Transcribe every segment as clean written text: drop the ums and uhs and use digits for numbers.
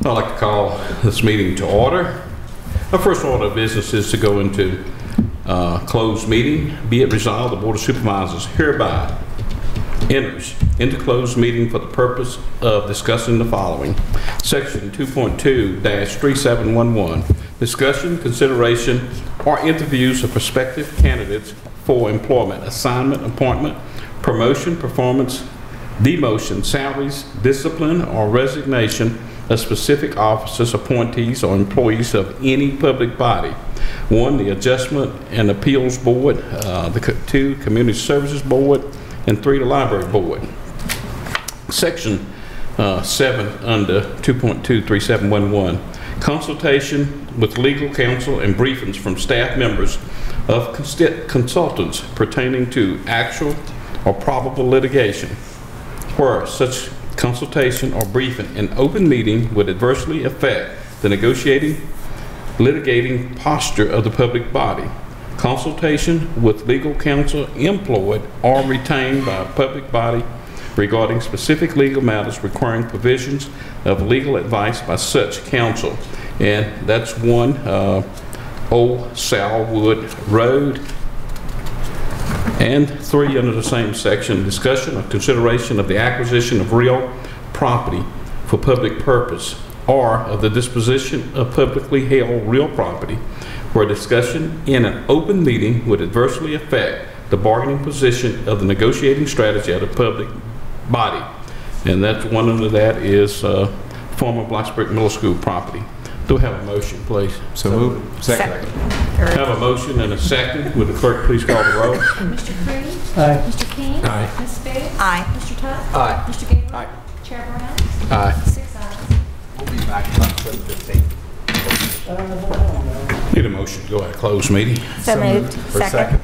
I'd like to call this meeting to order. Our first order of business is to go into closed meeting. Be it resolved, the Board of Supervisors hereby enters into closed meeting for the purpose of discussing the following. Section 2.2-3711, discussion, consideration, or interviews of prospective candidates for employment, assignment, appointment, promotion, performance, demotion, salaries, discipline, or resignation of specific officers, appointees, or employees of any public body. 1, the Adjustment and Appeals Board, 2, Community Services Board, and 3, the Library Board. Section 7 under 2.23711, consultation with legal counsel and briefings from staff members of consultants pertaining to actual or probable litigation, where such consultation or briefing in open meeting would adversely affect the litigating posture of the public body. Consultation with legal counsel employed or retained by a public body regarding specific legal matters requiring provisions of legal advice by such counsel. And that's 1 Old Salwood Road. And 3, under the same section, discussion or consideration of the acquisition of real property for public purpose or of the disposition of publicly held real property, where discussion in an open meeting would adversely affect the bargaining position of the negotiating strategy of the public body. And that's 1 under that is former Blacksburg Middle School property. Do we have a motion, please? So moved. Second. Have a motion and a second. Would the clerk please call the roll? Mr. Creed? Aye. Mr. King? Aye. Ms. Biggs? Aye. Mr. Tuck? Aye. Mr. Gabriel? Aye. Chair Brown? Aye. 6 ayes. We'll be back about 7:15. Need a motion to go out of closed meeting. So moved. For second.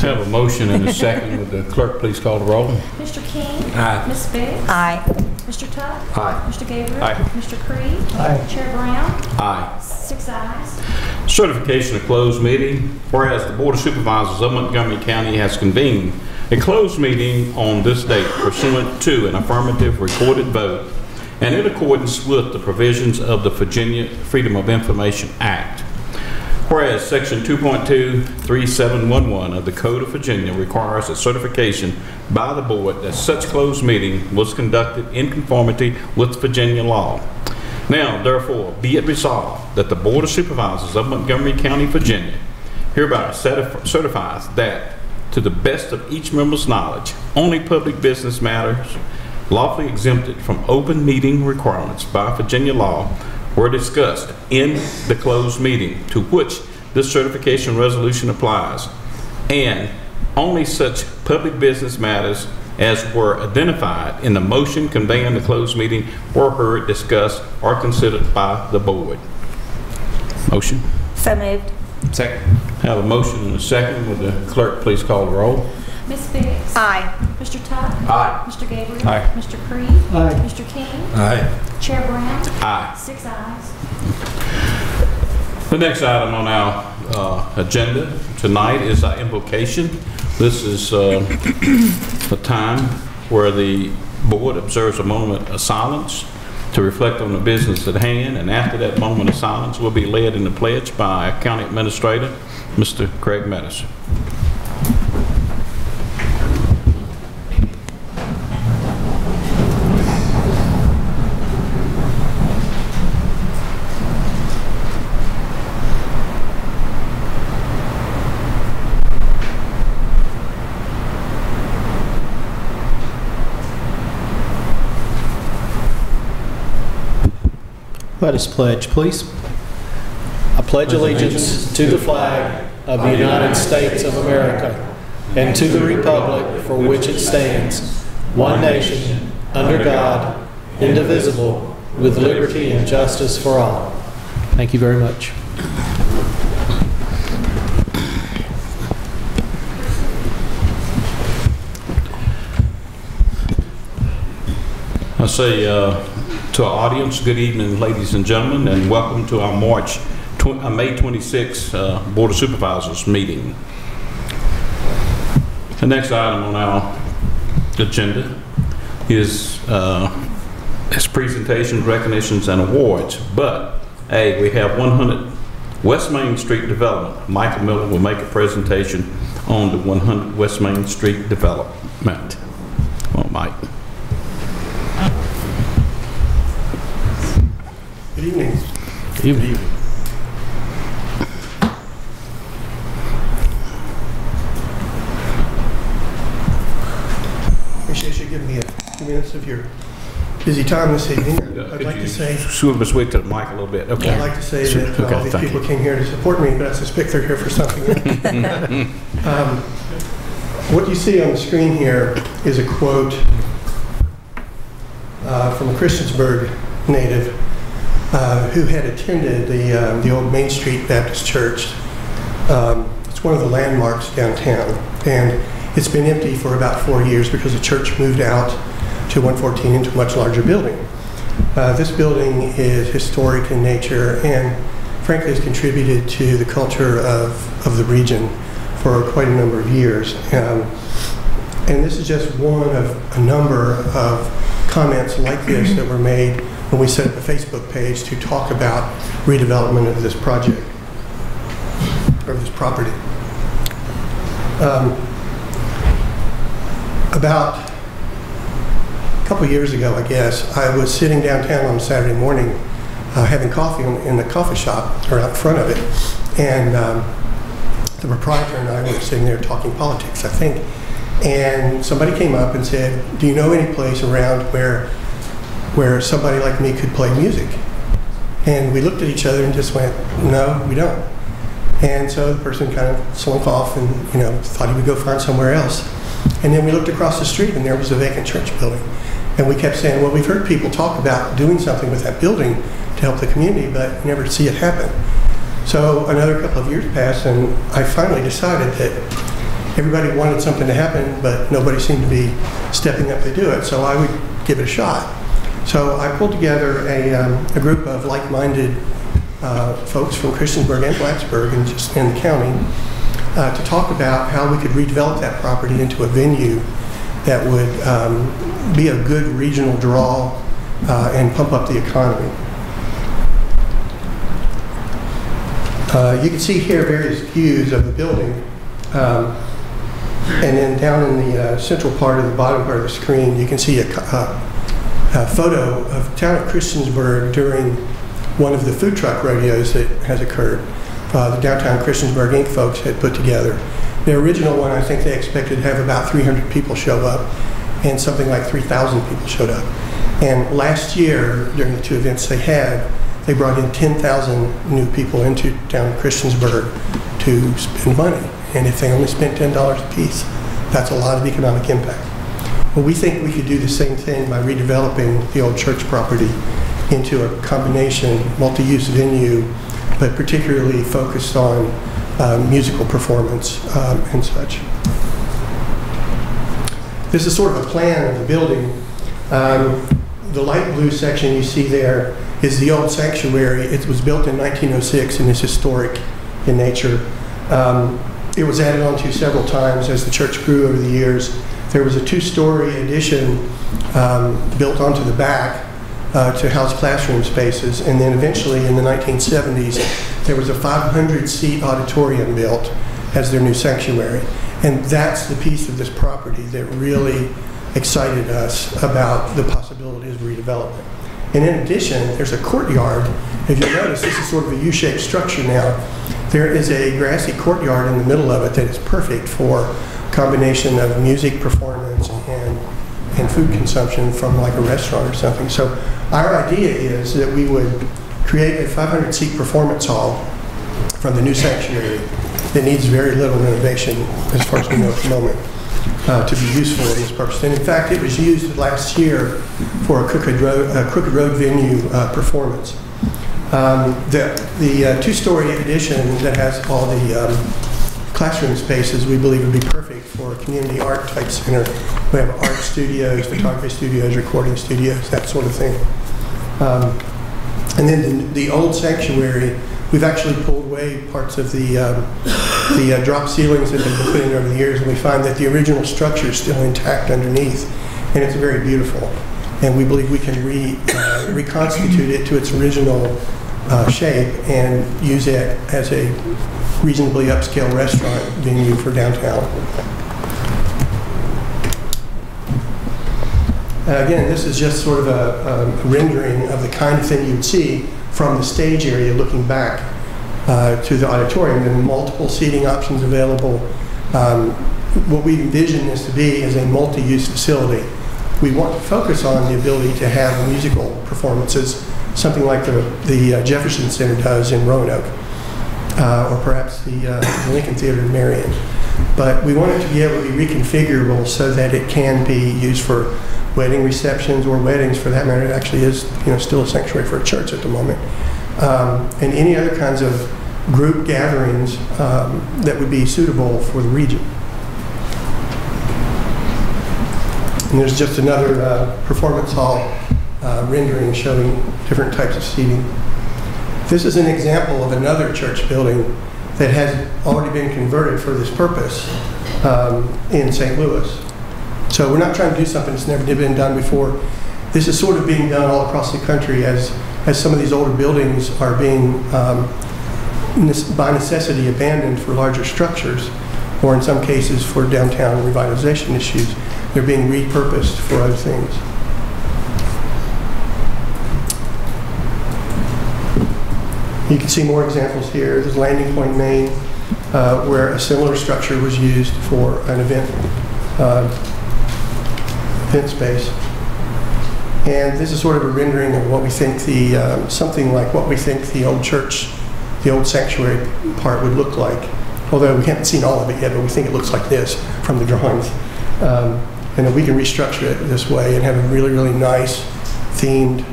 Have a motion and a second. Would the clerk please call the roll? Mr. King? Aye. Ms. Biggs? Aye. Mr. Tuck? Aye. Mr. Gabriel? Aye. Mr. Creed? Aye. Chair Brown? Aye. 6 ayes. Certification of closed meeting. Whereas the Board of Supervisors of Montgomery County has convened a closed meeting on this date pursuant to an affirmative recorded vote and in accordance with the provisions of the Virginia Freedom of Information Act. Whereas Section 2.23711 of the Code of Virginia requires a certification by the board that such closed meeting was conducted in conformity with Virginia law. Now, therefore, be it resolved that the Board of Supervisors of Montgomery County, Virginia, hereby certifies that, to the best of each member's knowledge, only public business matters lawfully exempted from open meeting requirements by Virginia law were discussed in the closed meeting to which this certification resolution applies, and only such public business matters as were identified in the motion conveying the closed meeting were heard, discussed, or considered by the board. Motion? So moved. Second. Have a motion and a second. Would the clerk please call the roll? Ms. Biggs? Aye. Mr. Tuck? Aye. Mr. Gabriel? Aye. Mr. Creed? Aye. Mr. King? Aye. Chair Brown? Aye. 6 ayes. The next item on our agenda tonight is our invocation. This is a time where the board observes a moment of silence to reflect on the business at hand, and after that moment of silence, we'll be led in the pledge by our County Administrator, Mr. Craig Metis. Let us pledge, please. I pledge allegiance to the flag of the United States of America and to the republic for which it stands, one nation, under God, indivisible, with liberty and justice for all. Thank you very much. I say to our audience, good evening, ladies and gentlemen, and welcome to our May 26th Board of Supervisors meeting. The next item on our agenda is as presentations, recognitions, and awards. But, A, we have 100 West Main Street development. Michael Miller will make a presentation on the 100 West Main Street development. Well, Mike. Good evening. Good evening. Appreciate you giving me a few minutes of your busy time this evening. I'd like to say, Sort of switch to the mic a little bit. Okay. I'd like to say that all these people came here to support me, but I suspect they're here for something else. What you see on the screen here is a quote from a Christiansburg native who had attended the old Main Street Baptist Church. It's one of the landmarks downtown, and it's been empty for about 4 years because the church moved out to 114 into a much larger building. This building is historic in nature and frankly has contributed to the culture of the region for quite a number of years. And this is just one of a number of comments like this that were made when we set up a Facebook page to talk about redevelopment of this project, or this property. About a couple years ago, I guess, I was sitting downtown on a Saturday morning having coffee in the coffee shop, or out front of it, and the proprietor and I were sitting there talking politics, I think, and somebody came up and said, "Do you know any place around where somebody like me could play music?" And we looked at each other and just went, "No, we don't." And so the person kind of slunk off and, thought he would go find somewhere else. And then we looked across the street and there was a vacant church building. And we kept saying, well, we've heard people talk about doing something with that building to help the community, but never see it happen. So another couple of years passed and I finally decided that everybody wanted something to happen, but nobody seemed to be stepping up to do it. So I would give it a shot. So I pulled together a group of like-minded folks from Christiansburg and Blacksburg and just in the county to talk about how we could redevelop that property into a venue that would be a good regional draw and pump up the economy. You can see here various views of the building. And then down in the central part of the bottom part of the screen, you can see a photo of the town of Christiansburg during one of the food truck rodeos that has occurred. The Downtown Christiansburg Inc. folks had put together. The original one, I think they expected to have about 300 people show up, and something like 3,000 people showed up. And last year, during the two events they had, they brought in 10,000 new people into town of Christiansburg to spend money. And if they only spent $10 a piece, that's a lot of economic impact. Well, we think we could do the same thing by redeveloping the old church property into a combination, multi-use venue, but particularly focused on musical performance and such. This is sort of a plan of the building. The light blue section you see there is the old sanctuary. It was built in 1906 and is historic in nature. It was added on to several times as the church grew over the years. There was a two-story addition built onto the back to house classroom spaces, and then eventually in the 1970s there was a 500-seat auditorium built as their new sanctuary. And that's the piece of this property that really excited us about the possibilities of redevelopment. And in addition, there's a courtyard. If you notice, this is sort of a U-shaped structure now. There is a grassy courtyard in the middle of it that is perfect for a combination of music performance and food consumption from like a restaurant or something. So our idea is that we would create a 500-seat performance hall from the new sanctuary that needs very little renovation, as far as we know at the moment, to be useful for this purpose. And in fact, it was used last year for a Crooked Road venue performance. The two-story addition that has all the classroom spaces we believe would be perfect for a community art type center. We have art studios, photography studios, recording studios, that sort of thing. And then the old sanctuary, we've actually pulled away parts of the drop ceilings that have been put in over the years, and we find that the original structure is still intact underneath, and it's very beautiful. and we believe we can reconstitute it to its original shape and use it as a reasonably upscale restaurant venue for downtown. Again, this is just sort of a rendering of the kind of thing you'd see from the stage area looking back to the auditorium, and multiple seating options available. What we envision this to be is a multi-use facility. We want to focus on the ability to have musical performances, something like the Jefferson Center does in Roanoke, or perhaps the Lincoln Theater in Marion. But we want it to be able to be reconfigurable so that it can be used for wedding receptions or weddings, for that matter. It actually is, still a sanctuary for a church at the moment, and any other kinds of group gatherings that would be suitable for the region. And there's just another performance hall rendering showing different types of seating. This is an example of another church building that has already been converted for this purpose in St. Louis. So we're not trying to do something that's never been done before. This is sort of being done all across the country as some of these older buildings are being, by necessity, abandoned for larger structures, or in some cases for downtown revitalization issues. They're being repurposed for other things. You can see more examples here. There's Landing Point, Maine, where a similar structure was used for an event space. And this is sort of a rendering of what we think something like what we think the old church, the old sanctuary part would look like. Although we haven't seen all of it yet, but we think it looks like this from the drawings. And then we can restructure it this way and have a really, really nice themed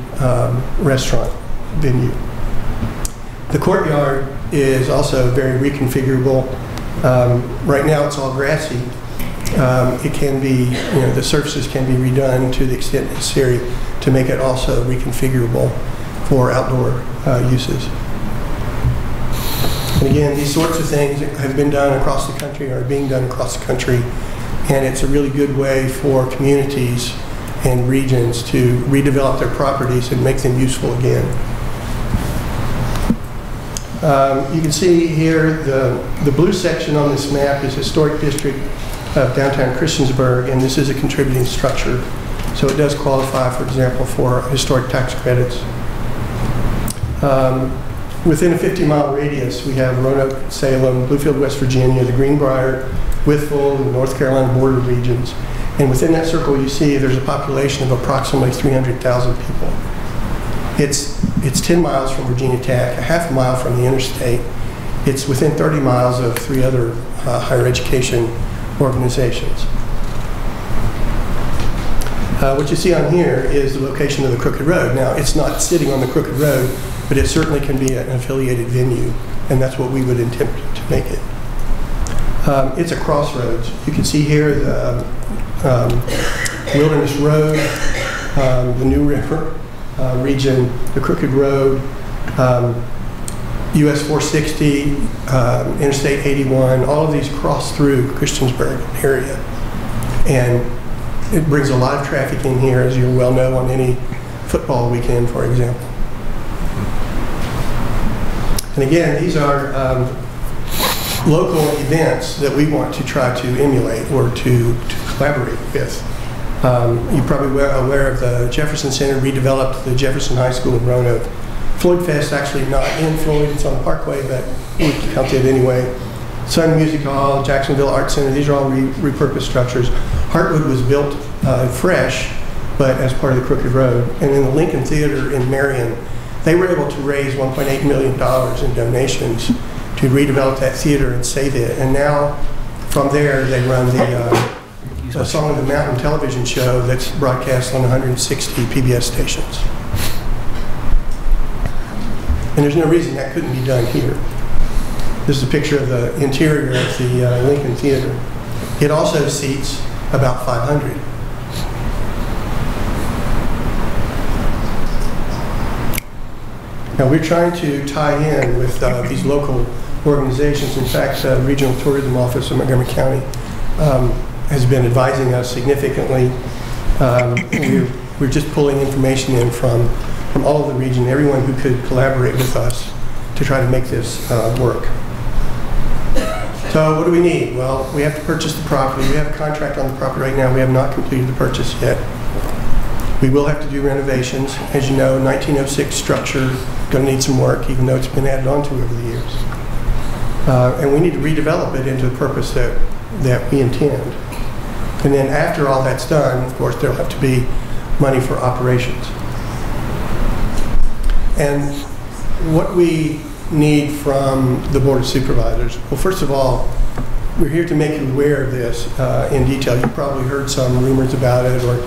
restaurant venue. The courtyard is also very reconfigurable. Right now it's all grassy. It can be, the surfaces can be redone to the extent necessary to make it also reconfigurable for outdoor uses. And again, these sorts of things have been done across the country, or are being done across the country, and it's a really good way for communities and regions to redevelop their properties and make them useful again. You can see here the blue section on this map is Historic District of downtown Christiansburg, and this is a contributing structure. So it does qualify, for example, for historic tax credits. Within a 50-mile radius, we have Roanoke, Salem, Bluefield, West Virginia, the Greenbrier, Wytheville, and North Carolina border regions. And within that circle, you see there's a population of approximately 300,000 people. It's 10 miles from Virginia Tech, a half a mile from the interstate. It's within 30 miles of 3 other higher education organizations. What you see on here is the location of the Crooked Road. Now, it's not sitting on the Crooked Road, but it certainly can be an affiliated venue, and that's what we would attempt to make it. It's a crossroads. You can see here the Wilderness Road, the New River region, the Crooked Road, US 460, Interstate 81, all of these cross through Christiansburg area. And it brings a lot of traffic in here, as you well know, on any football weekend, for example. And again, these are local events that we want to try to emulate or to collaborate with. You're probably aware of the Jefferson Center redeveloped the Jefferson High School in Roanoke. Floyd Fest actually not in Floyd, it's on the Parkway, but we count it anyway. Sun Music Hall, Jacksonville Art Center, these are all repurposed structures. Heartwood was built fresh, but as part of the Crooked Road. And in the Lincoln Theater in Marion, they were able to raise $1.8 million in donations to redevelop that theater and save it. And now, from there, they run the Song of the Mountain television show that's broadcast on 160 PBS stations. And there's no reason that couldn't be done here. This is a picture of the interior of the Lincoln Theater. It also seats about 500. Now we're trying to tie in with these local organizations. In fact, the Regional Tourism Office of Montgomery County has been advising us significantly. We're We're just pulling information in from all of the region, everyone who could collaborate with us to try to make this work. So what do we need? Well, we have to purchase the property. We have a contract on the property right now. We have not completed the purchase yet. We will have to do renovations. As you know, 1906 structure, going to need some work, even though it's been added on to over the years. And we need to redevelop it into the purpose that we intend. And then after all that's done, of course, there'll have to be money for operations. And what we need from the Board of Supervisors, well, first of all, we're here to make you aware of this in detail. You probably heard some rumors about it, or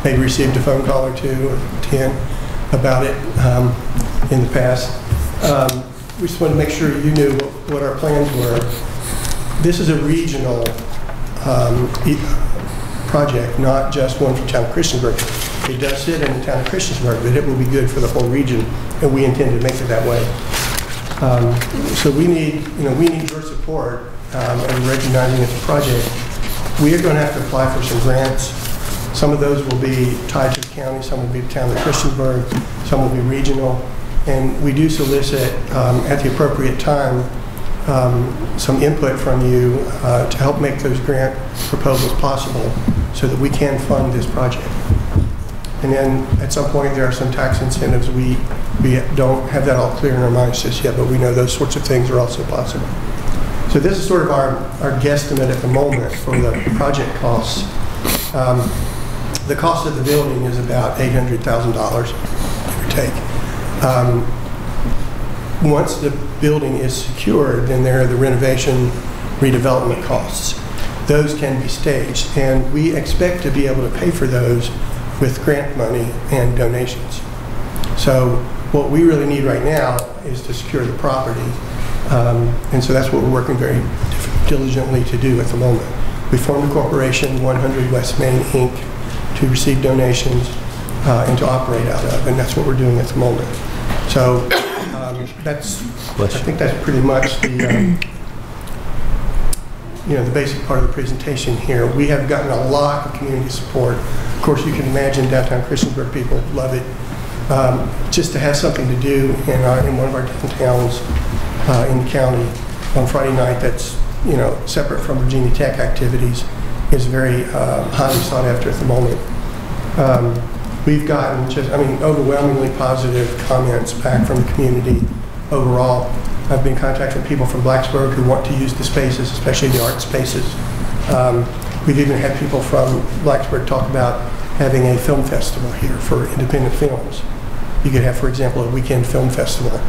maybe received a phone call or 2 or 10 about it in the past. We just wanted to make sure you knew what our plans were. This is a regional project, not just one from town of Christiansburg. It does sit in the town of Christiansburg, but it will be good for the whole region, and we intend to make it that way. So we need your support in recognizing it's a project. We are going to have to apply for some grants. Some of those will be tied to the county, some will be the town of Christiansburg, some will be regional, and we do solicit at the appropriate time some input from you to help make those grant proposals possible so that we can fund this project. And then at some point there are some tax incentives. We don't have that all clear in our minds just yet, but we know those sorts of things are also possible. So this is sort of our guesstimate at the moment for the project costs. The cost of the building is about $800,000, give or take. Once the building is secured, then there are the renovation, redevelopment costs. Those can be staged, and we expect to be able to pay for those with grant money and donations. So what we really need right now is to secure the property, and so that's what we're working very diligently to do at the moment. We formed a corporation, 100 West Main, Inc., to receive donations and to operate out of, and that's what we're doing at the moment. So I think that's pretty much the the basic part of the presentation here. We have gotten a lot of community support. Of course, you can imagine downtown Christiansburg people love it. Just to have something to do in one of our downtowns in the county on Friday night that's separate from Virginia Tech activities is very highly sought after at the moment. We've gotten overwhelmingly positive comments back from the community overall. I've been contacting people from Blacksburg who want to use the spaces, especially the art spaces. We've even had people from Blacksburg talk about having a film festival here for independent films. You could have, for example, a weekend film festival.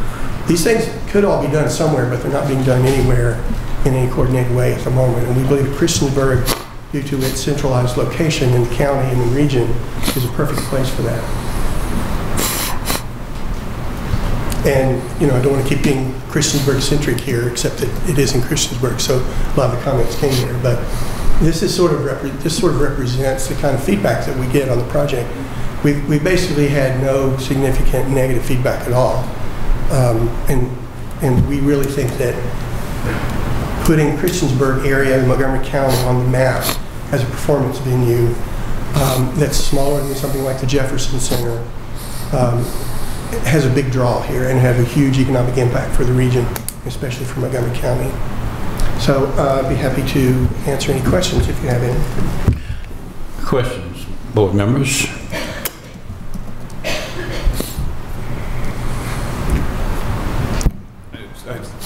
These things could all be done somewhere, but they're not being done anywhere in any coordinated way at the moment. And we believe Christiansburg, due to its centralized location in the county and the region, is a perfect place for that. And I don't want to keep being Christiansburg-centric here, except that it is in Christiansburg, so a lot of the comments came there. But this sort of represents the kind of feedback that we get on the project. We basically had no significant negative feedback at all, and we really think that putting Christiansburg area in Montgomery County on the map as a performance venue that's smaller than something like the Jefferson Center has a big draw here and have a huge economic impact for the region, especially for Montgomery County. So I'd be happy to answer any questions if you have any. Questions, board members?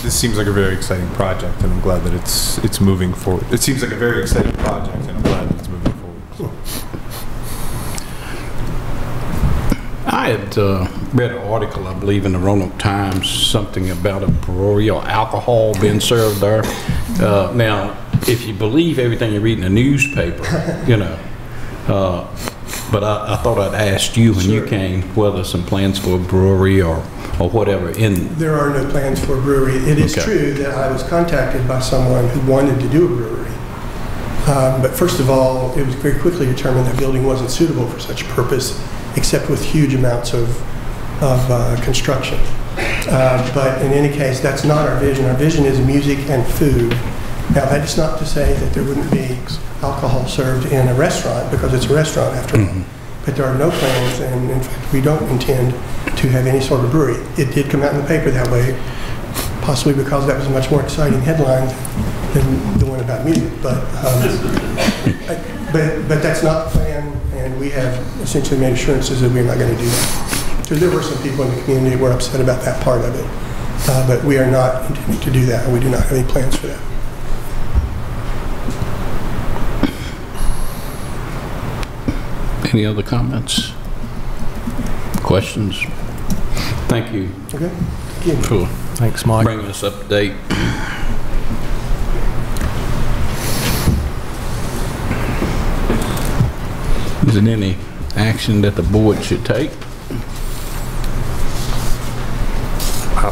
This seems like a very exciting project, and I'm glad that it's moving forward. It seems like a very exciting project, and I'm glad that it's moving forward. I had read an article, I believe, in the Roanoke Times, something about a brewery or alcohol being served there. Now, if you believe everything you read in the newspaper, but I thought I'd ask you when you came whether some plans for a brewery or whatever in. There are no plans for a brewery. It is true that I was contacted by someone who wanted to do a brewery. But first of all, it was very quickly determined that building wasn't suitable for such a purpose, except with huge amounts of construction. But in any case, that's not our vision. Our vision is music and food. Now, that is not to say that there wouldn't be alcohol served in a restaurant, because it's a restaurant after all. but there are no plans, and in fact, we don't intend to have any sort of brewery. It did come out in the paper that way, possibly because that was a much more exciting headline than the one about music, but that's not the plan, and we have essentially made assurances that we're not going to do that. So there were some people in the community who were upset about that part of it, but we are not intending to do that, and we do not have any plans for that. Any other comments? Questions? Thank you. Okay. Thank you. For Thanks, Mike. bringing us up to date. Is there any action that the board should take?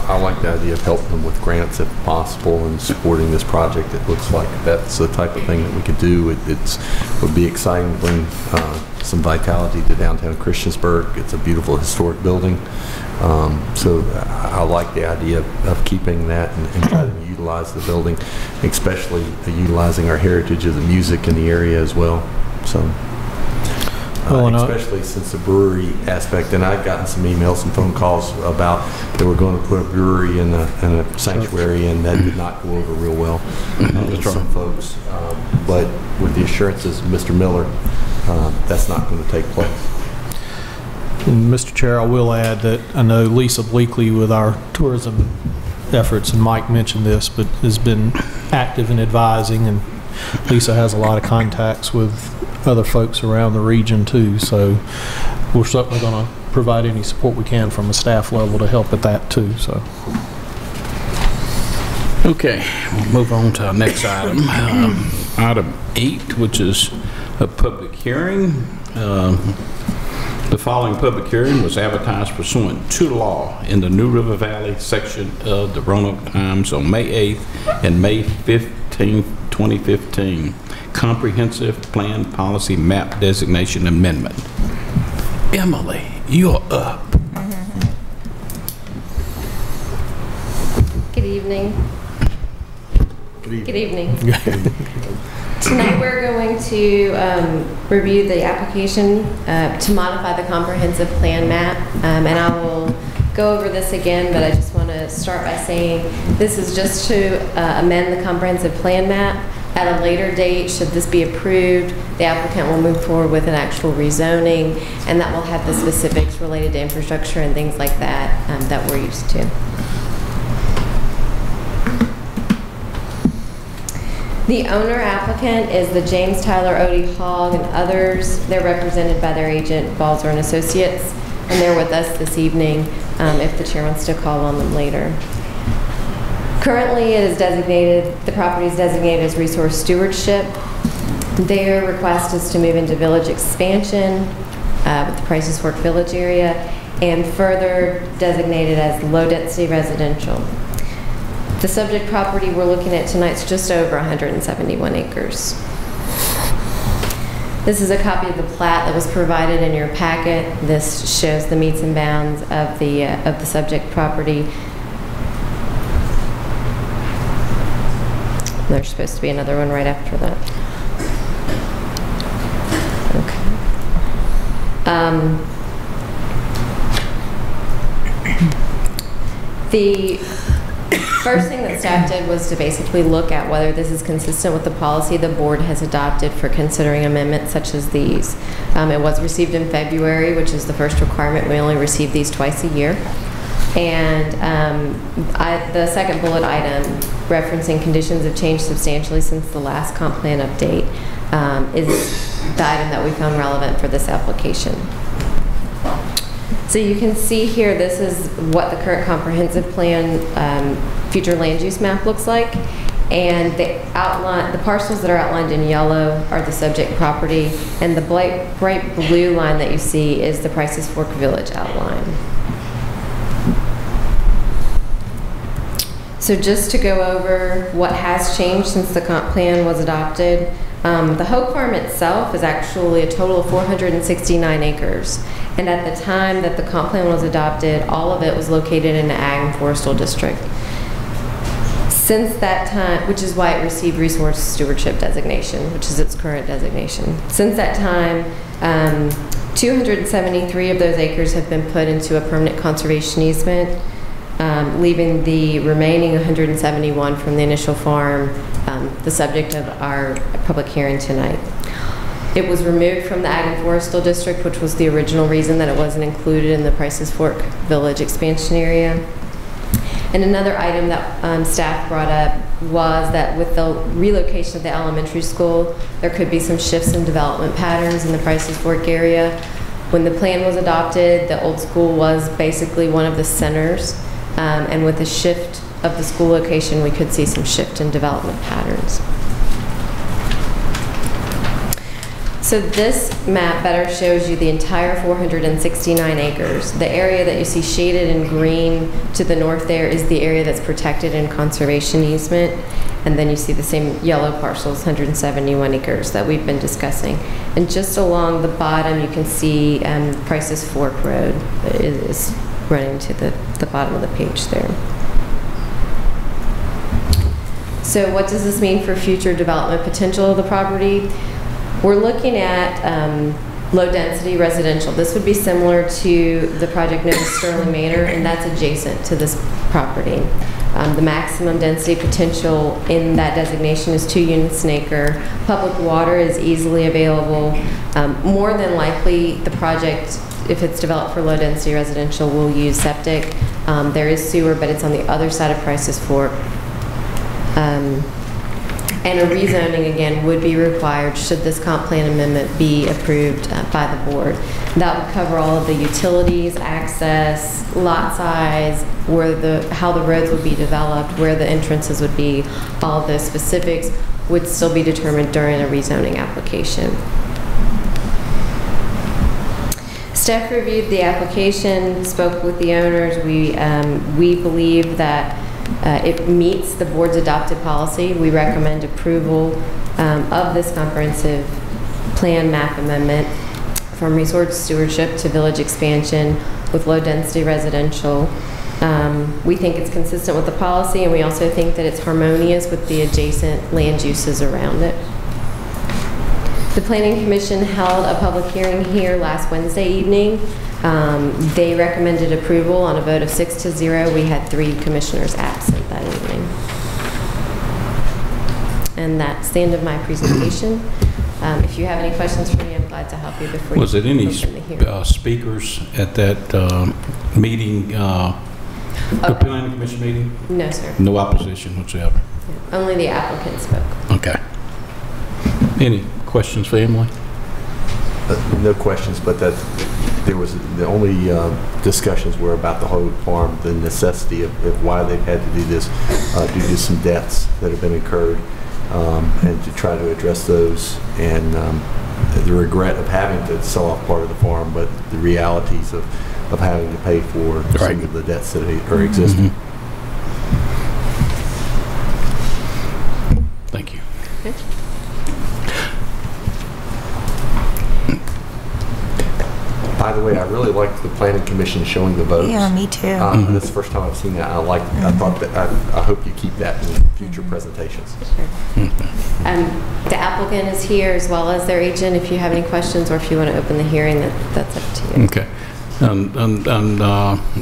I like the idea of helping them with grants if possible and supporting this project. It looks like that's the type of thing that we could do. It would be exciting to bring some vitality to downtown Christiansburg. It's a beautiful historic building. So I like the idea of keeping that and trying to utilize the building, especially utilizing our heritage of the music in the area as well. So. Especially since the brewery aspect, and I've gotten some emails and phone calls about they were going to put a brewery in a sanctuary, and that did not go over real well with some folks. But with the assurances of Mr. Miller, that's not going to take place. And Mr. Chair, I will add that I know Lisa Bleakley with our tourism efforts, and Mike mentioned this, but has been active in advising, and Lisa has a lot of contacts with other folks around the region too, so we're certainly going to provide any support we can from a staff level to help at that too. So, okay, we'll move on to our next item. Item 8, which is a public hearing. The following public hearing was advertised pursuant to law in the New River Valley section of the Roanoke Times on May 8th and May 15th, 2015. Comprehensive Plan Policy Map Designation Amendment. Emily, you're up. Good evening. Good evening. Tonight we're going to review the application to modify the comprehensive plan map, and I will go over this again, but I just want to start by saying this is just to amend the comprehensive plan map. At a later date, should this be approved, the applicant will move forward with an actual rezoning, and that will have the specifics related to infrastructure and things like that that we're used to. The owner applicant is the James Tyler Odie Hogg and others. They're represented by their agent, Balzer and Associates, and they're with us this evening if the chair wants to call on them later. Currently, it is designated, the property is designated as resource stewardship. Their request is to move into village expansion with the Prices Fork Village area, and further designated as low-density residential. The subject property we're looking at tonight is just over 171 acres. This is a copy of the plat that was provided in your packet. This shows the metes and bounds of the subject property. There's supposed to be another one right after that. Okay. The first thing that staff did was to basically look at whether this is consistent with the policy the board has adopted for considering amendments such as these. It was received in February, which is the first requirement. We only receive these twice a year. And the second bullet item, referencing conditions have changed substantially since the last comp plan update, is the item that we found relevant for this application. So you can see here, this is what the current comprehensive plan future land use map looks like. And the parcels that are outlined in yellow are the subject property, and the bright blue line that you see is the Prices Fork Village outline. So just to go over what has changed since the comp plan was adopted, the Hope Farm itself is actually a total of 469 acres. And at the time that the comp plan was adopted, all of it was located in the Ag and Forestal District. Since that time, which is why it received Resource Stewardship designation, which is its current designation. Since that time, 273 of those acres have been put into a permanent conservation easement, leaving the remaining 171 from the initial farm the subject of our public hearing tonight. It was removed from the Ag and Forestal District, which was the original reason that it wasn't included in the Prices Fork Village expansion area. And another item that staff brought up was that with the relocation of the elementary school, there could be some shifts in development patterns in the Prices Fork area. When the plan was adopted, the old school was basically one of the centers, and with the shift of the school location, we could see some shift in development patterns. So this map better shows you the entire 469 acres. The area that you see shaded in green to the north there is the area that's protected in conservation easement. And then you see the same yellow parcels, 171 acres that we've been discussing. And just along the bottom, you can see Prices Fork Road is running to the bottom of the page there. So what does this mean for future development potential of the property? We're looking at low-density residential. This would be similar to the project known as Sterling Manor, and that's adjacent to this property. The maximum density potential in that designation is 2 units an acre. Public water is easily available. More than likely, the project, if it's developed for low-density residential, will use septic. There is sewer, but it's on the other side of Prices Fork. And a rezoning, again, would be required should this comp plan amendment be approved by the board. That would cover all of the utilities, access, lot size, how the roads would be developed, where the entrances would be. All of those specifics would still be determined during a rezoning application. Staff reviewed the application, spoke with the owners. We believe that it meets the board's adopted policy. We recommend approval of this comprehensive plan map amendment from resource stewardship to village expansion with low density residential. We think it's consistent with the policy, and we also think that it's harmonious with the adjacent land uses around it. The Planning Commission held a public hearing here last Wednesday evening. They recommended approval on a vote of 6-0. We had 3 commissioners absent that evening. And that's the end of my presentation. If you have any questions for me, I'm glad to help you before Was you it any open the hearing. speakers at that meeting, the Planning Commission meeting? No, sir. No opposition whatsoever? Yeah. Only the applicant spoke. Okay. Any questions for Emily? No questions, but that there was the only discussions were about the whole farm, the necessity of why they've had to do this due to some deaths that have been incurred, and to try to address those, and the regret of having to sell off part of the farm, but the realities of having to pay for some of the debts that are existing. Thank you. Okay. By the way, I really liked the Planning Commission showing the votes. Yeah, me too. That's the first time I've seen that. I thought that. I hope you keep that in future presentations. Sure. The applicant is here as well as their agent. If you have any questions or if you want to open the hearing, that's up to you. Okay.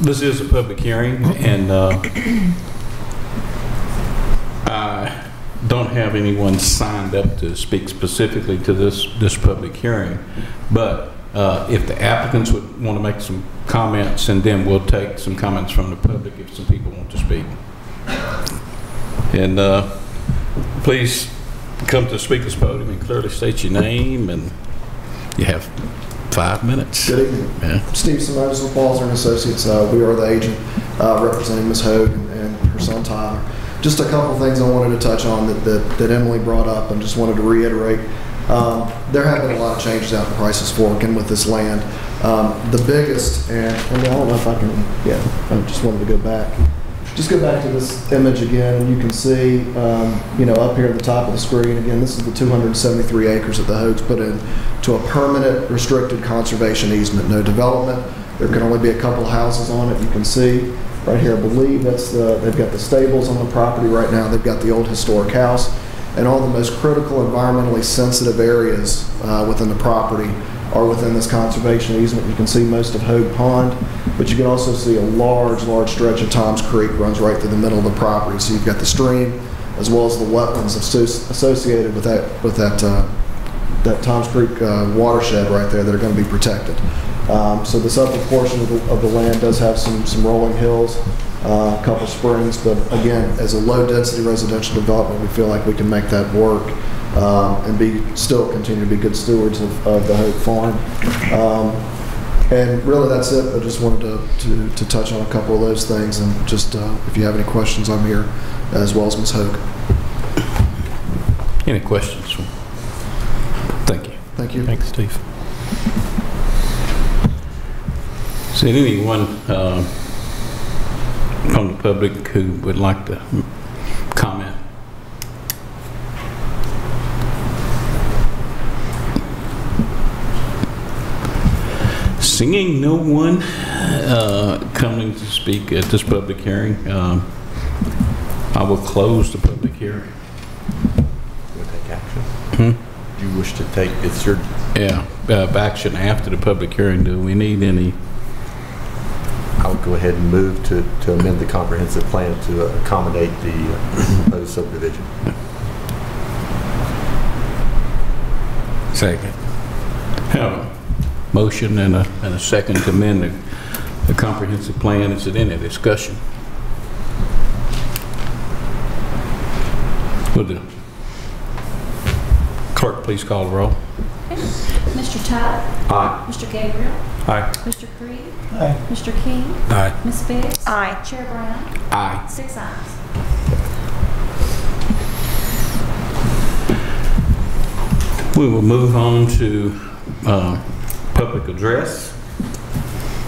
This is a public hearing, and I don't have anyone signed up to speak specifically to this public hearing, but if the applicants would want to make some comments, and then we'll take some comments from the public if some people want to speak. And please come to the speaker's podium and clearly state your name, and you have 5 minutes. Good evening. Yeah. Steve Simonis with Balzer & Associates. We are the agent representing Ms. Hogue and her son Tyler. Just a couple things I wanted to touch on that Emily brought up, and just wanted to reiterate. There have been a lot of changes out in Prices Fork and with this land. The biggest, and I don't know if I can, I just wanted to go back. Just go back to this image again, and you can see, up here at the top of the screen, again, this is the 273 acres that the Hogues put in to a permanent restricted conservation easement. No development. There can only be a couple houses on it. You can see right here, I believe they've got the stables on the property right now. They've got the old historic house. And all the most critical environmentally sensitive areas within the property are within this conservation easement. You can see most of Hogue Pond, but you can also see a large stretch of Toms Creek runs right through the middle of the property. So you've got the stream as well as the wetlands associated with that Toms Creek watershed right there that are going to be protected. So this upper portion of the land does have some rolling hills, a couple springs, but again, as a low-density residential development, we feel like we can make that work and still continue to be good stewards of the Hogue Farm. And really, that's it. I just wanted to touch on a couple of those things, and just if you have any questions, I'm here, as well as Ms. Hogue. Any questions? Thank you. Thank you. Thanks, Steve. Is there anyone from the public who would like to comment? Seeing no one coming to speak at this public hearing, I will close the public hearing. You want to take action? Do you wish to take, it's your... Yeah, action after the public hearing. Do we need any? I would go ahead and move to amend the comprehensive plan to accommodate the proposed subdivision. Second. Have a motion and a second to amend the comprehensive plan. Is it any discussion? Will the clerk please call the roll? Mr. Tyler? Aye. Mr. Gabriel? Aye. Mr. Creed? Aye. Mr. King? Aye. Ms. Biggs? Aye. Chair Brown? Aye. 6 ayes. We will move on to public address.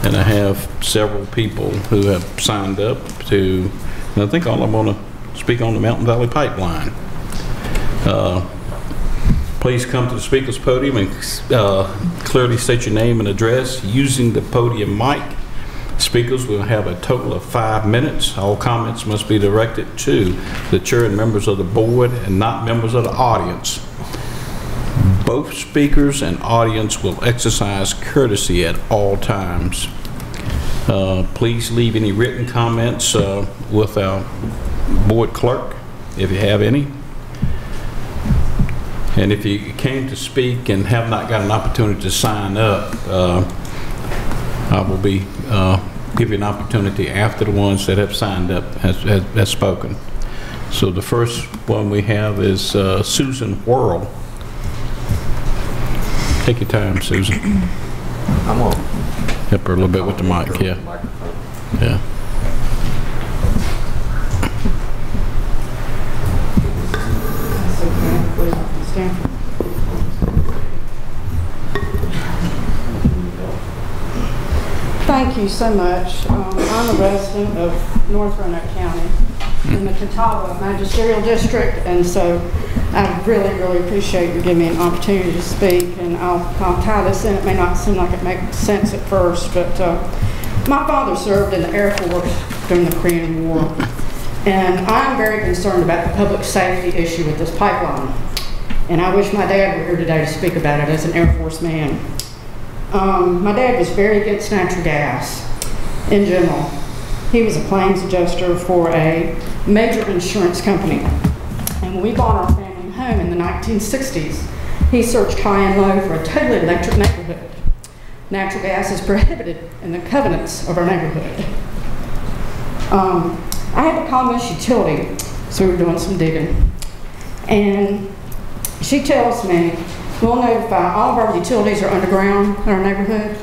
And I have several people who have signed up to, and I think all of them want to speak on the Mountain Valley Pipeline. Please come to the speaker's podium and clearly state your name and address using the podium mic. Speakers will have a total of 5 minutes. All comments must be directed to the chair and members of the board and not members of the audience. Both speakers and audience will exercise courtesy at all times. Please leave any written comments with our board clerk, if you have any. And if you came to speak and have not got an opportunity to sign up, I will be give you an opportunity after the ones that have signed up has spoken. So the first one we have is Susan Whirl. Take your time, Susan. I'm on. Help her a little bit with the mic, yeah. Yeah. Thank you so much. I'm a resident of North Roanoke County in the Catawba Magisterial District, and so I really appreciate you giving me an opportunity to speak, and I'll tie this in. It may not seem like it makes sense at first, but my father served in the Air Force during the Korean War, and I'm very concerned about the public safety issue with this pipeline, and I wish my dad were here today to speak about it as an Air Force man. My dad was very against natural gas in general. He was a claims adjuster for a major insurance company. And when we bought our family home in the 1960s, he searched high and low for a totally electric neighborhood. Natural gas is prohibited in the covenants of our neighborhood. I had to call Miss Utility, so we were doing some digging. And she tells me, we'll notify all of our utilities are underground in our neighborhood.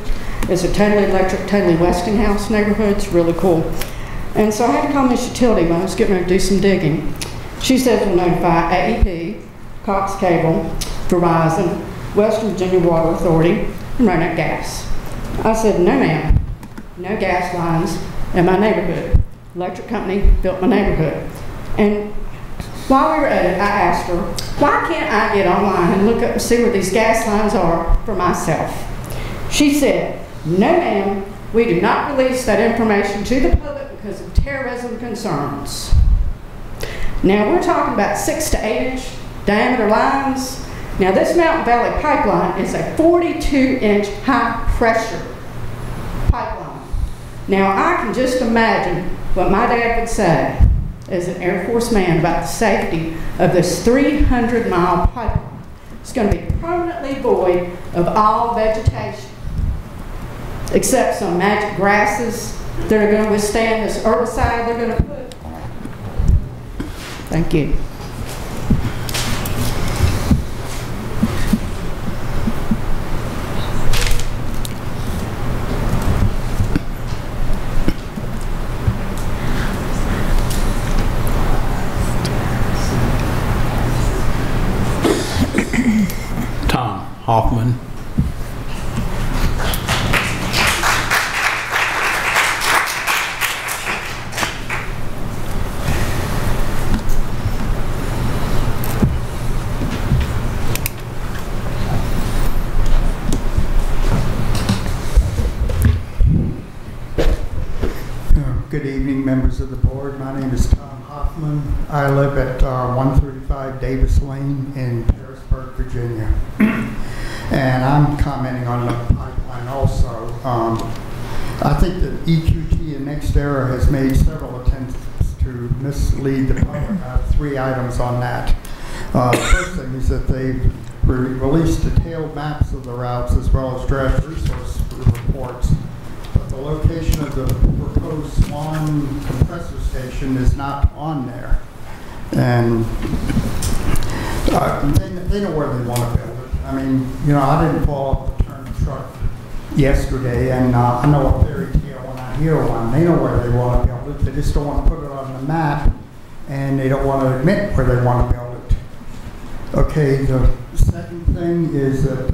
It's a totally electric, totally Westinghouse neighborhood. It's really cool. And so I had to call Miss Utility when I was getting ready to do some digging. She says we'll notify AEP, Cox Cable, Verizon, Western Virginia Water Authority, and Roanoke Gas. I said, no ma'am, no gas lines in my neighborhood. Electric company built my neighborhood. And while we were at it, I asked her, why can't I get online and look up and see where these gas lines are for myself? She said, no ma'am, we do not release that information to the public because of terrorism concerns. Now we're talking about 6 to 8 inch diameter lines Now, this Mountain Valley Pipeline is a 42-inch high-pressure pipeline. Now, I can just imagine what my dad would say as an Air Force man about the safety of this 300-mile pipeline. It's going to be permanently void of all vegetation, except some magic grasses that are going to withstand this herbicide they're going to put. Thank you. Tom Hoffman. Good evening, members of the board. My name is Tom Hoffman. I live at 135 Davis Lane in Christiansburg, Virginia. And I'm commenting on the pipeline also. I think that EQT and NextEra has made several attempts to mislead the public. I have 3 items on that. The first thing is that they've released detailed maps of the routes as well as draft resource reports. The location of the proposed Swan compressor station is not on there. And they know where they want to build it. I mean, you know, I didn't fall off the turn truck yesterday, and I know a fairy tale when I hear one. They know where they want to build it. They just don't want to put it on the map, and they don't want to admit where they want to build it. Okay, the second thing is that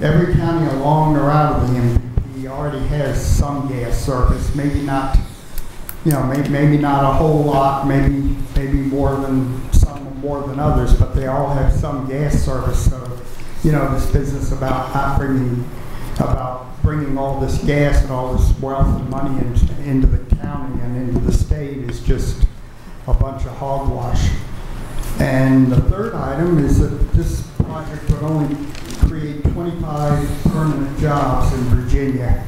every county along the route of the MVP already has some gas service, maybe not, you know, maybe not a whole lot, maybe more than some more than others, but they all have some gas service. So, you know, this business about bringing all this gas and all this wealth and money into the county and into the state is just a bunch of hogwash. And the third item is that this project would only create 25 permanent jobs in Virginia,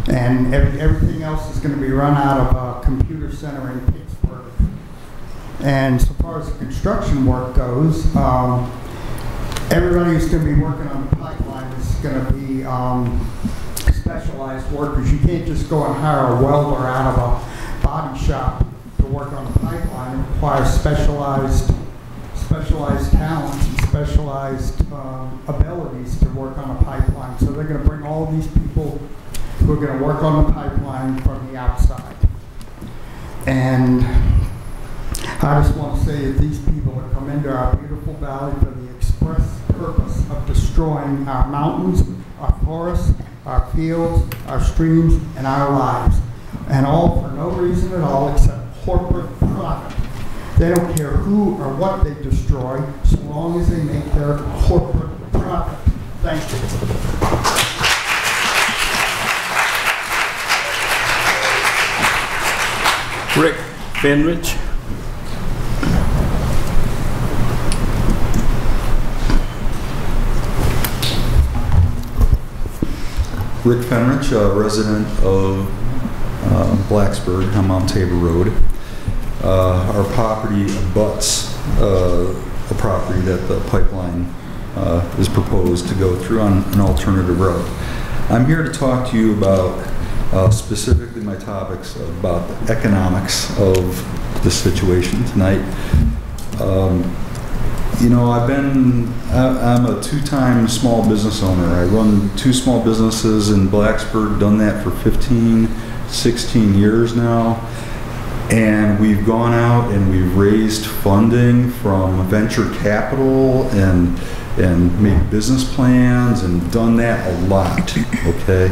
and everything else is going to be run out of a computer center in Pittsburgh. And so far as the construction work goes, everybody who's going to be working on the pipeline is going to be specialized workers. You can't just go and hire a welder out of a body shop to work on the pipeline. It requires specialized talents and specialized abilities to work on a pipeline. So they're going to bring all these people who are going to work on the pipeline from the outside. And I just want to say that these people have come into our beautiful valley for the express purpose of destroying our mountains, our forests, our fields, our streams, and our lives. And all for no reason at all except corporate profit. They don't care who or what they destroy, so long as they make their corporate profit. Thank you. Rick Fenrich. Rick Fenrich, a resident of Blacksburg on Mount Tabor Road. Our property abuts a property that the pipeline is proposed to go through on an alternative route. I'm here to talk to you about specifically my topics about the economics of the situation tonight. You know, I'm a 2-time small business owner. I run 2 small businesses in Blacksburg, done that for 15, 16 years now. And we've gone out and we've raised funding from venture capital and made business plans and done that a lot, okay?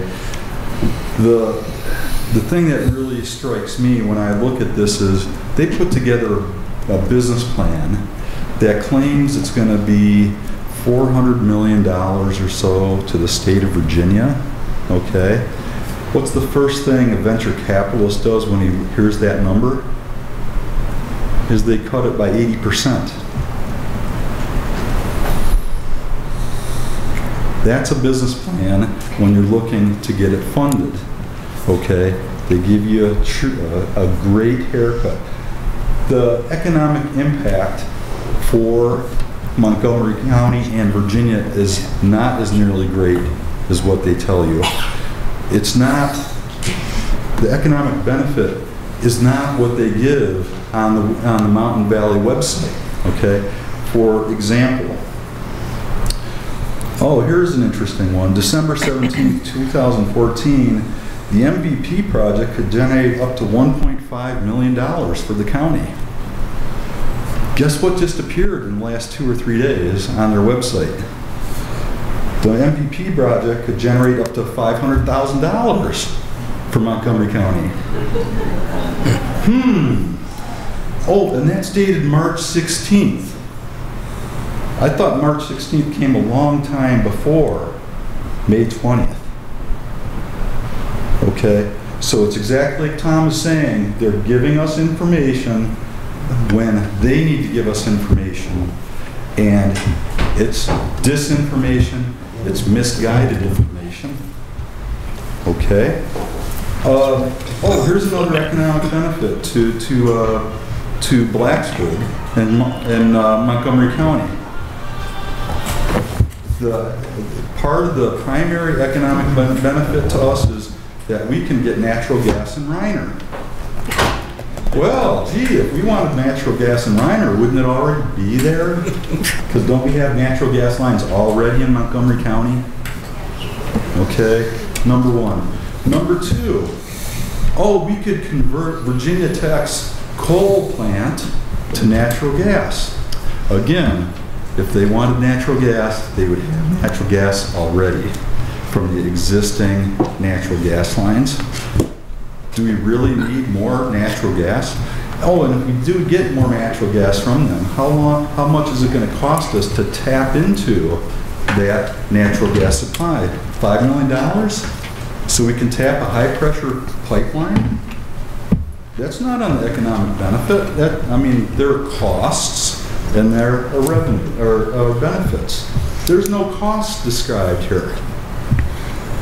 The thing that really strikes me when I look at this is they put together a business plan that claims it's going to be $400 million or so to the state of Virginia, okay? What's the first thing a venture capitalist does when he hears that number? Is they cut it by 80%. That's a business plan when you're looking to get it funded, okay? They give you a great haircut. The economic impact for Montgomery County and Virginia is not as nearly great as what they tell you. It's not, the economic benefit is not what they give on the Mountain Valley website, okay? For example, oh, here's an interesting one. December 17th, 2014, the MVP project could generate up to $1.5 million for the county. Guess what just appeared in the last 2 or 3 days on their website? The MVP project could generate up to $500,000 for Montgomery County. Oh, and that's dated March 16th. I thought March 16th came a long time before May 20th. Okay, so it's exactly like Tom is saying, they're giving us information when they need to give us information, and it's disinformation, it's misguided information. Okay. Oh, here's another economic benefit to Blacksburg and Montgomery County. Part of the primary economic benefit to us is that we can get natural gas in Reiner. Well, gee, if we wanted natural gas in Reiner, wouldn't it already be there? Because don't we have natural gas lines already in Montgomery County? Okay, number one. Number two, oh, we could convert Virginia Tech's coal plant to natural gas. Again, if they wanted natural gas, they would have natural gas already from the existing natural gas lines. Do we really need more natural gas? Oh, and if we do get more natural gas from them, how much is it going to cost us to tap into that natural gas supply? $5 million? So we can tap a high pressure pipeline? That's not an economic benefit. I mean, there are costs and there are revenue or benefits. There's no cost described here.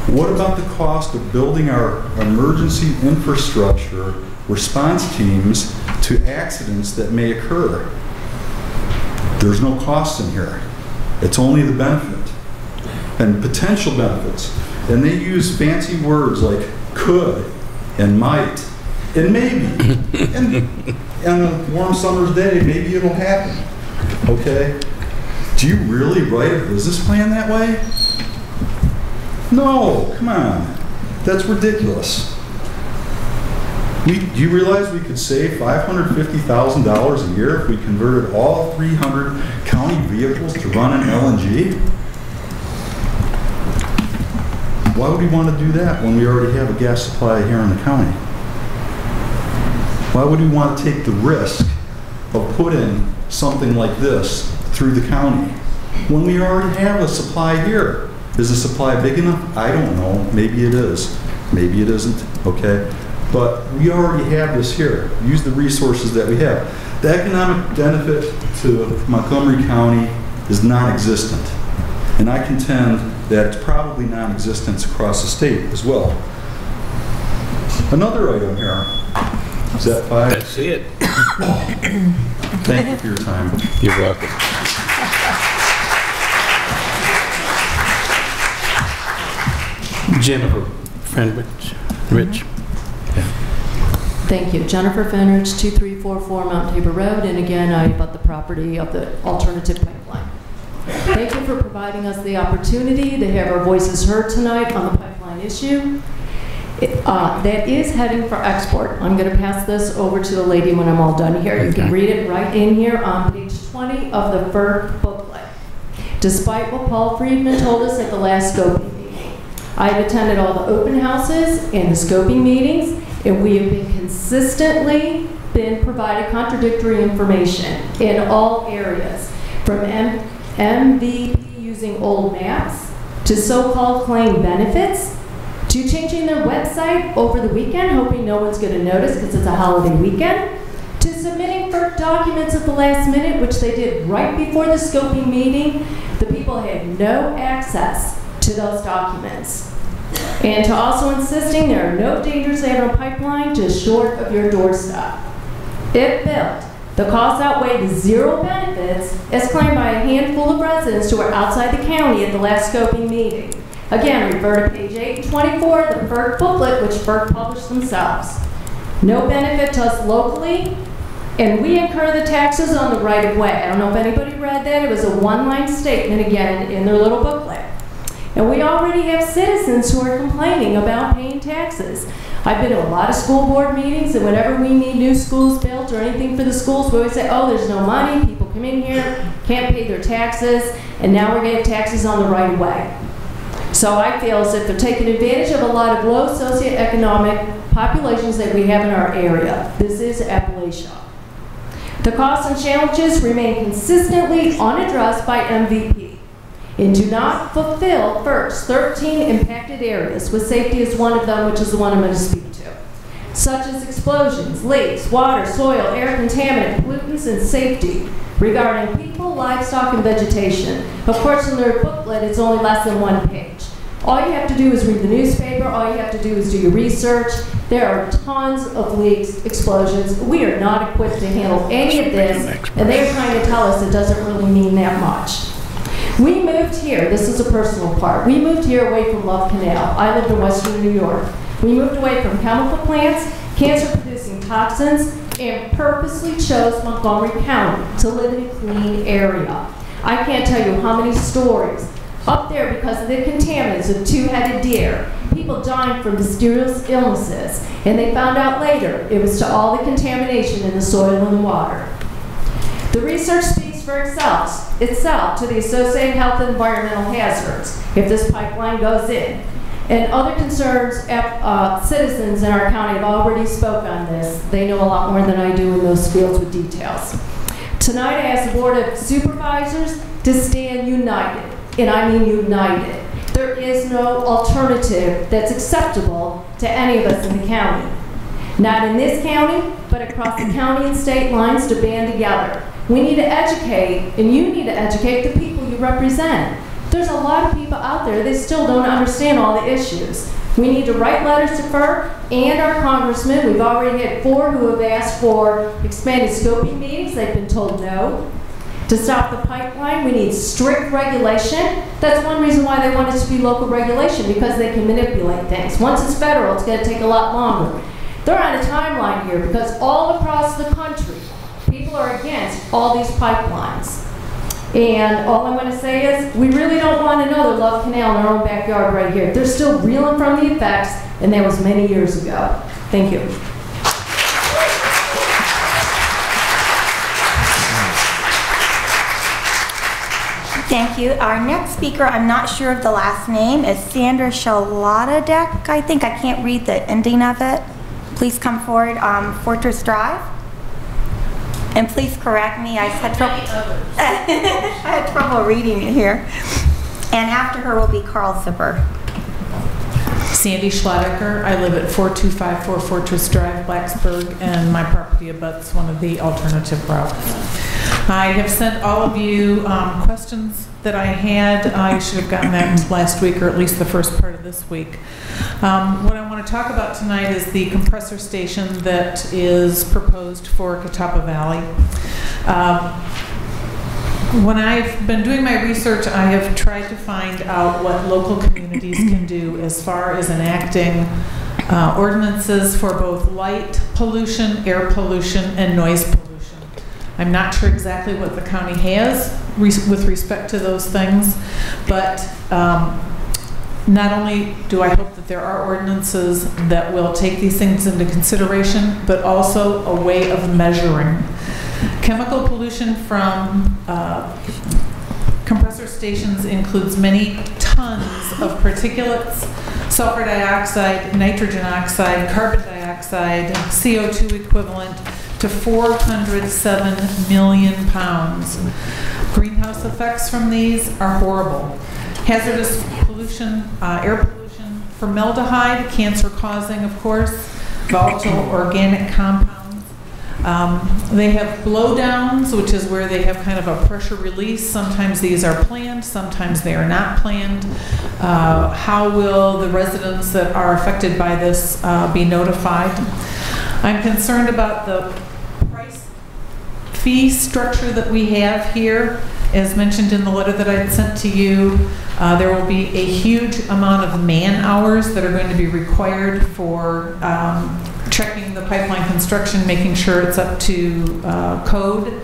What about the cost of building our emergency infrastructure response teams to accidents that may occur? There's no cost in here. It's only the benefit and potential benefits. And they use fancy words like could and might and maybe. And on a warm summer's day, maybe it'll happen. Okay? Do you really write a business plan that way? No, come on. That's ridiculous. Do you realize we could save $550,000 a year if we converted all 300 county vehicles to run on LNG? Why would we want to do that when we already have a gas supply here in the county? Why would we want to take the risk of putting something like this through the county when we already have a supply here? Is the supply big enough? I don't know. Maybe it is. Maybe it isn't. Okay? But we already have this here. Use the resources that we have. The economic benefit to Montgomery County is non-existent. And I contend that it's probably non-existent across the state as well. Another item here. Is that 5? That's it. Thank you for your time. You're welcome. Jennifer Fenrich. Rich. Thank you. Jennifer Fenrich, 2344 Mount Tabor Road, and again, I bought the property of the alternative pipeline. Thank you for providing us the opportunity to have our voices heard tonight on the pipeline issue. That is heading for export. I'm going to pass this over to the lady when I'm all done here. You can read it right in here on page 20 of the FERC booklet. Despite what Paul Friedman told us at the last scoping meeting, I've attended all the open houses and the scoping meetings, and we have been consistently provided contradictory information in all areas, from MVP using old maps, to so-called claim benefits, to changing their website over the weekend, hoping no one's going to notice because it's a holiday weekend, to submitting FERC documents at the last minute, which they did right before the scoping meeting. The people had no access to those documents. And to also insisting there are no dangers at a pipeline just short of your doorstep. If built, the costs outweigh the zero benefits as claimed by a handful of residents who were outside the county at the last scoping meeting. Again, refer to page 8 and 24 of the FERC booklet, which FERC published themselves. No benefit to us locally, and we incur the taxes on the right-of-way. I don't know if anybody read that. It was a one-line statement, again, in their little booklet. And we already have citizens who are complaining about paying taxes. I've been to a lot of school board meetings, and whenever we need new schools built or anything for the schools, we always say, oh, there's no money, people come in here, can't pay their taxes, and now we're getting taxes on the right-of-way. So I feel as if they're taking advantage of a lot of low socioeconomic populations that we have in our area. This is Appalachia. The costs and challenges remain consistently unaddressed by MVP and do not fulfill FERC's 13 impacted areas, with safety as one of them, which is the one I'm going to speak to, such as explosions, leaks, water, soil, air contaminant, pollutants, and safety regarding people, livestock, and vegetation. Of course, in their booklet, it's only less than 1 page. All you have to do is read the newspaper. All you have to do is do your research. There are tons of leaks, explosions. We are not equipped to handle any of this, and they're trying to tell us it doesn't really mean that much. We moved here. This is a personal part. We moved here away from Love Canal. I lived in Western New York. We moved away from chemical plants, cancer-producing toxins, and purposely chose Montgomery County to live in a clean area. I can't tell you how many stories up there because of the contaminants of two-headed deer, people dying from mysterious illnesses, and they found out later it was to all the contamination in the soil and the water. The research speaks for itself to the associated health and environmental hazards if this pipeline goes in. And other concerns, citizens in our county have already spoke on this. They know a lot more than I do in those fields with details. Tonight I ask the Board of Supervisors to stand united, and I mean united. There is no alternative that's acceptable to any of us in the county. Not in this county, but across the county and state lines to band together. We need to educate, and you need to educate the people you represent. There's a lot of people out there that still don't understand all the issues. We need to write letters to FERC and our congressmen. We've already had 4 who have asked for expanded scoping meetings. They've been told no. To stop the pipeline, we need strict regulation. That's one reason why they want it to be local regulation, because they can manipulate things. Once it's federal, it's going to take a lot longer. They're on a timeline here because all across the country, people are against all these pipelines. And all I'm going to say is, we really don't want another Love Canal in our own backyard right here. They're still reeling from the effects, and that was many years ago. Thank you. Thank you. Our next speaker, I'm not sure of the last name, is Sandra Shaladadek, I think. I can't read the ending of it. Please come forward, Fortress Drive. And please correct me, I had trouble reading it here. And after her will be Carl Zipper. Sandy Schladecker. I live at 4254 Fortress Drive, Blacksburg, and my property abuts one of the alternative routes. I have sent all of you questions that I had. I should have gotten that last week, or at least the first part of this week. What I want to talk about tonight is the compressor station that is proposed for Catawba Valley. When I've been doing my research, I have tried to find out what local communities can do as far as enacting ordinances for both light pollution, air pollution, and noise pollution. I'm not sure exactly what the county has with respect to those things, but not only do I hope that there are ordinances that will take these things into consideration, but also a way of measuring. Chemical pollution from compressor stations includes many tons of particulates, sulfur dioxide, nitrogen oxide, carbon dioxide, CO2 equivalent to 407 million pounds. Greenhouse effects from these are horrible. Hazardous pollution, air pollution, formaldehyde, cancer-causing, of course, volatile organic compounds, They have blowdowns, which is where they have kind of a pressure release. Sometimes these are planned, sometimes they are not planned. How will the residents that are affected by this be notified? I'm concerned about the price fee structure that we have here. As mentioned in the letter that I had sent to you, there will be a huge amount of man hours that are going to be required for checking the pipeline construction, making sure it's up to code.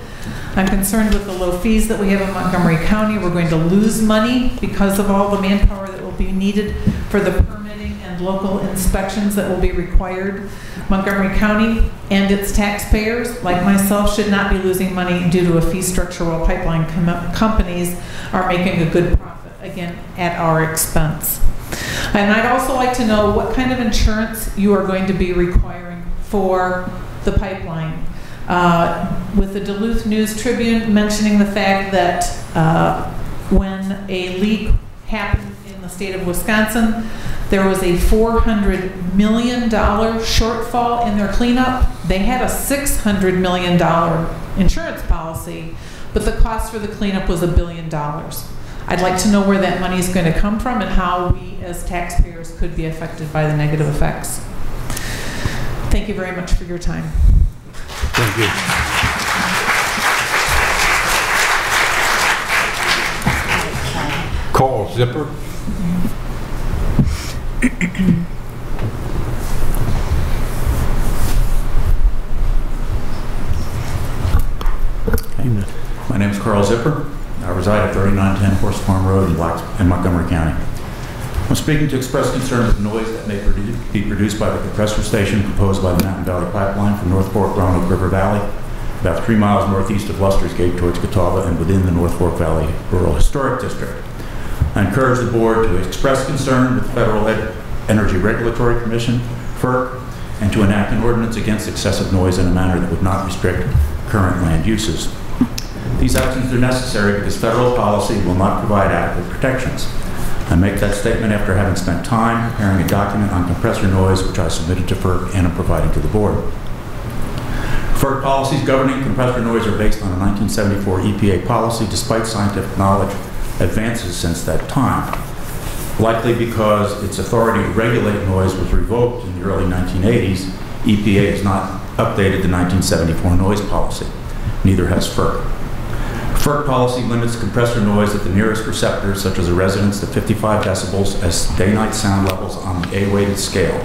I'm concerned with the low fees that we have in Montgomery County. We're going to lose money because of all the manpower that will be needed for the permitting and local inspections that will be required. Montgomery County and its taxpayers, like myself, should not be losing money due to a fee structure while pipeline companies are making a good profit, again, at our expense. And I'd also like to know what kind of insurance you are going to be requiring for the pipeline. With the Duluth News Tribune mentioning the fact that when a leak happened in the state of Wisconsin, there was a $400 million shortfall in their cleanup. They had a $600 million insurance policy, but the cost for the cleanup was $1 billion. I'd like to know where that money is going to come from and how we as taxpayers could be affected by the negative effects. Thank you very much for your time. Thank you. Carl Zipper. My name is Carl Zipper. I reside at 3910 Horse Farm Road in Montgomery County. I'm speaking to express concern with noise that may be produced by the compressor station proposed by the Mountain Valley Pipeline from North Fork Roanoke River Valley, about 3 miles northeast of Luster's Gate towards Catawba and within the North Fork Valley Rural Historic District. I encourage the board to express concern with the Federal Energy Regulatory Commission, FERC, and to enact an ordinance against excessive noise in a manner that would not restrict current land uses. These actions are necessary because federal policy will not provide adequate protections. I make that statement after having spent time preparing a document on compressor noise, which I submitted to FERC and am providing to the board. FERC policies governing compressor noise are based on a 1974 EPA policy, despite scientific knowledge advances since that time. Likely because its authority to regulate noise was revoked in the early 1980s, EPA has not updated the 1974 noise policy. Neither has FERC. FERC policy limits compressor noise at the nearest receptors, such as a residence, to 55 decibels as day-night sound levels on the A-weighted scale.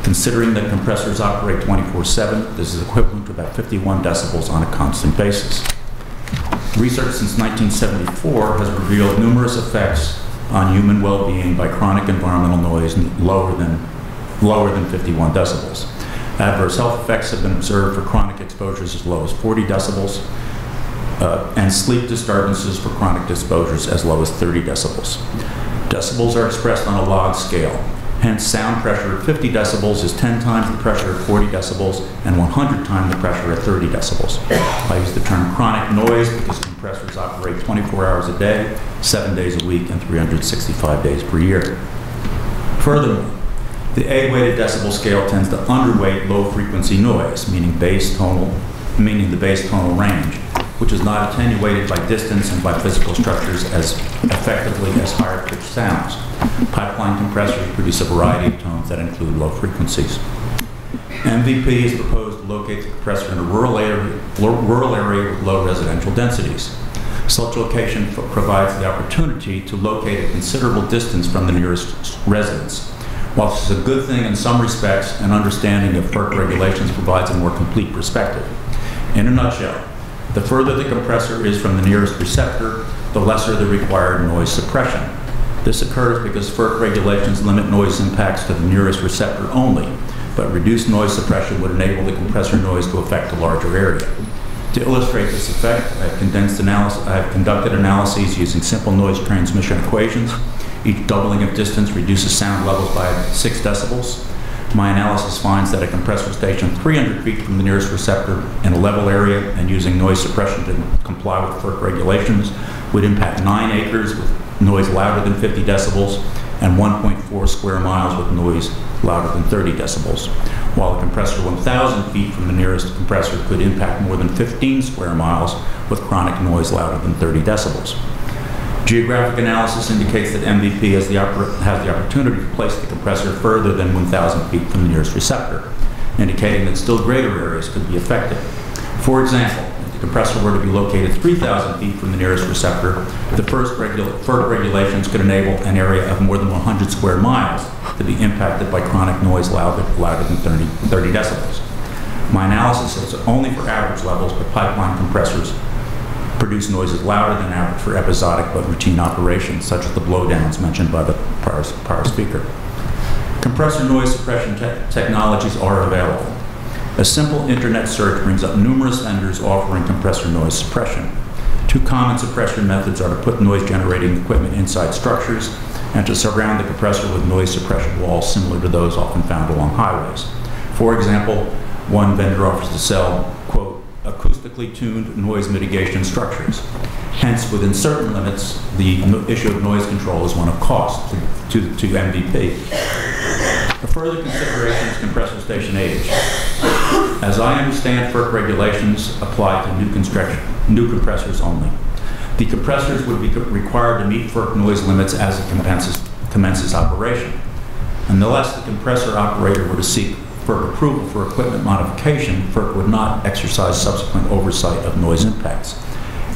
Considering that compressors operate 24/7, this is equivalent to about 51 decibels on a constant basis. Research since 1974 has revealed numerous effects on human well-being by chronic environmental noise lower than 51 decibels. Adverse health effects have been observed for chronic exposures as low as 40 decibels, and sleep disturbances for chronic exposures as low as 30 decibels. Decibels are expressed on a log scale. Hence, sound pressure at 50 decibels is 10 times the pressure at 40 decibels and 100 times the pressure at 30 decibels. I use the term chronic noise because compressors operate 24 hours a day, 7 days a week, and 365 days per year. Furthermore, the A-weighted decibel scale tends to underweight low-frequency noise, meaning the base tonal range, which is not attenuated by distance and by physical structures as effectively as higher-pitched sounds. Pipeline compressors produce a variety of tones that include low frequencies. MVP is proposed to locate the compressor in a rural area with low residential densities. Such location provides the opportunity to locate a considerable distance from the nearest residence. While this is a good thing in some respects, an understanding of FERC regulations provides a more complete perspective. In a nutshell, the further the compressor is from the nearest receptor, the lesser the required noise suppression. This occurs because FERC regulations limit noise impacts to the nearest receptor only, but reduced noise suppression would enable the compressor noise to affect a larger area. To illustrate this effect, I have conducted analyses using simple noise transmission equations. Each doubling of distance reduces sound levels by 6 decibels. My analysis finds that a compressor station 300 feet from the nearest receptor in a level area and using noise suppression to comply with FERC regulations would impact 9 acres with noise louder than 50 decibels and 1.4 square miles with noise louder than 30 decibels. while a compressor 1,000 feet from the nearest compressor could impact more than 15 square miles with chronic noise louder than 30 decibels. Geographic analysis indicates that MVP has the opportunity to place the compressor further than 1,000 feet from the nearest receptor, indicating that still greater areas could be affected. For example, if the compressor were to be located 3,000 feet from the nearest receptor, the first FERC regulations could enable an area of more than 100 square miles to be impacted by chronic noise louder than 30 decibels. My analysis is only for average levels, but pipeline compressors produce noises louder than average for episodic but routine operations, such as the blowdowns mentioned by the prior speaker. Compressor noise suppression technologies are available. A simple internet search brings up numerous vendors offering compressor noise suppression. Two common suppression methods are to put noise-generating equipment inside structures and to surround the compressor with noise suppression walls similar to those often found along highways. For example, one vendor offers to sell, quote, acoustically tuned noise mitigation structures. Hence, within certain limits, the issue of noise control is one of cost to MVP. A further consideration is compressor station age. As I understand, FERC regulations apply to new compressors only. The compressors would be required to meet FERC noise limits as it commences operation. Unless the compressor operator were to seek FERC approval for equipment modification, FERC would not exercise subsequent oversight of noise impacts.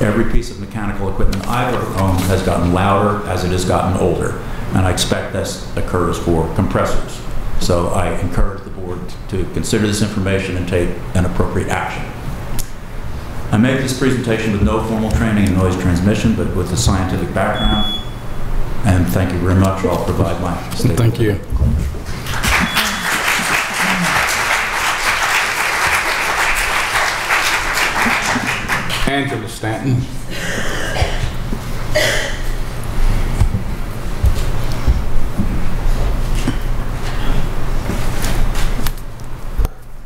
Every piece of mechanical equipment I've ever owned has gotten louder as it has gotten older, and I expect this occurs for compressors. So I encourage the board to consider this information and take an appropriate action. I make this presentation with no formal training in noise transmission, but with a scientific background. And thank you very much. I'll provide my statement. Thank you. Angela Stanton.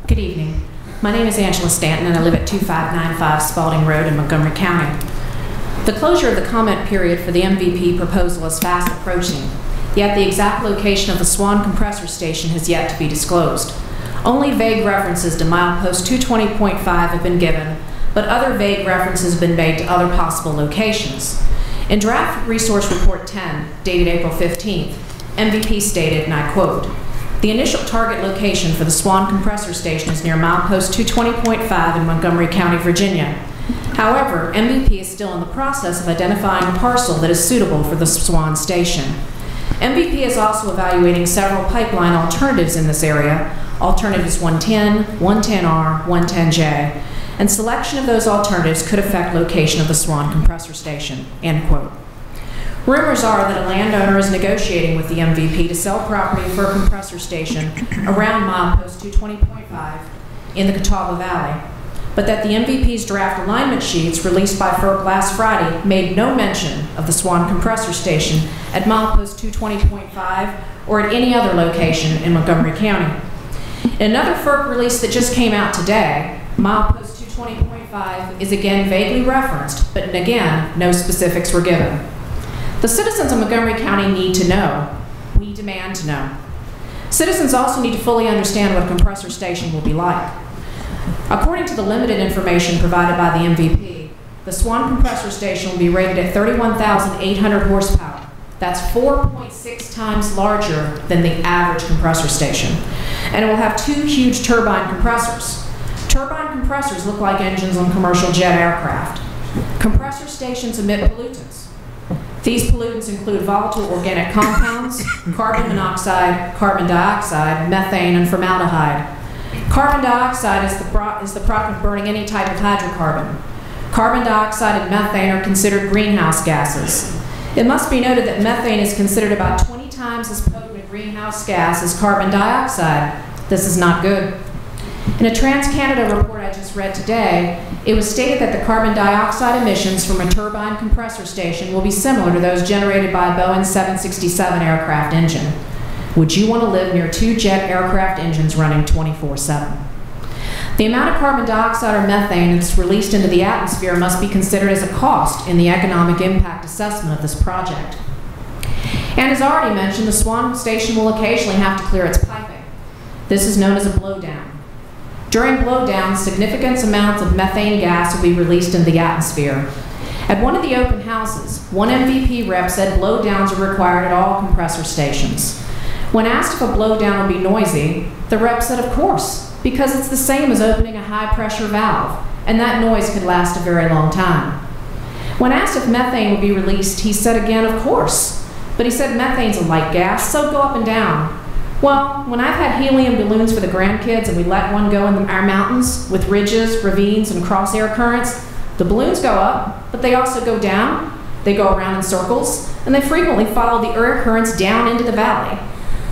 Good evening. My name is Angela Stanton and I live at 2595 Spalding Road in Montgomery County. The closure of the comment period for the MVP proposal is fast approaching, yet the exact location of the Swan compressor station has yet to be disclosed. Only vague references to milepost 220.5 have been given, but other vague references have been made to other possible locations. In Draft Resource Report 10, dated April 15th, MVP stated, and I quote, "The initial target location for the Swan compressor station is near milepost 220.5 in Montgomery County, Virginia. However, MVP is still in the process of identifying a parcel that is suitable for the Swan station. MVP is also evaluating several pipeline alternatives in this area, alternatives 110, 110R, 110J, and selection of those alternatives could affect location of the Swan compressor station," end quote. Rumors are that a landowner is negotiating with the MVP to sell property for a compressor station around milepost 220.5 in the Catawba Valley, but that the MVP's draft alignment sheets released by FERC last Friday made no mention of the Swan compressor station at milepost 220.5 or at any other location in Montgomery County. In another FERC release that just came out today, milepost 220.5 is again vaguely referenced, but again, no specifics were given. The citizens of Montgomery County need to know. We demand to know. Citizens also need to fully understand what a compressor station will be like. According to the limited information provided by the MVP, the Swan compressor station will be rated at 31,800 horsepower. That's 4.6 times larger than the average compressor station. And it will have two huge turbine compressors. Turbine compressors look like engines on commercial jet aircraft. Compressor stations emit pollutants. These pollutants include volatile organic compounds, carbon monoxide, carbon dioxide, methane, and formaldehyde. Carbon dioxide is the product of burning any type of hydrocarbon. Carbon dioxide and methane are considered greenhouse gases. It must be noted that methane is considered about 20 times as potent a greenhouse gas as carbon dioxide. This is not good. In a TransCanada report I just read today, it was stated that the carbon dioxide emissions from a turbine compressor station will be similar to those generated by a Boeing 767 aircraft engine. Would you want to live near two jet aircraft engines running 24/7? The amount of carbon dioxide or methane that's released into the atmosphere must be considered as a cost in the economic impact assessment of this project. And as already mentioned, the Swan station will occasionally have to clear its piping. This is known as a blowdown. During blowdown, significant amounts of methane gas will be released into the atmosphere. At one of the open houses, one MVP rep said blowdowns are required at all compressor stations. When asked if a blowdown would be noisy, the rep said, of course, because it's the same as opening a high-pressure valve, and that noise could last a very long time. When asked if methane would be released, he said again, of course, but he said methane's a light gas, so go up and down. Well, when I've had helium balloons for the grandkids and we let one go in our mountains with ridges, ravines, and crossair currents, the balloons go up, but they also go down. They go around in circles, and they frequently follow the air currents down into the valley.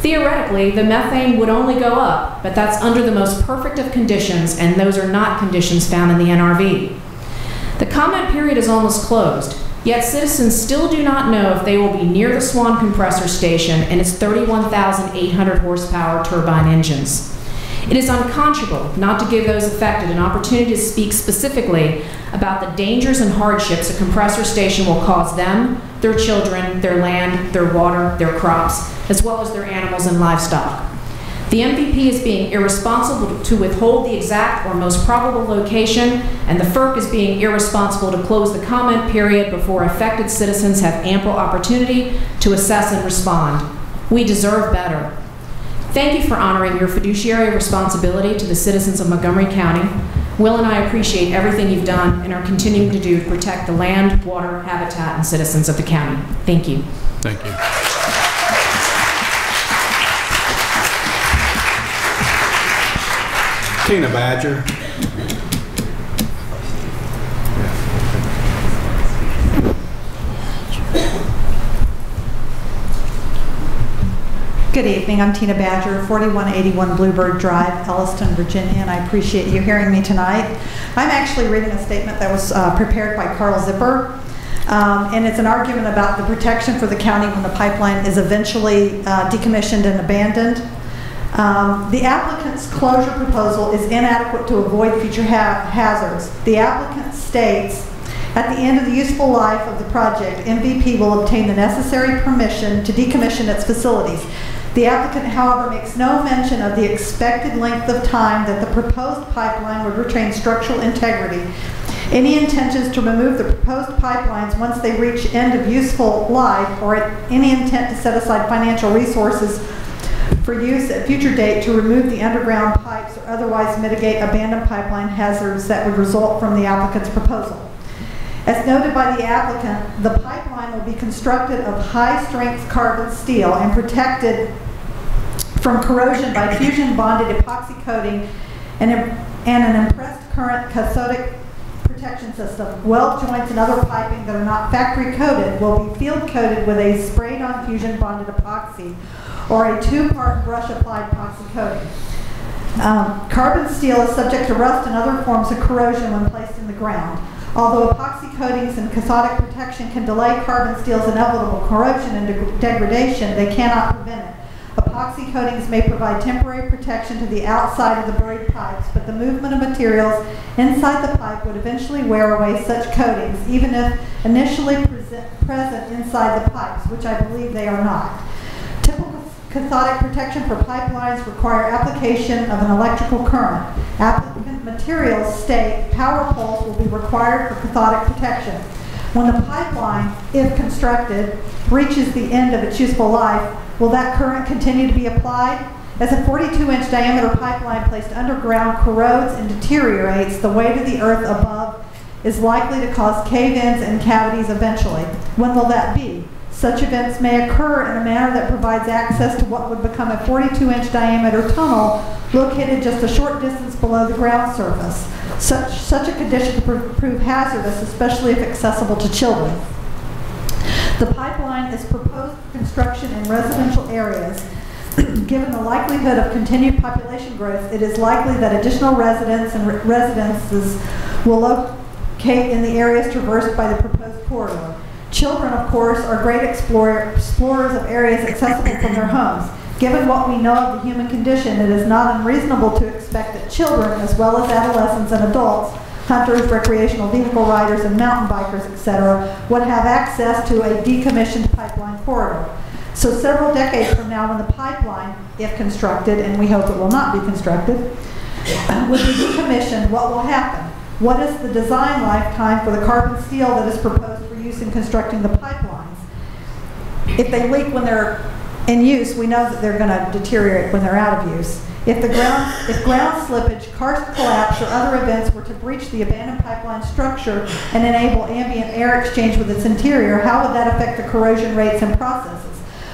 Theoretically, the methane would only go up, but that's under the most perfect of conditions, and those are not conditions found in the NRV. The comment period is almost closed, yet citizens still do not know if they will be near the Swan compressor station and its 31,800 horsepower turbine engines. It is unconscionable not to give those affected an opportunity to speak specifically about the dangers and hardships a compressor station will cause them, their children, their land, their water, their crops, as well as their animals and livestock. The MVP is being irresponsible to withhold the exact or most probable location, and the FERC is being irresponsible to close the comment period before affected citizens have ample opportunity to assess and respond. We deserve better. Thank you for honoring your fiduciary responsibility to the citizens of Montgomery County. Will and I appreciate everything you've done and are continuing to do to protect the land, water, habitat, and citizens of the county. Thank you. Thank you. Tina Badger. Good evening. I'm Tina Badger, 4181 Bluebird Drive, Elliston, Virginia, and I appreciate you hearing me tonight. I'm actually reading a statement that was prepared by Carl Zipper, and it's an argument about the protection for the county when the pipeline is eventually decommissioned and abandoned. The applicant's closure proposal is inadequate to avoid future hazards. The applicant states, at the end of the useful life of the project, MVP will obtain the necessary permission to decommission its facilities. The applicant, however, makes no mention of the expected length of time that the proposed pipeline would retain structural integrity. Any intentions to remove the proposed pipelines once they reach end of useful life, or any intent to set aside financial resources for use at future date to remove the underground pipes or otherwise mitigate abandoned pipeline hazards that would result from the applicant's proposal. As noted by the applicant, the pipeline will be constructed of high-strength carbon steel and protected from corrosion by fusion-bonded epoxy coating and an impressed current cathodic protection system. Weld joints and other piping that are not factory-coated will be field-coated with a sprayed-on fusion-bonded epoxy or a two-part brush-applied epoxy coating. Carbon steel is subject to rust and other forms of corrosion when placed in the ground. Although epoxy coatings and cathodic protection can delay carbon steel's inevitable corrosion and degradation, they cannot prevent it. Epoxy coatings may provide temporary protection to the outside of the buried pipes, but the movement of materials inside the pipe would eventually wear away such coatings, even if initially present inside the pipes, which I believe they are not. Typical cathodic protection for pipelines require application of an electrical current. Applicant materials state power poles will be required for cathodic protection. When the pipeline, if constructed, reaches the end of its useful life, will that current continue to be applied? As a 42-inch diameter pipeline placed underground corrodes and deteriorates, the weight of the earth above is likely to cause cave-ins and cavities eventually. When will that be? Such events may occur in a manner that provides access to what would become a 42-inch diameter tunnel located just a short distance below the ground surface. Such a condition could prove hazardous, especially if accessible to children. The pipeline is proposed for construction in residential areas. Given the likelihood of continued population growth, it is likely that additional residents and residences will locate in the areas traversed by the proposed corridor. Children, of course, are great explorers of areas accessible from their homes. Given what we know of the human condition, it is not unreasonable to expect that children, as well as adolescents and adults, hunters, recreational vehicle riders, and mountain bikers, etc., would have access to a decommissioned pipeline corridor. So several decades from now, when the pipeline, if constructed, and we hope it will not be constructed, will be decommissioned, what will happen? What is the design lifetime for the carbon steel that is proposed for use in constructing the pipelines? If they leak when they're in use, we know that they're going to deteriorate when they're out of use. If ground slippage, karst collapse, or other events were to breach the abandoned pipeline structure and enable ambient air exchange with its interior, how would that affect the corrosion rates and processes?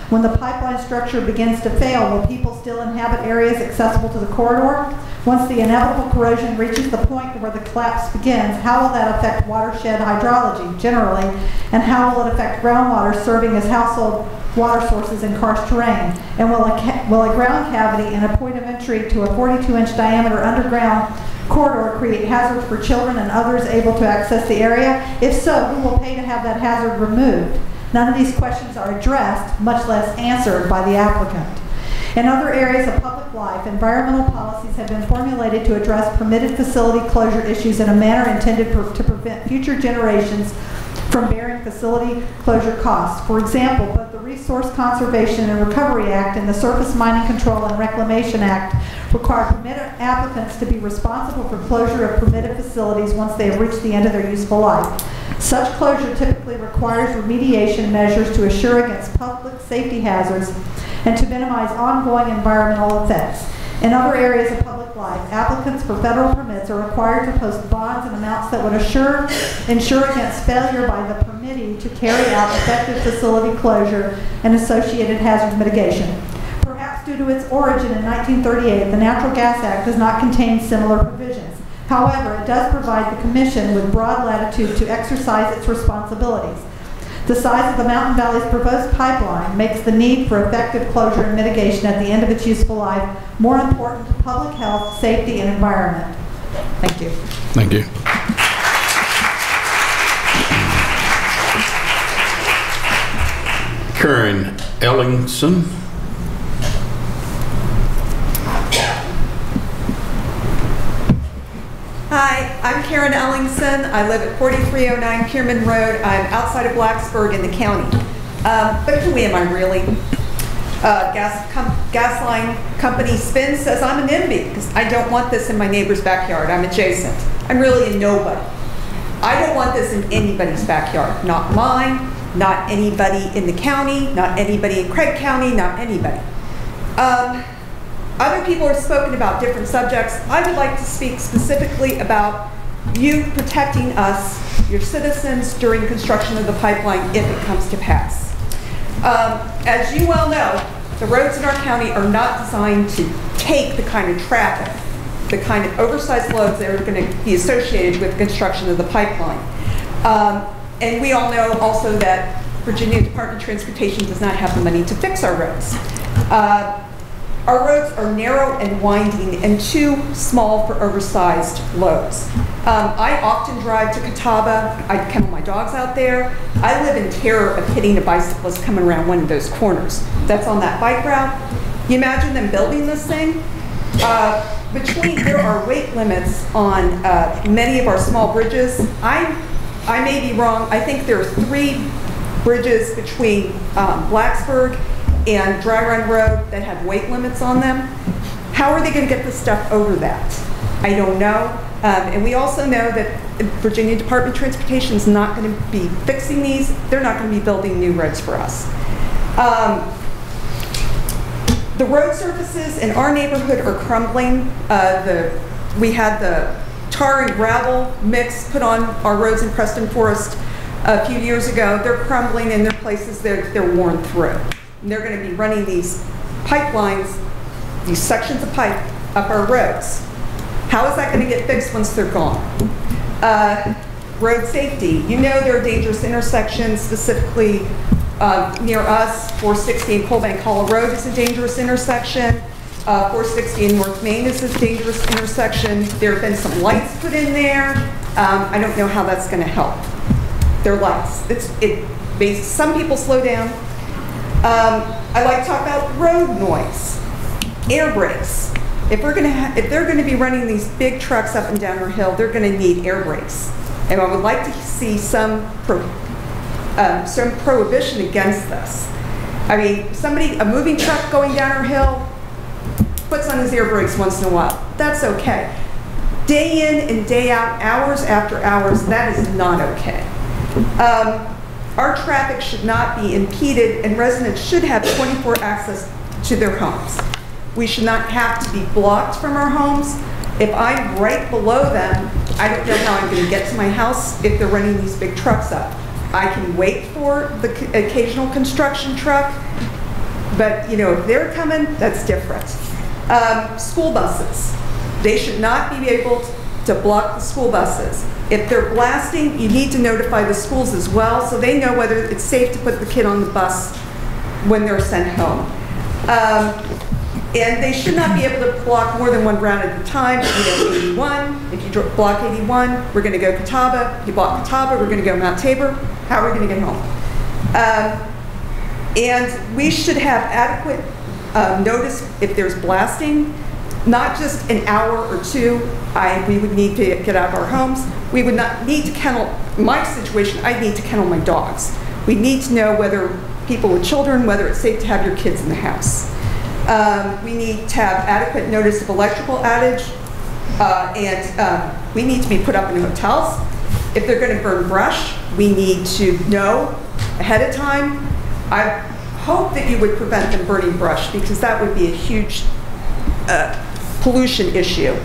When the pipeline structure begins to fail, will people still inhabit areas accessible to the corridor? Once the inevitable corrosion reaches the point where the collapse begins, how will that affect watershed hydrology generally, and how will it affect groundwater serving as household water sources in karst terrain? And will a ground cavity and a point of entry to a 42-inch diameter underground corridor create hazards for children and others able to access the area? If so, who will pay to have that hazard removed? None of these questions are addressed, much less answered by the applicant. In other areas of public life, environmental policies have been formulated to address permitted facility closure issues in a manner intended to prevent future generations from bearing facility closure costs. For example, both the Resource Conservation and Recovery Act and the Surface Mining Control and Reclamation Act require permitted applicants to be responsible for closure of permitted facilities once they have reached the end of their useful life. Such closure typically requires remediation measures to assure against public safety hazards and to minimize ongoing environmental effects. In other areas of public life, applicants for federal permits are required to post bonds in amounts that would ensure against failure by the permittee to carry out effective facility closure and associated hazard mitigation. Perhaps due to its origin in 1938, the Natural Gas Act does not contain similar provisions. However, it does provide the Commission with broad latitude to exercise its responsibilities. The size of the Mountain Valley's proposed pipeline makes the need for effective closure and mitigation at the end of its useful life more important to public health, safety, and environment. Thank you. Thank you. Karen Ellingson. Hi, I'm Karen Ellingson. I live at 4309 Pierman Road. I'm outside of Blacksburg in the county. But who am I really? Gas line company Spin says I'm an NIMBY because I don't want this in my neighbor's backyard. I'm adjacent. I'm really a nobody. I don't want this in anybody's backyard. Not mine, not anybody in the county, not anybody in Craig County, not anybody. Other people have spoken about different subjects. I would like to speak specifically about you protecting us, your citizens, during construction of the pipeline if it comes to pass. As you well know, the roads in our county are not designed to take the kind of traffic, the kind of oversized loads that are going to be associated with construction of the pipeline. And we all know also that Virginia Department of Transportation does not have the money to fix our roads. Our roads are narrow and winding and too small for oversized loads. I often drive to Catawba. I kennel my dogs out there. I live in terror of hitting a bicyclist coming around one of those corners. That's on that bike route. You imagine them building this thing? There are weight limits on many of our small bridges. I may be wrong. I think there are 3 bridges between Blacksburg and Dry Run Road that have weight limits on them. How are they going to get this stuff over that? I don't know. And we also know that the Virginia Department of Transportation is not going to be fixing these. They're not going to be building new roads for us. The road surfaces in our neighborhood are crumbling. We had the tar and gravel mix put on our roads in Preston Forest a few years ago. They're crumbling in their places. They're worn through. And they're going to be running these pipelines, these sections of pipe up our roads. How is that going to get fixed once they're gone? Road safety. You know there are dangerous intersections, specifically near us. 460 and Coalbank Hollow Road is a dangerous intersection. 460 in North Main is a dangerous intersection. There have been some lights put in there. I don't know how that's going to help. They're lights. Some people slow down. I like to talk about road noise, air brakes. If they're going to be running these big trucks up and down our hill, they're going to need air brakes. And I would like to see some prohibition against this. I mean, a moving truck going down our hill puts on his air brakes once in a while. That's okay. Day in and day out, hours after hours, that is not okay. Our traffic should not be impeded, and residents should have 24 access to their homes. We should not have to be blocked from our homes. If I'm right below them, I don't know how I'm going to get to my house if they're running these big trucks up. I can wait for the occasional construction truck, but you know, if they're coming, that's different. School buses. They should not be able to block the school buses. If they're blasting, you need to notify the schools as well so they know whether it's safe to put the kid on the bus when they're sent home. And they should not be able to block more than one route at a time. You know, 81, if you block 81, we're going to go Catawba. If you block Catawba, we're going to go Mount Tabor. How are we going to get home? And we should have adequate notice if there's blasting, not just an hour or two. We would need to get out of our homes. We would not need to kennel, my situation, I'd need to kennel my dogs. We need to know whether people with children, whether it's safe to have your kids in the house. We need to have adequate notice of electrical outage, and we need to be put up in hotels. If they're going to burn brush, we need to know ahead of time. I hope that you would prevent them burning brush because that would be a huge pollution issue.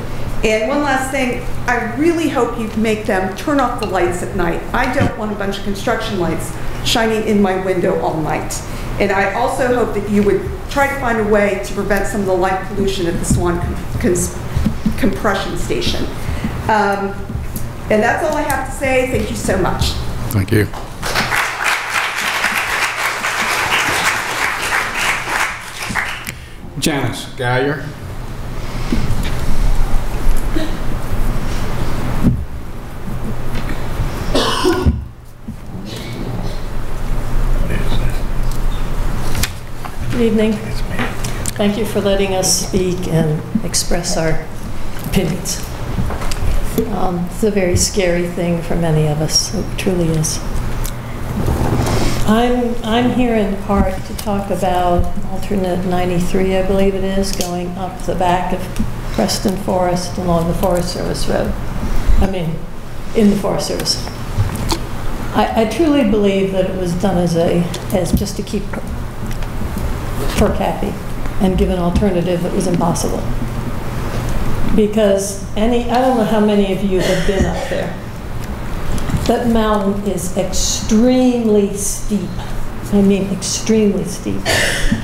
And one last thing, I really hope you make them turn off the lights at night. I don't want a bunch of construction lights shining in my window all night. And I also hope that you would try to find a way to prevent some of the light pollution at the Swan compression station. And that's all I have to say. Thank you so much. Thank you. Janice Geyer. Good evening. Thank you for letting us speak and express our opinions. It's a very scary thing for many of us. It truly is. I'm here in part to talk about alternate 93, I believe it is, going up the back of Preston Forest along the Forest Service Road. I mean, in the Forest Service. I truly believe that it was done as just to keep FERC happy and give an alternative that was impossible. Because I don't know how many of you have been up there. That mountain is extremely steep. I mean, extremely steep.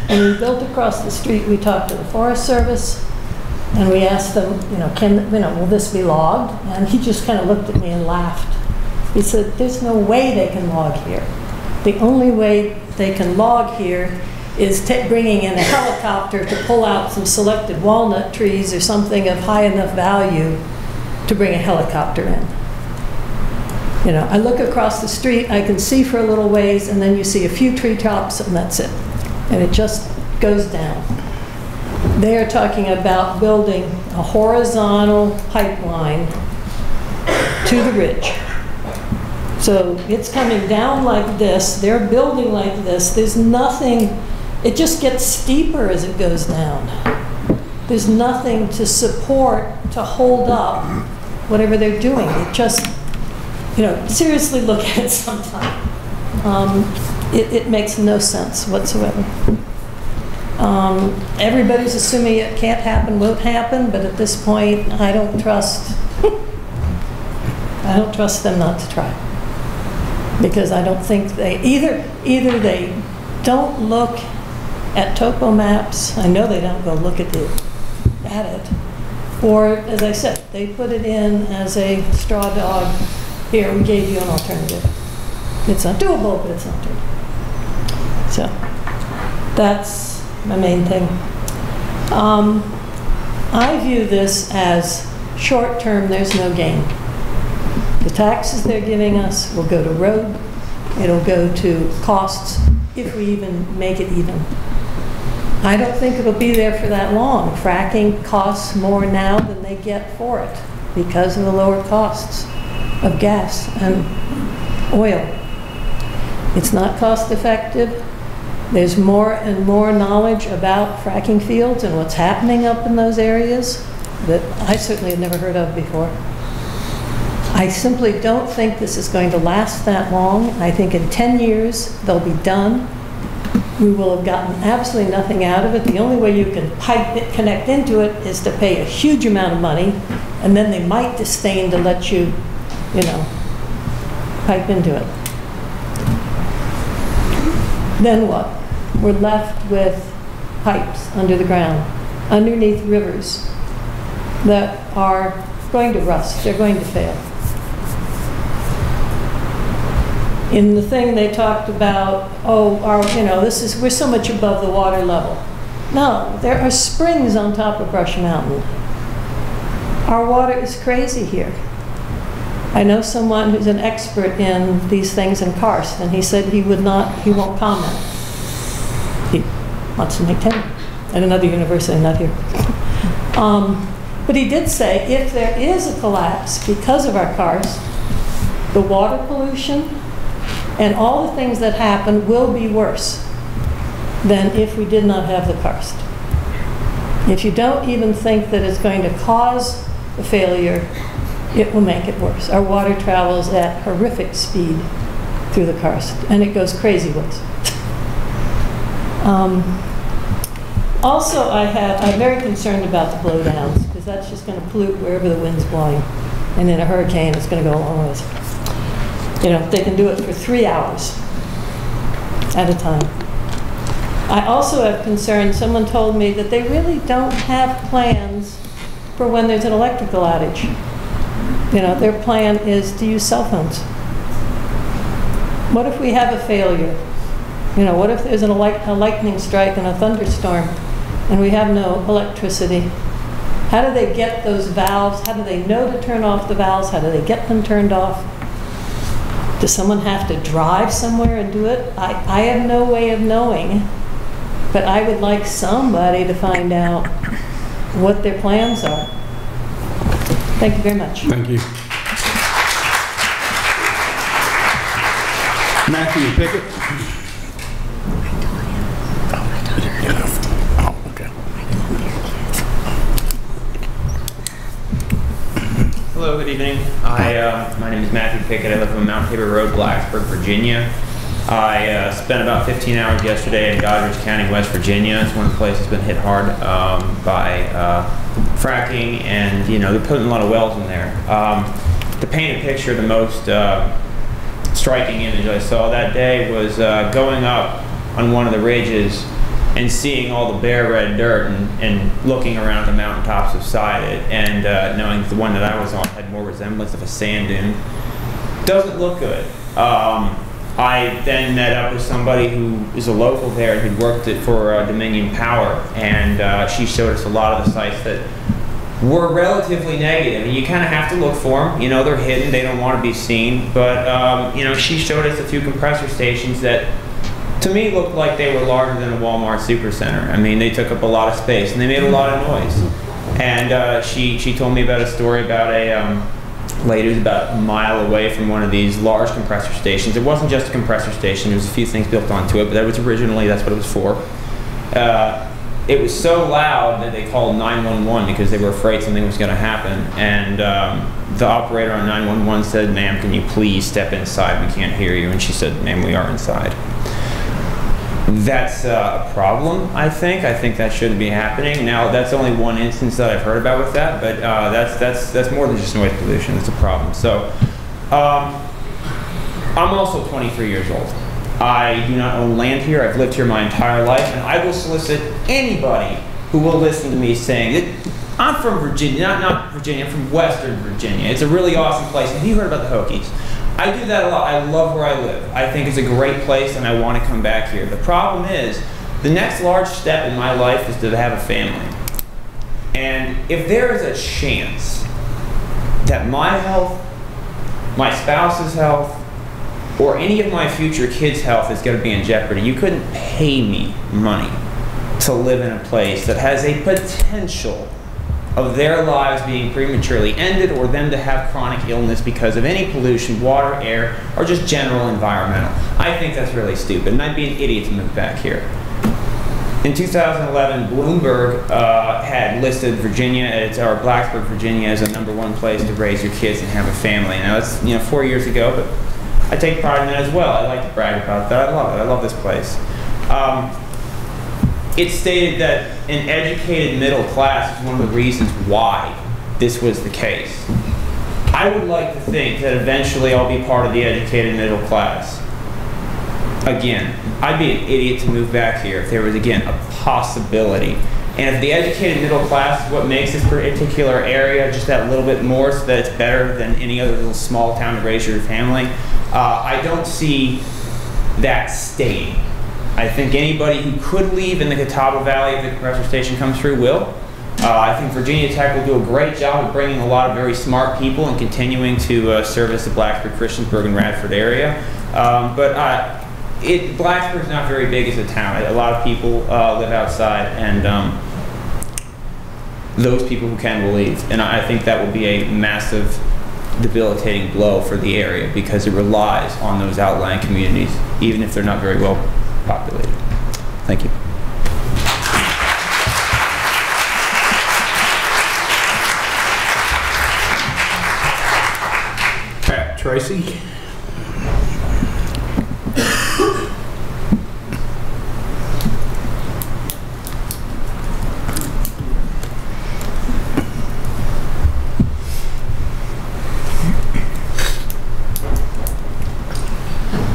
When we built across the street, we talked to the Forest Service, and we asked them, will this be logged? And he just kind of looked at me and laughed. He said, there's no way they can log here. The only way they can log here is bringing in a helicopter to pull out some selected walnut trees or something of high enough value to bring a helicopter in. You know, I look across the street, I can see for a little ways, and then you see a few treetops, and that's it. And it just goes down. They are talking about building a horizontal pipeline to the ridge. So it's coming down like this, they're building like this, there's nothing, it just gets steeper as it goes down. There's nothing to support, to hold up whatever they're doing. It just, seriously look at it sometime. It makes no sense whatsoever. Everybody's assuming it can't happen, won't happen, but at this point, I don't trust them not to try. Because I don't think either they don't look at topo maps. I know they don't go look at it. Or, as I said, they put it in as a straw dog. Here, we gave you an alternative. It's not doable, but it's an alternative. So, that's my main thing. I view this as short-term, there's no gain. The taxes they're giving us will go to road. It'll go to costs if we even make it even. I don't think it'll be there for that long. Fracking costs more now than they get for it because of the lower costs of gas and oil. It's not cost effective. There's more and more knowledge about fracking fields and what's happening up in those areas that I certainly had never heard of before. I simply don't think this is going to last that long. I think in 10 years they'll be done. We will have gotten absolutely nothing out of it. The only way you can connect into it is to pay a huge amount of money, and then they might disdain to let you, pipe into it. Then what? We're left with pipes under the ground, underneath rivers that are going to rust. They're going to fail. In the thing they talked about, we're so much above the water level. No, there are springs on top of Brush Mountain. Our water is crazy here. I know someone who's an expert in these things in karst, and he said he won't comment. He wants to make tenure at another university, not here. But he did say if there is a collapse because of our karst, the water pollution and all the things that happen will be worse than if we did not have the karst. If you don't even think that it's going to cause a failure, it will make it worse. Our water travels at horrific speed through the karst, and it goes crazy ways. Also, I'm very concerned about the blowdowns, because that's just going to pollute wherever the wind's blowing. And in a hurricane, it's going to go a long ways. They can do it for 3 hours at a time. I also have concern, someone told me that they really don't have plans for when there's an electrical outage. Their plan is to use cell phones. What if we have a failure? What if there's a lightning strike and a thunderstorm and we have no electricity? How do they get those valves? How do they know to turn off the valves? How do they get them turned off? Does someone have to drive somewhere and do it? I have no way of knowing, but I would like somebody to find out what their plans are. Thank you very much. Thank you. Matthew Pickett. Hello, good evening. My name is Matthew Pickett. I live on Mount Tabor Road, Blacksburg, Virginia. I spent about 15 hours yesterday in Dodgers County, West Virginia. It's one of the places that's been hit hard by fracking, and they're putting a lot of wells in there. To paint a picture, the most striking image I saw that day was going up on one of the ridges and seeing all the bare red dirt and looking around the mountaintops beside it, and knowing that the one that I was on had more resemblance of a sand dune. Doesn't look good. I then met up with somebody who is a local there who'd worked for Dominion Power, and she showed us a lot of the sites that were relatively negative. And you kind of have to look for them. They're hidden. They don't want to be seen. But, she showed us a few compressor stations that, to me, looked like they were larger than a Walmart supercenter. I mean, they took up a lot of space, and they made a lot of noise. And she told me about a story about a lady who was about a mile away from one of these large compressor stations. It wasn't just a compressor station. There was a few things built onto it, but that's what it was for. It was so loud that they called 911 because they were afraid something was going to happen. And the operator on 911 said, "Ma'am, can you please step inside? We can't hear you." And she said, "Ma'am, we are inside." That's a problem, I think. I think that shouldn't be happening. Now, that's only one instance that I've heard about with that, but that's more than just noise pollution. It's a problem. So, I'm also 23 years old. I do not own land here. I've lived here my entire life, and I will solicit anybody who will listen to me saying that I'm from Virginia, not Virginia, I'm from Western Virginia. It's a really awesome place. Have you heard about the Hokies? I do that a lot. I love where I live. I think it's a great place, and I want to come back here. The problem is, the next large step in my life is to have a family. And if there is a chance that my health, my spouse's health, or any of my future kids' health is going to be in jeopardy, you couldn't pay me money to live in a place that has a potential of their lives being prematurely ended or them to have chronic illness because of any pollution, water, air, or just general environmental. I think that's really stupid, and I'd be an idiot to move back here. In 2011, Bloomberg had listed Virginia, or Blacksburg, Virginia, as a #1 place to raise your kids and have a family. Now, it's 4 years ago, but I take pride in that as well. I like to brag about that. I love it. I love this place. It stated that an educated middle class is one of the reasons why this was the case. I would like to think that eventually I'll be part of the educated middle class. Again, I'd be an idiot to move back here if there was, again, a possibility. And if the educated middle class is what makes this particular area just that little bit more so that it's better than any other little small town to raise your family, I don't see that staying. I think anybody who could leave in the Catawba Valley if the compressor station comes through will. I think Virginia Tech will do a great job of bringing a lot of very smart people and continuing to service the Blacksburg, Christiansburg, and Radford area. Blacksburg's not very big as a town. A lot of people live outside, and those people who can will leave. And I think that will be a massive, debilitating blow for the area because it relies on those outlying communities, even if they're not very well populated. Thank you. Pat Tracy.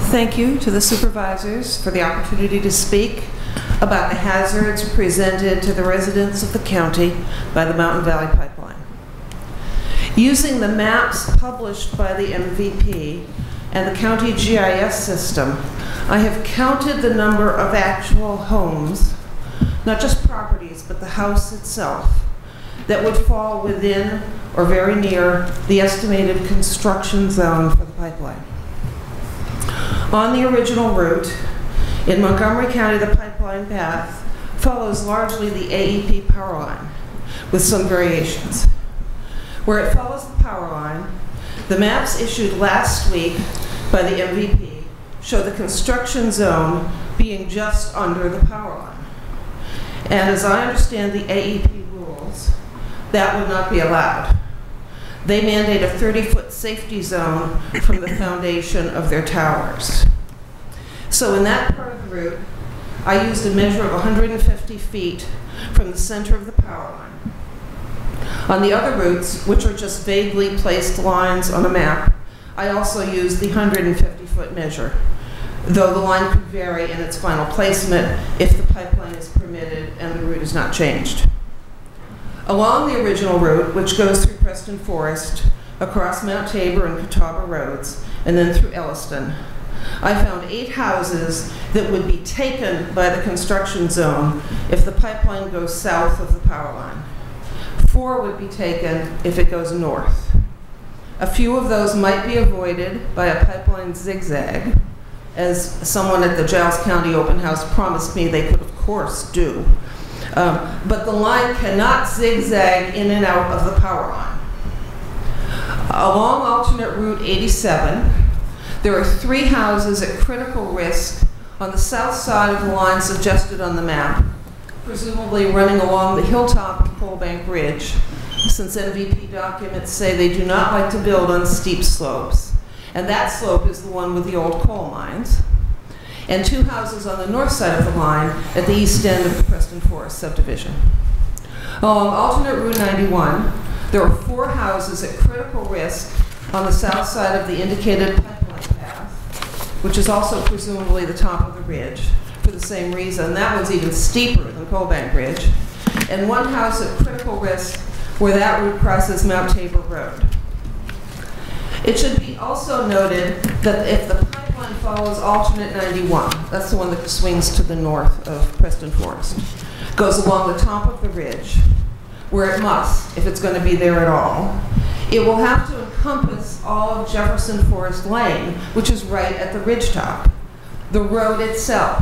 Thank you to the supervisors for the opportunity to speak about the hazards presented to the residents of the county by the Mountain Valley Pipeline. Using the maps published by the MVP and the county GIS system, I have counted the number of actual homes, not just properties, but the house itself, that would fall within or very near the estimated construction zone for the pipeline. On the original route, in Montgomery County, the pipeline path follows largely the AEP power line, with some variations. Where it follows the power line, the maps issued last week by the MVP show the construction zone being just under the power line. And as I understand the AEP rules, that would not be allowed. They mandate a 30-foot safety zone from the foundation of their towers. So in that part of the route, I used a measure of 150 feet from the center of the power line. On the other routes, which are just vaguely placed lines on a map, I also used the 150-foot measure, though the line could vary in its final placement if the pipeline is permitted and the route is not changed. Along the original route, which goes through Preston Forest, across Mount Tabor and Catawba roads, and then through Elliston, I found 8 houses that would be taken by the construction zone if the pipeline goes south of the power line. 4 would be taken if it goes north. A few of those might be avoided by a pipeline zigzag, as someone at the Giles County Open House promised me they could, of course, do. But the line cannot zigzag in and out of the power line. Along alternate Route 87, there are 3 houses at critical risk on the south side of the line suggested on the map, presumably running along the hilltop of Coalbank Ridge, since MVP documents say they do not like to build on steep slopes. And that slope is the one with the old coal mines. And 2 houses on the north side of the line at the east end of the Preston Forest subdivision. Along alternate Route 91, there are 4 houses at critical risk on the south side of the indicated pipeline path, which is also presumably the top of the ridge for the same reason. That one's even steeper than Coalbank Ridge. And 1 house at critical risk where that route crosses Mount Tabor Road. It should be also noted that if the pipeline follows alternate 91, that's the one that swings to the north of Preston Forest, goes along the top of the ridge, where it must, if it's going to be there at all, it will have to encompass all of Jefferson Forest Lane, which is right at the ridge top, the road itself.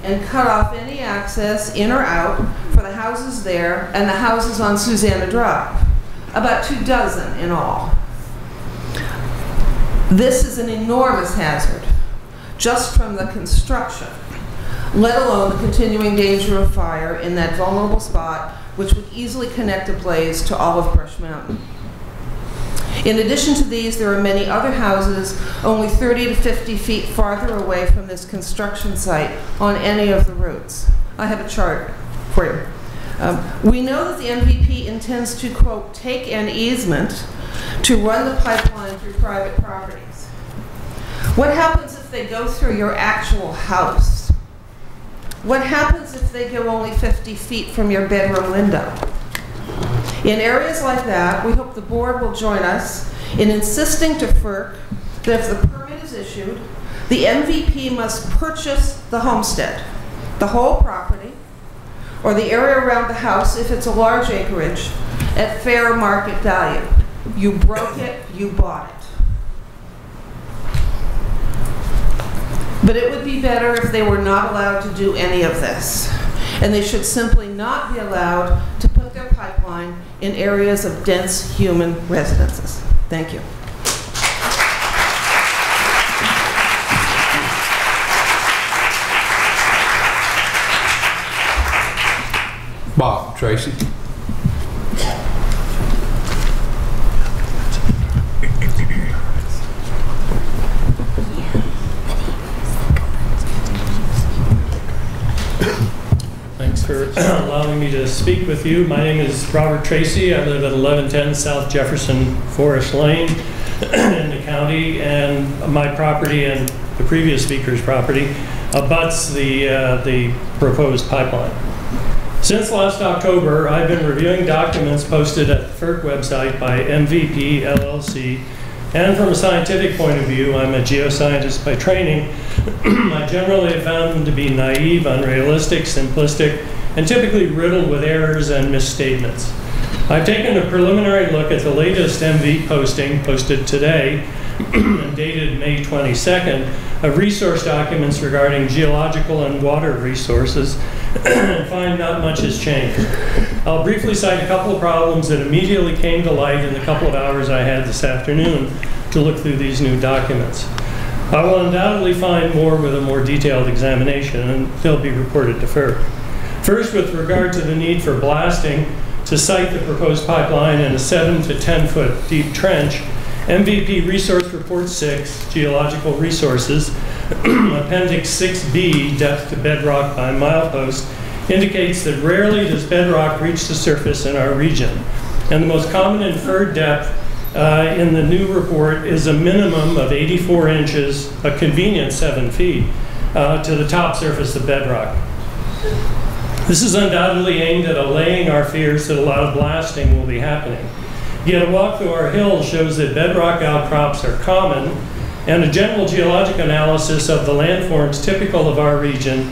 and cut off any access in or out for the houses there and the houses on Susanna Drive, about 24 in all. This is an enormous hazard, just from the construction, let alone the continuing danger of fire in that vulnerable spot, which would easily connect a blaze to Olive Brush Mountain. In addition to these, there are many other houses only 30 to 50 feet farther away from this construction site on any of the routes. I have a chart for you. We know that the MVP intends to, quote, take an easement to run the pipeline through private properties. What happens if they go through your actual house? What happens if they go only 50 feet from your bedroom window? In areas like that, we hope the board will join us in insisting to FERC that if the permit is issued, the MVP must purchase the homestead, the whole property, or the area around the house if it's a large acreage, at fair market value. You broke it, you bought it. But it would be better if they were not allowed to do any of this. And they should simply not be allowed to put their pipeline in areas of dense human residences. Thank you. Bob, Tracy. Thanks for allowing me to speak with you. My name is Robert Tracy. I live at 1110 South Jefferson Forest Lane in the county, and my property and the previous speaker's property abuts the proposed pipeline. Since last October, I've been reviewing documents posted at the FERC website by MVP LLC, and from a scientific point of view, I'm a geoscientist by training. I generally have found them to be naive, unrealistic, simplistic, and typically riddled with errors and misstatements. I've taken a preliminary look at the latest MV posting, posted today, and dated May 22nd, of resource documents regarding geological and water resources, and find not much has changed. I'll briefly cite a couple of problems that immediately came to light in the couple of hours I had this afternoon to look through these new documents. I will undoubtedly find more with a more detailed examination, and they'll be reported to FERC. First, with regard to the need for blasting to site the proposed pipeline in a 7 to 10 foot deep trench, MVP Resource Report 6, Geological Resources, Appendix 6B, Depth to Bedrock by Milepost, indicates that rarely does bedrock reach the surface in our region. And the most common inferred depth in the new report is a minimum of 84 inches, a convenient 7 feet, to the top surface of bedrock. This is undoubtedly aimed at allaying our fears that a lot of blasting will be happening. Yet a walk through our hills shows that bedrock outcrops are common, and a general geologic analysis of the landforms typical of our region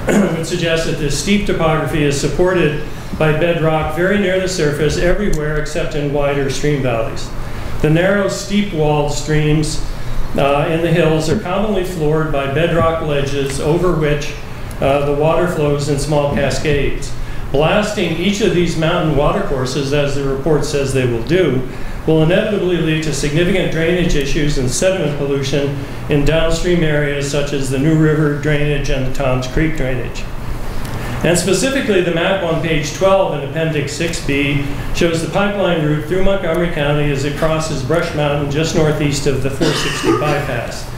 would suggest that this steep topography is supported by bedrock very near the surface everywhere except in wider stream valleys. The narrow, steep-walled streams in the hills are commonly floored by bedrock ledges over which the water flows in small cascades. Blasting each of these mountain watercourses, as the report says they will do, will inevitably lead to significant drainage issues and sediment pollution in downstream areas such as the New River drainage and the Toms Creek drainage. And specifically, the map on page 12 in Appendix 6B shows the pipeline route through Montgomery County as it crosses Brush Mountain just northeast of the 460 bypass.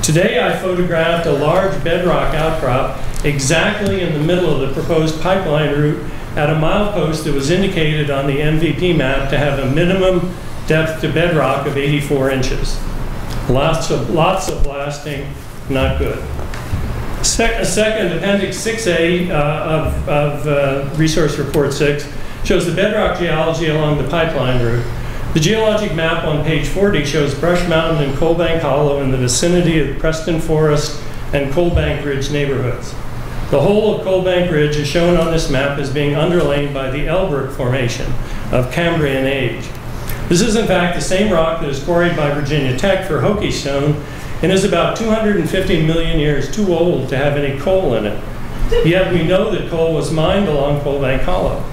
Today, I photographed a large bedrock outcrop exactly in the middle of the proposed pipeline route at a milepost that was indicated on the MVP map to have a minimum depth to bedrock of 84 inches. Lots of blasting, not good. Second, Appendix 6A of Resource Report 6 shows the bedrock geology along the pipeline route. The geologic map on page 40 shows Brush Mountain and Coalbank Hollow in the vicinity of Preston Forest and Coalbank Ridge neighborhoods. The whole of Coalbank Ridge is shown on this map as being underlain by the Elbrook Formation of Cambrian age. This is in fact the same rock that is quarried by Virginia Tech for Hokie Stone and is about 250 million years too old to have any coal in it. Yet we know that coal was mined along Coal Bank Hollow.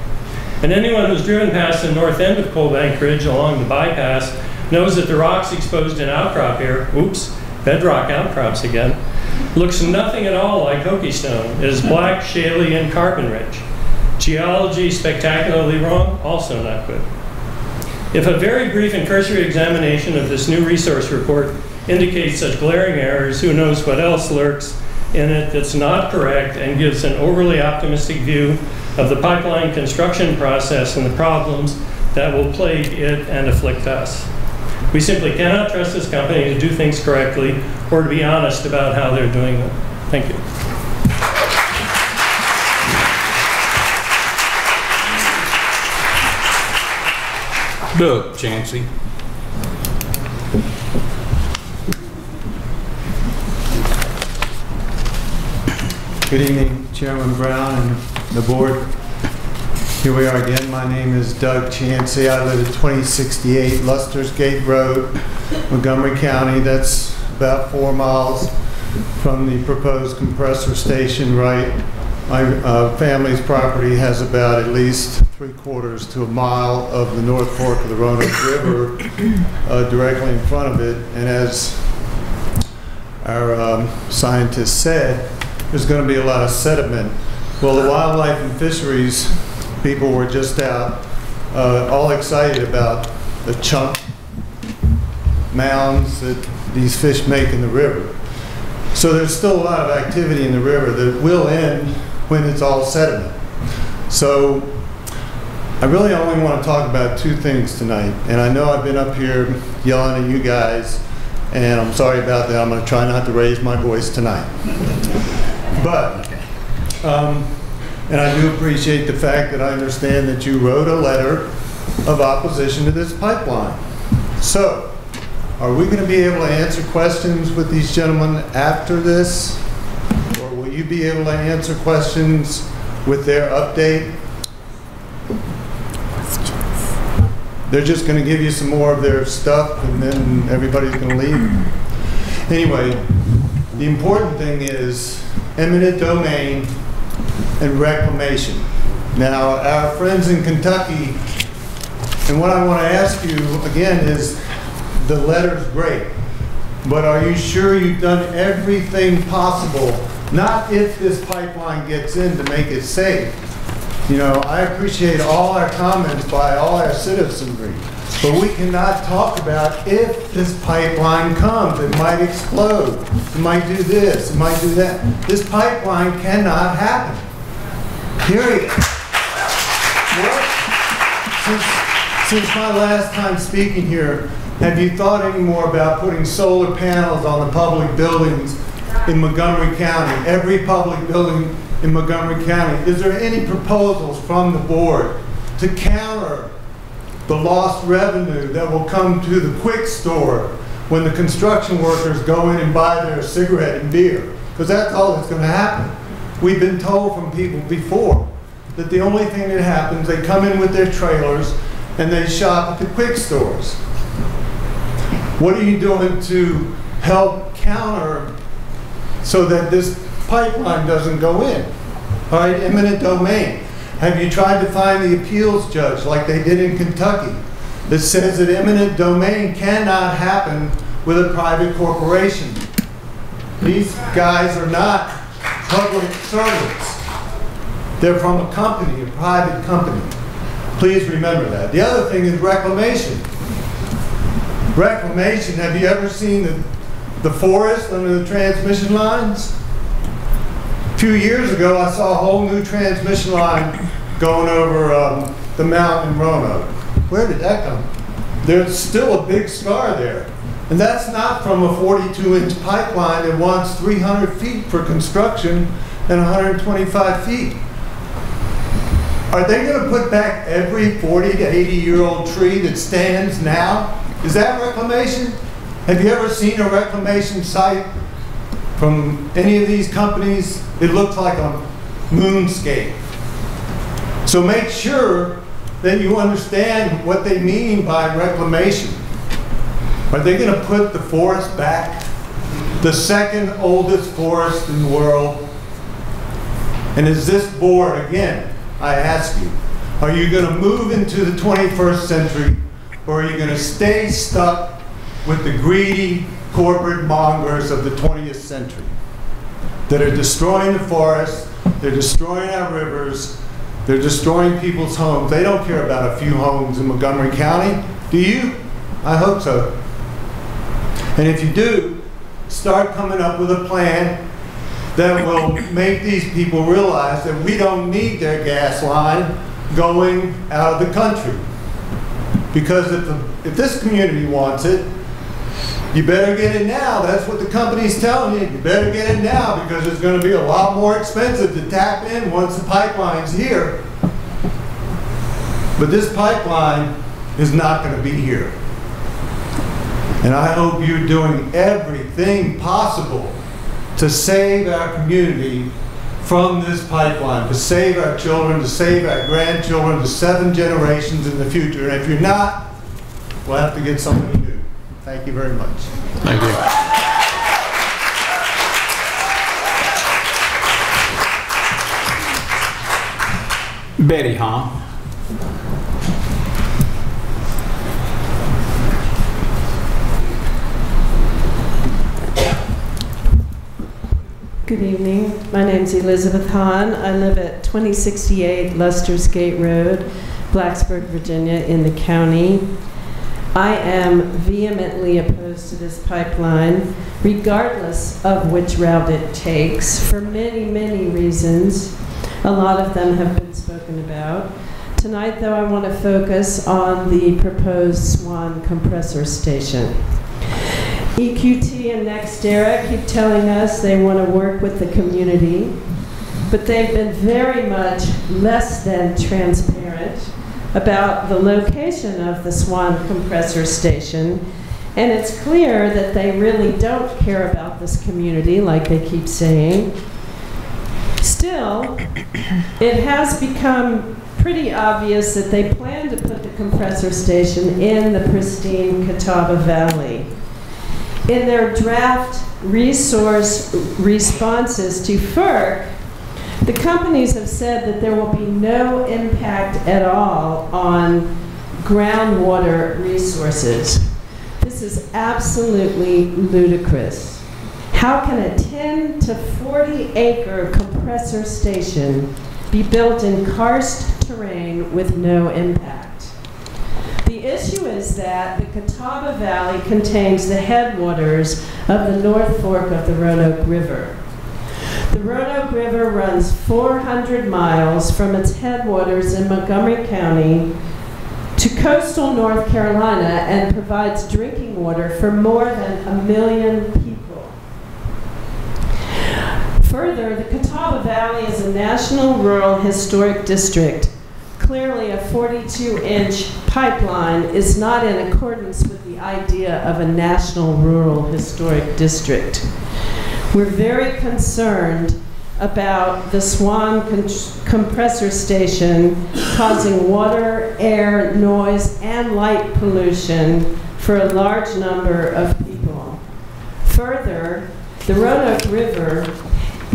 And anyone who's driven past the north end of Coal Bank Ridge along the bypass knows that the rocks exposed in outcrop here, oops, bedrock outcrops again, looks nothing at all like Hokie stone. It is black, shaly, and carbon rich. Geology spectacularly wrong, also not good. If a very brief and cursory examination of this new resource report indicates such glaring errors, who knows what else lurks in it that's not correct and gives an overly optimistic view of the pipeline construction process and the problems that will plague it and afflict us. We simply cannot trust this company to do things correctly or to be honest about how they're doing them. Thank you. Doug Chancey. Good evening, Chairman Brown and the board. Here we are again. My name is Doug Chancey. I live at 2068 Luster's Gate Road, Montgomery County. That's about 4 miles from the proposed compressor station, right? My family's property has about at least 3/4 to a mile of the North Fork of the Roanoke River directly in front of it. And as our scientists said, there's going to be a lot of sediment. Well, the wildlife and fisheries people were just out all excited about the chunk mounds that these fish make in the river. So there's still a lot of activity in the river that will end when it's all sediment. So I really only want to talk about 2 things tonight. And I know I've been up here yelling at you guys, and I'm sorry about that. I'm going to try not to raise my voice tonight. But, and I do appreciate the fact that I understand that you wrote a letter of opposition to this pipeline. So, are we going to be able to answer questions with these gentlemen after this? Or will you be able to answer questions with their update? They're just going to give you some more of their stuff and then everybody's going to leave? Anyway, the important thing is eminent domain and reclamation. Now, our friends in Kentucky, and what I want to ask you again is, the letter's great, but are you sure you've done everything possible, not if this pipeline gets in, to make it safe? You know, I appreciate all our comments by all our citizenry, but we cannot talk about if this pipeline comes. It might explode. It might do this. It might do that. This pipeline cannot happen. Period. Since my last time speaking here, have you thought any more about putting solar panels on the public buildings in Montgomery County? Every public building in Montgomery County. Is there any proposals from the board to counter the lost revenue that will come to the quick store when the construction workers go in and buy their cigarette and beer? Because that's all that's going to happen. We've been told from people before that the only thing that happens, they come in with their trailers and they shop at the quick stores. What are you doing to help counter so that this pipeline doesn't go in? All right, eminent domain. Have you tried to find the appeals judge like they did in Kentucky that says that eminent domain cannot happen with a private corporation? These guys are not public servants. They're from a company, a private company. Please remember that. The other thing is reclamation. Reclamation, have you ever seen the forest under the transmission lines? A few years ago, I saw a whole new transmission line going over the mountain in Roanoke. Where did that come from? There's still a big scar there. And that's not from a 42-inch pipeline that wants 300 feet for construction and 125 feet. Are they going to put back every 40 to 80-year-old tree that stands now? Is that reclamation? Have you ever seen a reclamation site from any of these companies? It looks like a moonscape. So make sure that you understand what they mean by reclamation. Are they going to put the forest back? The second oldest forest in the world. And as this board, again, I ask you, are you going to move into the 21st century, or are you going to stay stuck with the greedy corporate mongers of the 20th century that are destroying the forests, they're destroying our rivers, they're destroying people's homes? They don't care about a few homes in Montgomery County. Do you? I hope so. And if you do, start coming up with a plan that will make these people realize that we don't need their gas line going out of the country. Because if this community wants it, you better get it now. That's what the company's telling you. You better get it now because it's going to be a lot more expensive to tap in once the pipeline's here. But this pipeline is not going to be here. And I hope you're doing everything possible to save our community from this pipeline, to save our children, to save our grandchildren, to 7 generations in the future. And if you're not, we'll have to get somebody new. Thank you very much. Thank you. Betty Hahn. Good evening. My name is Elizabeth Hahn. I live at 2068 Luster's Gate Road, Blacksburg, Virginia, in the county. I am vehemently opposed to this pipeline, regardless of which route it takes, for many, many reasons. A lot of them have been spoken about. Tonight, though, I want to focus on the proposed Swan compressor station. EQT and NextEra keep telling us they want to work with the community, but they've been very much less than transparent about the location of the Swan compressor station, and it's clear that they really don't care about this community like they keep saying. Still, it has become pretty obvious that they plan to put the compressor station in the pristine Catawba Valley. In their draft resource responses to FERC, the companies have said that there will be no impact at all on groundwater resources. This is absolutely ludicrous. How can a 10 to 40 acre compressor station be built in karst terrain with no impact? The issue is that the Catawba Valley contains the headwaters of the North Fork of the Roanoke River. The Roanoke River runs 400 miles from its headwaters in Montgomery County to coastal North Carolina and provides drinking water for more than 1 million people. Further, the Catawba Valley is a National Rural Historic District. Clearly, a 42-inch pipeline is not in accordance with the idea of a National Rural Historic District. We're very concerned about the Swan compressor station causing water, air, noise, and light pollution for a large number of people. Further, the Roanoke River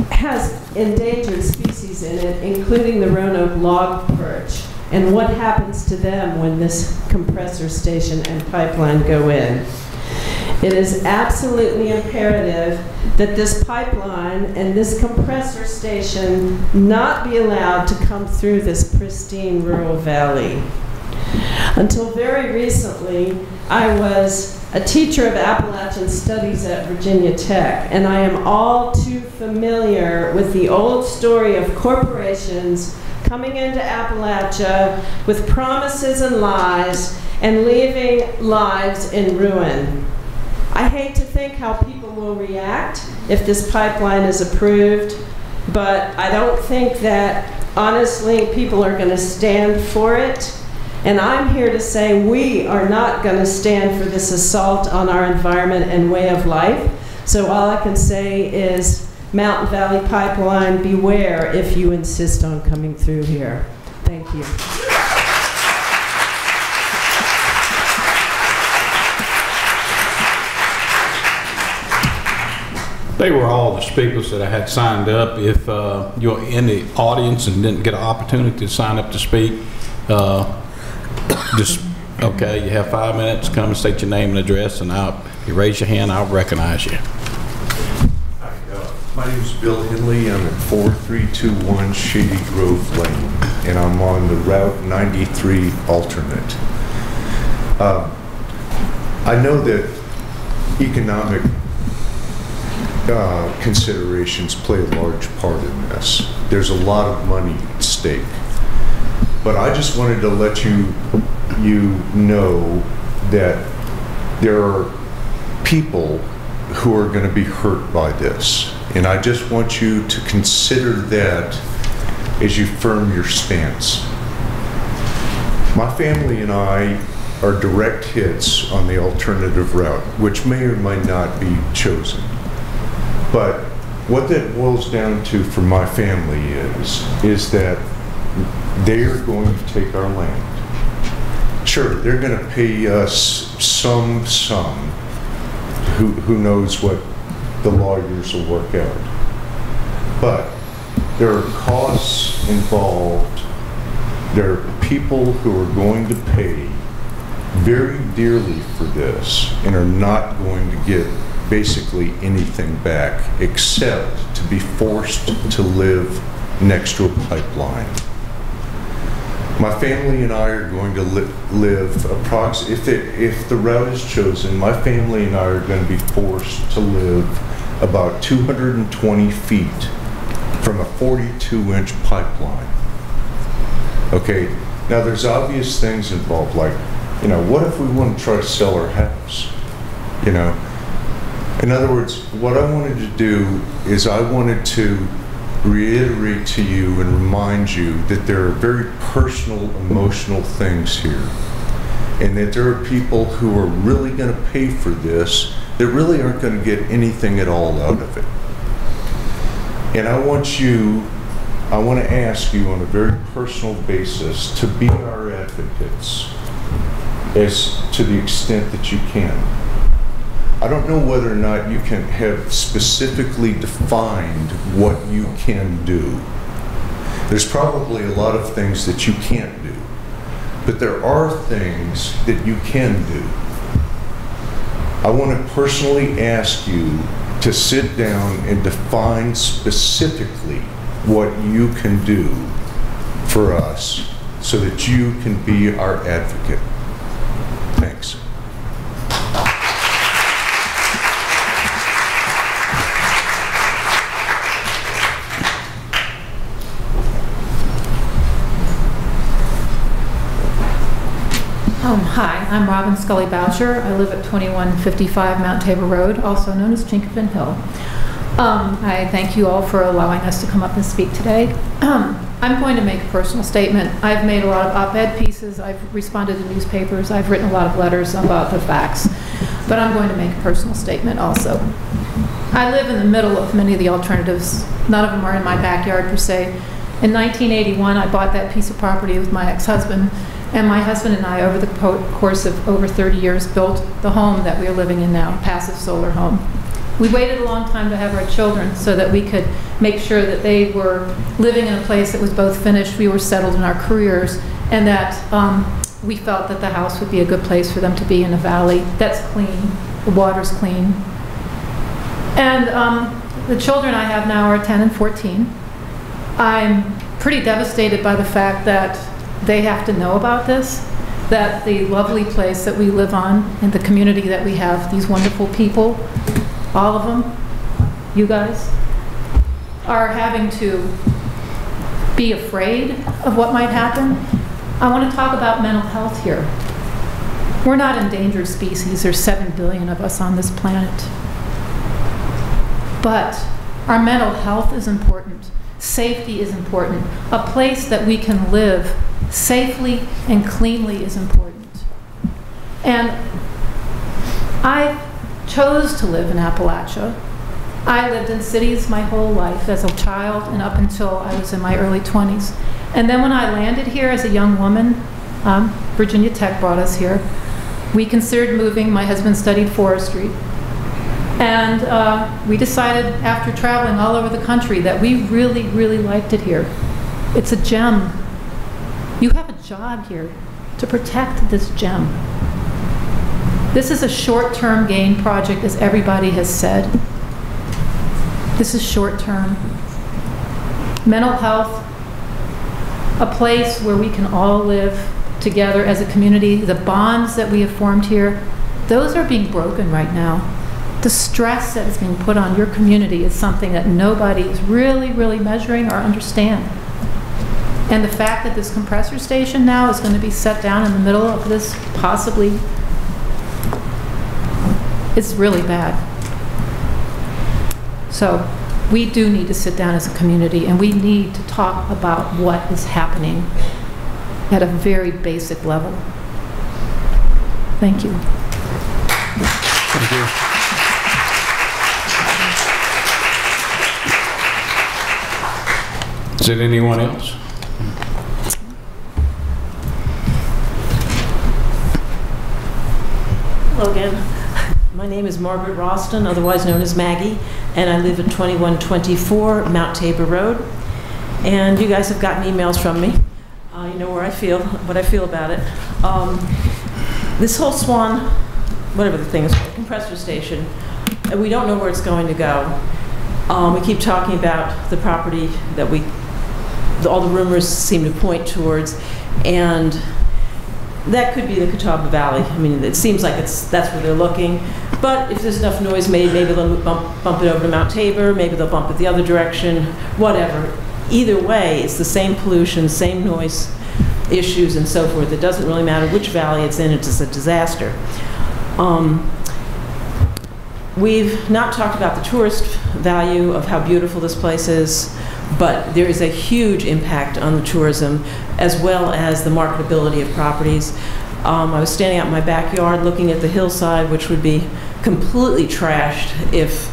has endangered species in it, including the Roanoke log perch. And what happens to them when this compressor station and pipeline go in? It is absolutely imperative that this pipeline and this compressor station not be allowed to come through this pristine rural valley. Until very recently, I was a teacher of Appalachian Studies at Virginia Tech, and I am all too familiar with the old story of corporations coming into Appalachia with promises and lies and leaving lives in ruin. I hate to think how people will react if this pipeline is approved, but I don't think that, honestly, people are going to stand for it. And I'm here to say we are not going to stand for this assault on our environment and way of life. So all I can say is, Mountain Valley Pipeline, beware if you insist on coming through here. Thank you. They were all the speakers that I had signed up. If you're in the audience and didn't get an opportunity to sign up to speak, just, okay, you have 5 minutes, come and state your name and address, and you raise your hand, I'll recognize you. Hi, my name is Bill Henley. I'm at 4321 Shady Grove Lane, and I'm on the Route 93 alternate. I know that economic considerations play a large part in this. There's a lot of money at stake. But I just wanted to let you know that there are people who are going to be hurt by this. And I just want you to consider that as you firm your stance. My family and I are direct hits on the alternative route, which may or may not be chosen. But what that boils down to for my family is that they are going to take our land. Sure, they're going to pay us some sum. Who knows what the lawyers will work out. But there are costs involved. There are people who are going to pay very dearly for this and are not going to get basically anything back except to be forced to live next to a pipeline. My family and I are going to live approximately, if the route is chosen, my family and I are going to be forced to live about 220 feet from a 42-inch pipeline. Okay, now there's obvious things involved, like, you know, what if we want to try to sell our house? You know, in other words, what I wanted to do is I wanted to reiterate to you and remind you that there are very personal, emotional things here, and that there are people who are really going to pay for this that really aren't going to get anything at all out of it. And I want to ask you on a very personal basis to be our advocates as to the extent that you can. I don't know whether or not you can have specifically defined what you can do. There's probably a lot of things that you can't do, but there are things that you can do. I want to personally ask you to sit down and define specifically what you can do for us so that you can be our advocate. Thanks. Hi, I'm Robin Scully Boucher. I live at 2155 Mount Tabor Road, also known as Chinkopin Hill. I thank you all for allowing us to come up and speak today. I'm going to make a personal statement. I've made a lot of op-ed pieces, I've responded to newspapers, I've written a lot of letters about the facts, but I'm going to make a personal statement also. I live in the middle of many of the alternatives. None of them are in my backyard per se. In 1981, I bought that piece of property with my ex-husband, and my husband and I, over the course of over 30 years, built the home that we are living in now, a passive solar home. We waited a long time to have our children so that we could make sure that they were living in a place that was both finished, we were settled in our careers, and that we felt that the house would be a good place for them to be in a valley that's clean, the water's clean. And the children I have now are 10 and 14. I'm pretty devastated by the fact that they have to know about this, that the lovely place that we live on and the community that we have, these wonderful people, all of them, you guys, are having to be afraid of what might happen. I want to talk about mental health here. We're not endangered species. There's 7 billion of us on this planet. But our mental health is important. Safety is important. A place that we can live safely and cleanly is important. And I chose to live in Appalachia. I lived in cities my whole life as a child and up until I was in my early 20s. And then when I landed here as a young woman, Virginia Tech brought us here. We considered moving. My husband studied forestry. And we decided after traveling all over the country that we really, really liked it here. It's a gem. You have a job here to protect this gem. This is a short-term gain project, as everybody has said. This is short-term. Mental health, a place where we can all live together as a community. The bonds that we have formed here, those are being broken right now. The stress that is being put on your community is something that nobody is really, really measuring or understand. And the fact that this compressor station now is going to be set down in the middle of this, possibly, it's really bad. So we do need to sit down as a community, and we need to talk about what is happening at a very basic level. Thank you. Thank you. Is there anyone else? Hello again. My name is Margaret Ralston, otherwise known as Maggie, and I live at 2124 Mount Tabor Road. And you guys have gotten emails from me. You know where I feel, what I feel about it. This whole Swan, whatever the thing is called, compressor station, we don't know where it's going to go. We keep talking about the property that all the rumors seem to point towards, and that could be the Catawba Valley. I mean, it seems like that's where they're looking. But if there's enough noise made, maybe they'll bump it over to Mount Tabor, maybe they'll bump it the other direction, whatever. Either way, it's the same pollution, same noise issues and so forth. It doesn't really matter which valley it's in, it's just a disaster. We've not talked about the tourist value of how beautiful this place is, but there is a huge impact on the tourism as well as the marketability of properties. I was standing out in my backyard looking at the hillside, which would be completely trashed if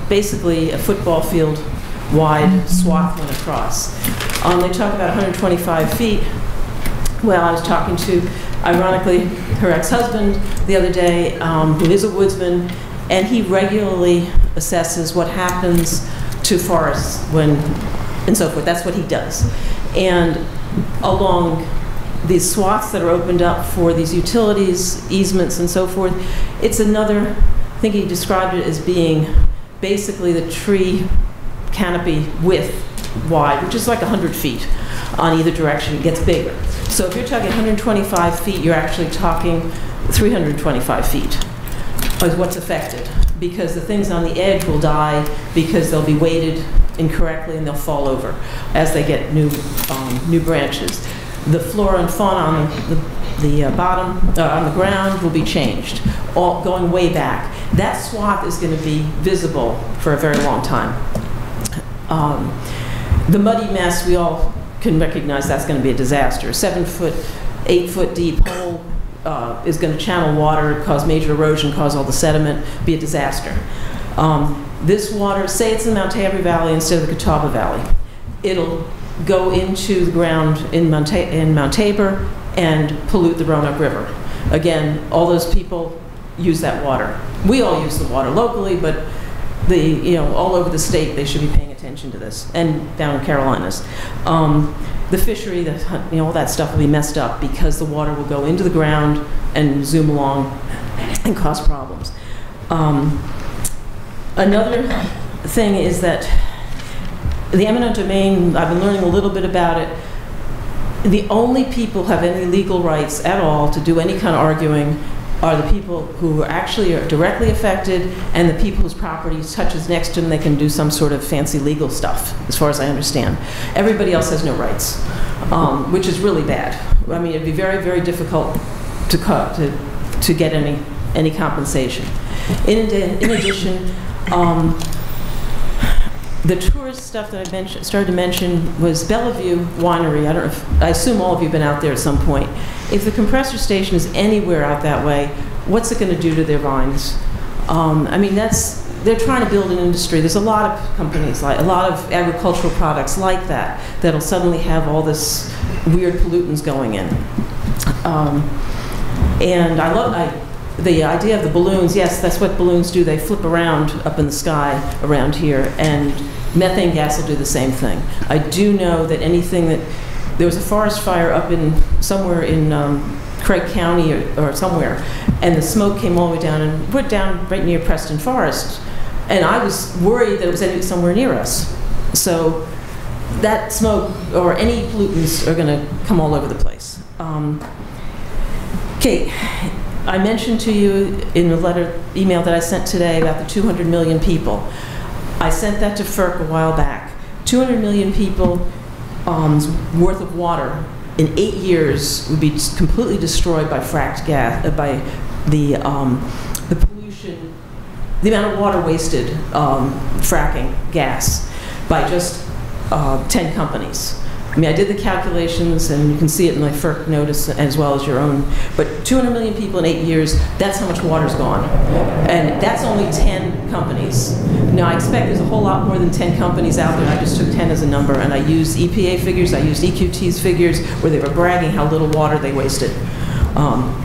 basically a football field wide swath went across. They talk about 125 feet. Well, I was talking to, ironically, her ex-husband the other day, who is a woodsman, and he regularly assesses what happens to forests and so forth. That's what he does. And along these swaths that are opened up for these utilities, easements, and so forth, it's another, I think he described it as being basically the tree canopy width wide, which is like 100 feet on either direction. It gets bigger. So if you're talking 125 feet, you're actually talking 325 feet is what's affected, because the things on the edge will die because they'll be weighted incorrectly and they'll fall over as they get new branches. The flora and fauna on the bottom, on the ground, will be changed, all going way back. That swath is going to be visible for a very long time. The muddy mess, we all can recognize that's going to be a disaster. 7-foot, 8-foot deep hole is going to channel water, cause major erosion, cause all the sediment, be a disaster. This water, say it's in the Mount Tabor Valley instead of the Catawba Valley, it'll go into the ground in Mount Tabor and pollute the Roanoke River. Again, all those people use that water. We all use the water locally, but all over the state, they should be paying attention to this, and down in Carolinas. The fishery, all that stuff will be messed up because the water will go into the ground and zoom along and cause problems. Another thing is that the eminent domain, I've been learning a little bit about it. The only people who have any legal rights at all to do any kind of arguing are the people who actually are directly affected and the people whose property touches next to them. They can do some sort of fancy legal stuff, as far as I understand. Everybody else has no rights, which is really bad. I mean, it'd be very, very difficult to get any compensation. In addition, the tourist stuff that I started to mention was Bellevue Winery. I assume all of you have been out there at some point. If the compressor station is anywhere out that way, what's it going to do to their vines? I mean, they're trying to build an industry. There's a lot of companies, a lot of agricultural products like that, that'll suddenly have all this weird pollutants going in. And the idea of the balloons, yes, that's what balloons do. They flip around up in the sky around here, and methane gas will do the same thing. I do know that anything that, there was a forest fire up in, somewhere in Craig County or somewhere, and the smoke came all the way down and went down right near Preston Forest. And I was worried that it was somewhere near us. So that smoke or any pollutants are going to come all over the place. Kate, I mentioned to you in the email that I sent today about the 200 million people. I sent that to FERC a while back. 200 million people worth of water in 8 years would be completely destroyed by fracked gas, by the pollution, the amount of water wasted fracking gas by just 10 companies. I mean, I did the calculations, and you can see it in my FERC notice as well as your own. But 200 million people in 8 years, that's how much water's gone. And that's only 10 companies. Now, I expect there's a whole lot more than 10 companies out there. I just took 10 as a number, and I used EPA figures, I used EQT's figures, where they were bragging how little water they wasted.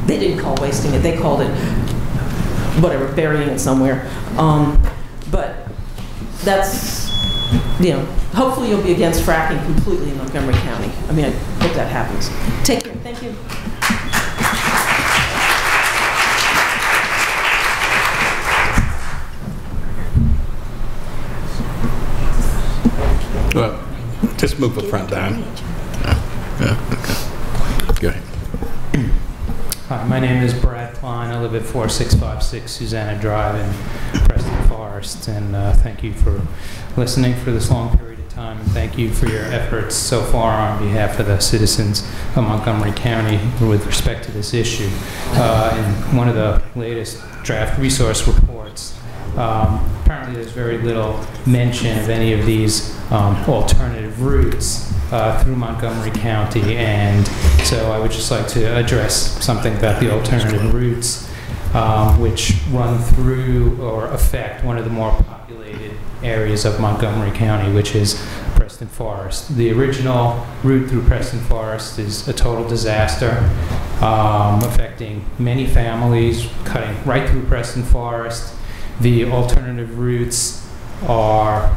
They didn't call wasting it, they called it, whatever, burying it somewhere. But that's, you know, hopefully you'll be against fracking completely in Montgomery County. I mean, I hope that happens. Take care. Thank you. Well, just move the front down. Go ahead. Hi, my name is Brad Klein. I live at 4656 Susanna Drive in Preston Forest, and thank you for listening for this long period of time, and thank you for your efforts so far on behalf of the citizens of Montgomery County with respect to this issue. In one of the latest draft resource reports, apparently there's very little mention of any of these alternative routes through Montgomery County, and so I would just like to address something about the alternative routes which run through or affect one of the more populated areas of Montgomery County, which is Preston Forest. The original route through Preston Forest is a total disaster, affecting many families, cutting right through Preston Forest. The alternative routes are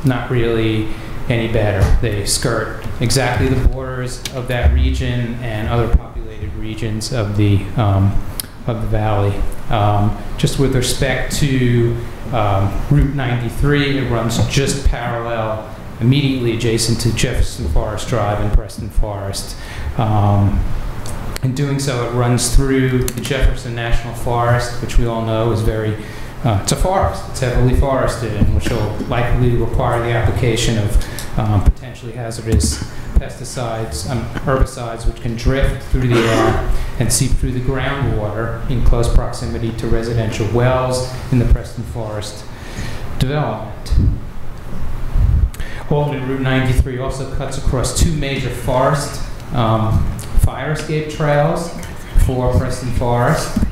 not really any better. They skirt exactly the borders of that region and other populated regions of the valley. Just with respect to Route 93, it runs just parallel, immediately adjacent to Jefferson Forest Drive in Preston Forest. In doing so, it runs through the Jefferson National Forest, which we all know is very it's a forest. It's heavily forested, and which will likely require the application of potentially hazardous pesticides, herbicides, which can drift through the air and seep through the groundwater in close proximity to residential wells in the Preston Forest development. Alternate Route 93 also cuts across two major forest fire escape trails for Preston Forest.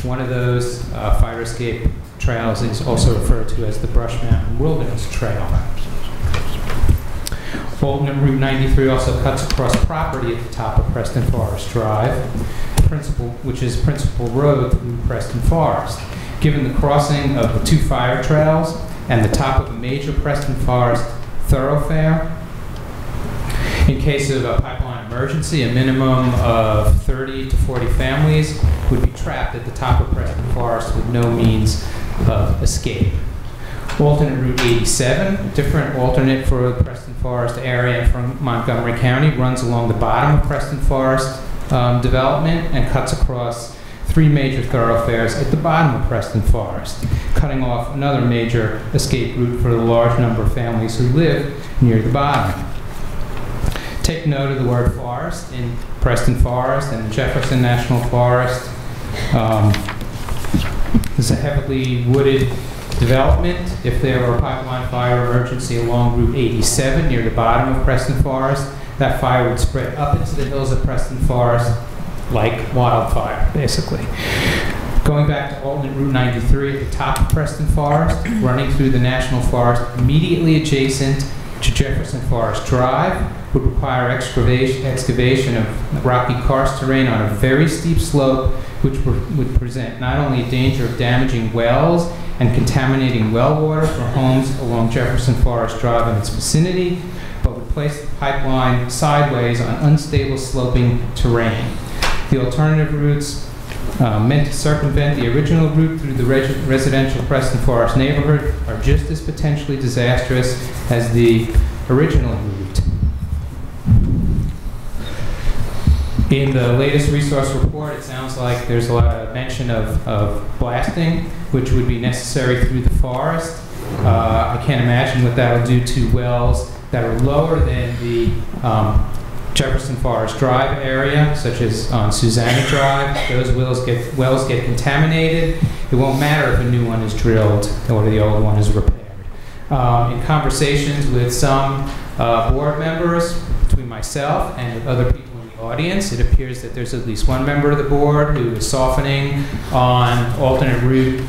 One of those fire escape trails is also referred to as the Brush Mountain Wilderness Trail. Alternate Route 93 also cuts across property at the top of Preston Forest Drive, which is principal road through Preston Forest. Given the crossing of the two fire trails and the top of a major Preston Forest thoroughfare, in case of a pipeline emergency, a minimum of 30 to 40 families would be trapped at the top of Preston Forest with no means of escape. Alternate Route 87, different alternate for the Preston Forest area from Montgomery County, runs along the bottom of Preston Forest development and cuts across three major thoroughfares at the bottom of Preston Forest, cutting off another major escape route for the large number of families who live near the bottom. Take note of the word forest in Preston Forest and Jefferson National Forest. This is a heavily wooded development. If there were a pipeline fire emergency along Route 87 near the bottom of Preston Forest, that fire would spread up into the hills of Preston Forest like wildfire, basically. Going back to alternate Route 93 at the top of Preston Forest, running through the National Forest immediately adjacent to Jefferson Forest Drive would require excavation of rocky karst terrain on a very steep slope, which would present not only a danger of damaging wells and contaminating well water for homes along Jefferson Forest Drive and its vicinity, but would place the pipeline sideways on unstable sloping terrain. The alternative routes meant to circumvent the original route through the residential Preston Forest neighborhood are just as potentially disastrous as the original route. In the latest resource report, it sounds like there's a lot of mention of blasting, which would be necessary through the forest. I can't imagine what that will do to wells that are lower than the Jefferson Forest Drive area, such as on Susanna Drive. Those wells get contaminated. It won't matter if a new one is drilled or the old one is repaired. In conversations with some board members, between myself and with other people in the audience, it appears that there's at least one member of the board who is softening on alternate route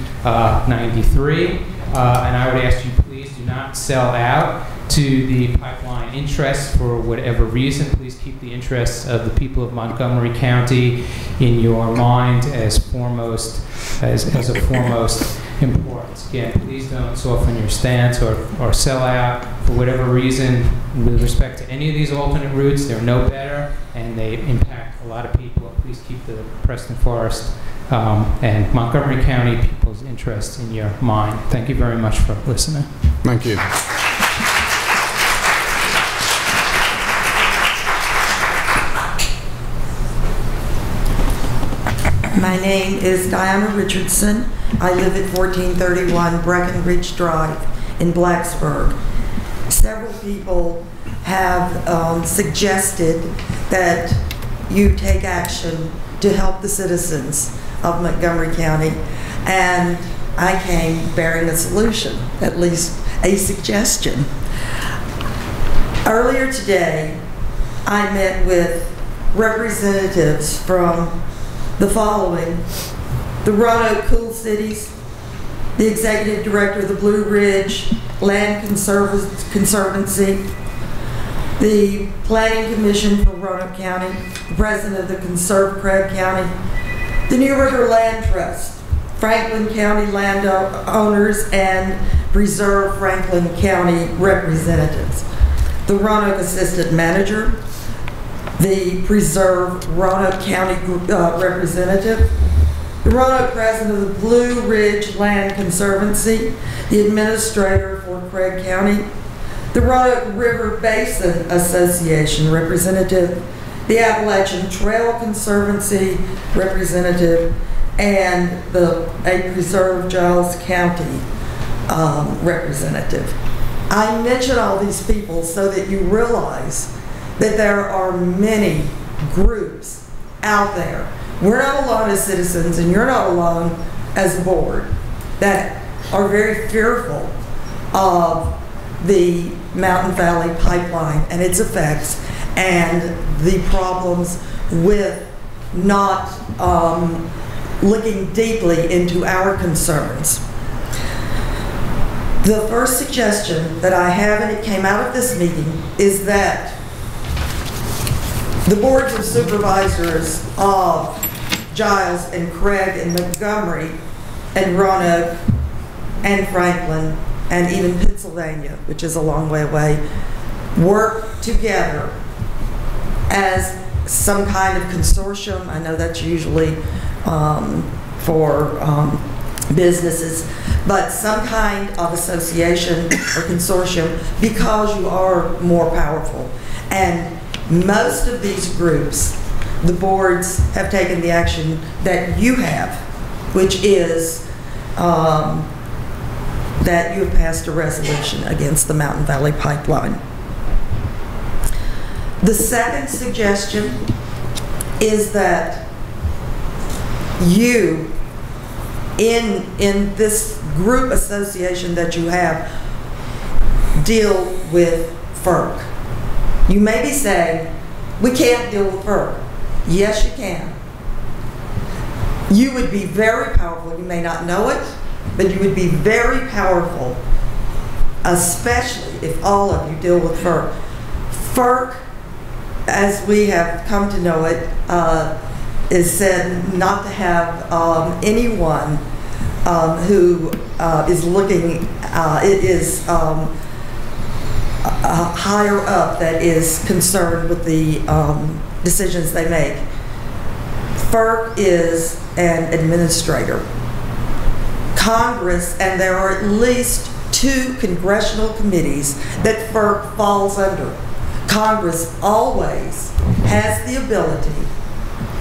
93. And I would ask you, please do not sell out to the pipeline interests for whatever reason. Please keep the interests of the people of Montgomery County in your mind as foremost, as a foremost importance. Again, please don't soften your stance or sell out for whatever reason with respect to any of these alternate routes. They're no better and they impact a lot of people. Please keep the Preston Forest and Montgomery County people's interests in your mind. Thank you very much for listening. Thank you. My name is Diana Richardson. I live at 1431 Breckenridge Drive in Blacksburg. Several people have suggested that you take action to help the citizens of Montgomery County, and I came bearing a solution, at least a suggestion. Earlier today, I met with representatives from the following: the Roanoke Cool Cities, the Executive Director of the Blue Ridge Land Conservancy, the Planning Commission for Roanoke County, the President of the Conserve Craig County, the New River Land Trust, Franklin County landowners and Preserve Franklin County representatives, the Roanoke Assistant Manager, the Preserve Roanoke County representative, the Roanoke President of the Blue Ridge Land Conservancy, the Administrator for Craig County, the Roanoke River Basin Association representative, the Appalachian Trail Conservancy representative, and a Preserve Giles County representative. I mention all these people so that you realize that there are many groups out there. We're not alone as citizens, and you're not alone as a board, that are very fearful of the Mountain Valley Pipeline and its effects and the problems with not looking deeply into our concerns. The first suggestion that I have, and it came out of this meeting, is that the boards of supervisors of Giles and Craig and Montgomery and Roanoke and Franklin and even Pennsylvania, which is a long way away, work together as some kind of consortium. I know that's usually for businesses, but some kind of association or consortium, because you are more powerful. And most of these groups, the boards have taken the action that you have, which is that you have passed a resolution against the Mountain Valley Pipeline. The second suggestion is that you, in this group association that you have, deal with FERC. You may be saying, we can't deal with FERC. Yes, you can. You would be very powerful. You may not know it, but you would be very powerful especially if all of you deal with FERC. FERC, as we have come to know it, is said not to have anyone who is looking, it is higher up that is concerned with the decisions they make. FERC is an administrator. Congress, and there are at least 2 congressional committees that FERC falls under. Congress always has the ability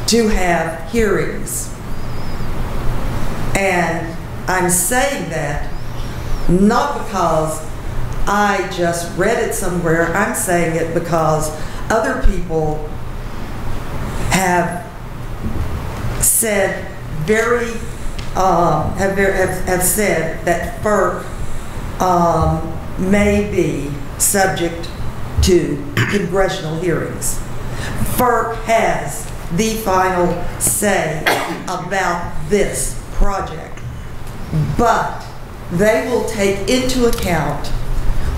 to have hearings. And I'm saying that not because I just read it somewhere. I'm saying it because other people have said have said that FERC may be subject to congressional hearings. FERC has the final say about this project, but they will take into account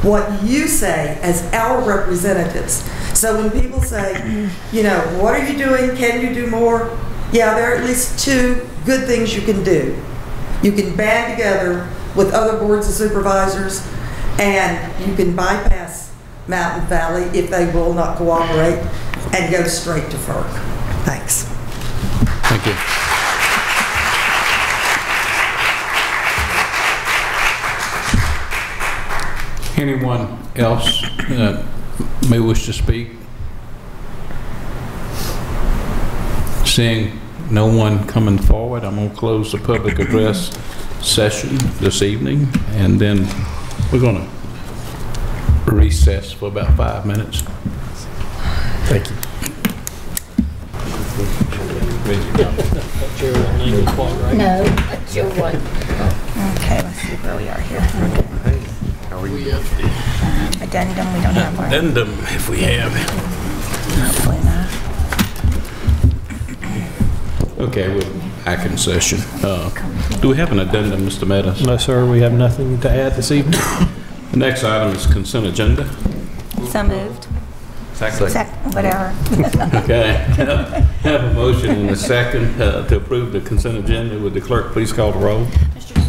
what you say as our representatives. So when people say, you know, what are you doing? Can you do more? Yeah, there are at least 2 good things you can do. You can band together with other boards of supervisors, and you can bypass Mountain Valley if they will not cooperate and go straight to FERC. Thanks. Thank you. Anyone else may wish to speak? Seeing no one coming forward, I'm going to close the public address session this evening, and then we're going to recess for about 5 minutes. Thank you. No, that's your one. Okay, let's see where we are here. How are you? Addendum, we don't have one. Addendum, if we have it. Hopefully not. Okay, we're back in session. Do we have an addendum, Mr. Meadows? No, sir. We have nothing to add this evening. The next item is consent agenda. So moved. Second. Whatever. Okay. Have a motion and a second to approve the consent agenda. Would the clerk please call the roll? Mr. Tuck?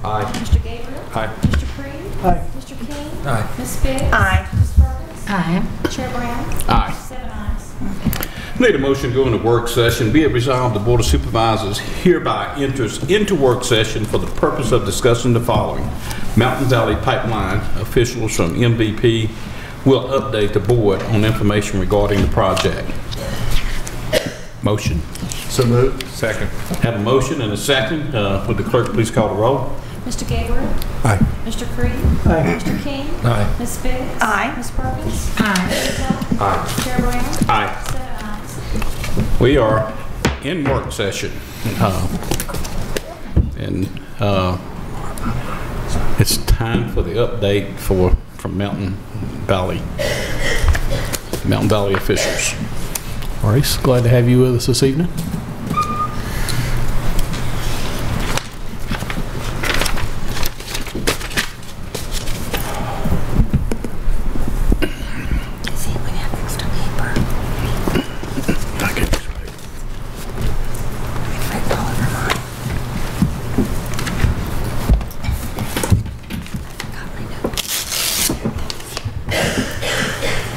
Aye. Mr. Gabriel? Aye. Mr. Creed? Aye. Mr. King? Aye. Ms. Biggs? Aye. Ms. Perkins? Aye. Chair Brown? Aye. 7 ayes. Need a motion to go into work session. Be it resolved, the Board of Supervisors hereby enters into work session for the purpose of discussing the following. Mountain Valley Pipeline officials from MVP will update the board on information regarding the project. Motion. So moved. Second. Have a motion and a second. Would the clerk please call the roll? Mr. Gabriel? Aye. Mr. Creed? Aye. Mr. King? Aye. Ms. Biggs? Aye. Ms. Perkins? Aye. Mr. Tuck? Aye. Chair Brown? Aye. 7 ayes. We are in work session. It's time for the update from Mountain Valley officials. Maurice, glad to have you with us this evening.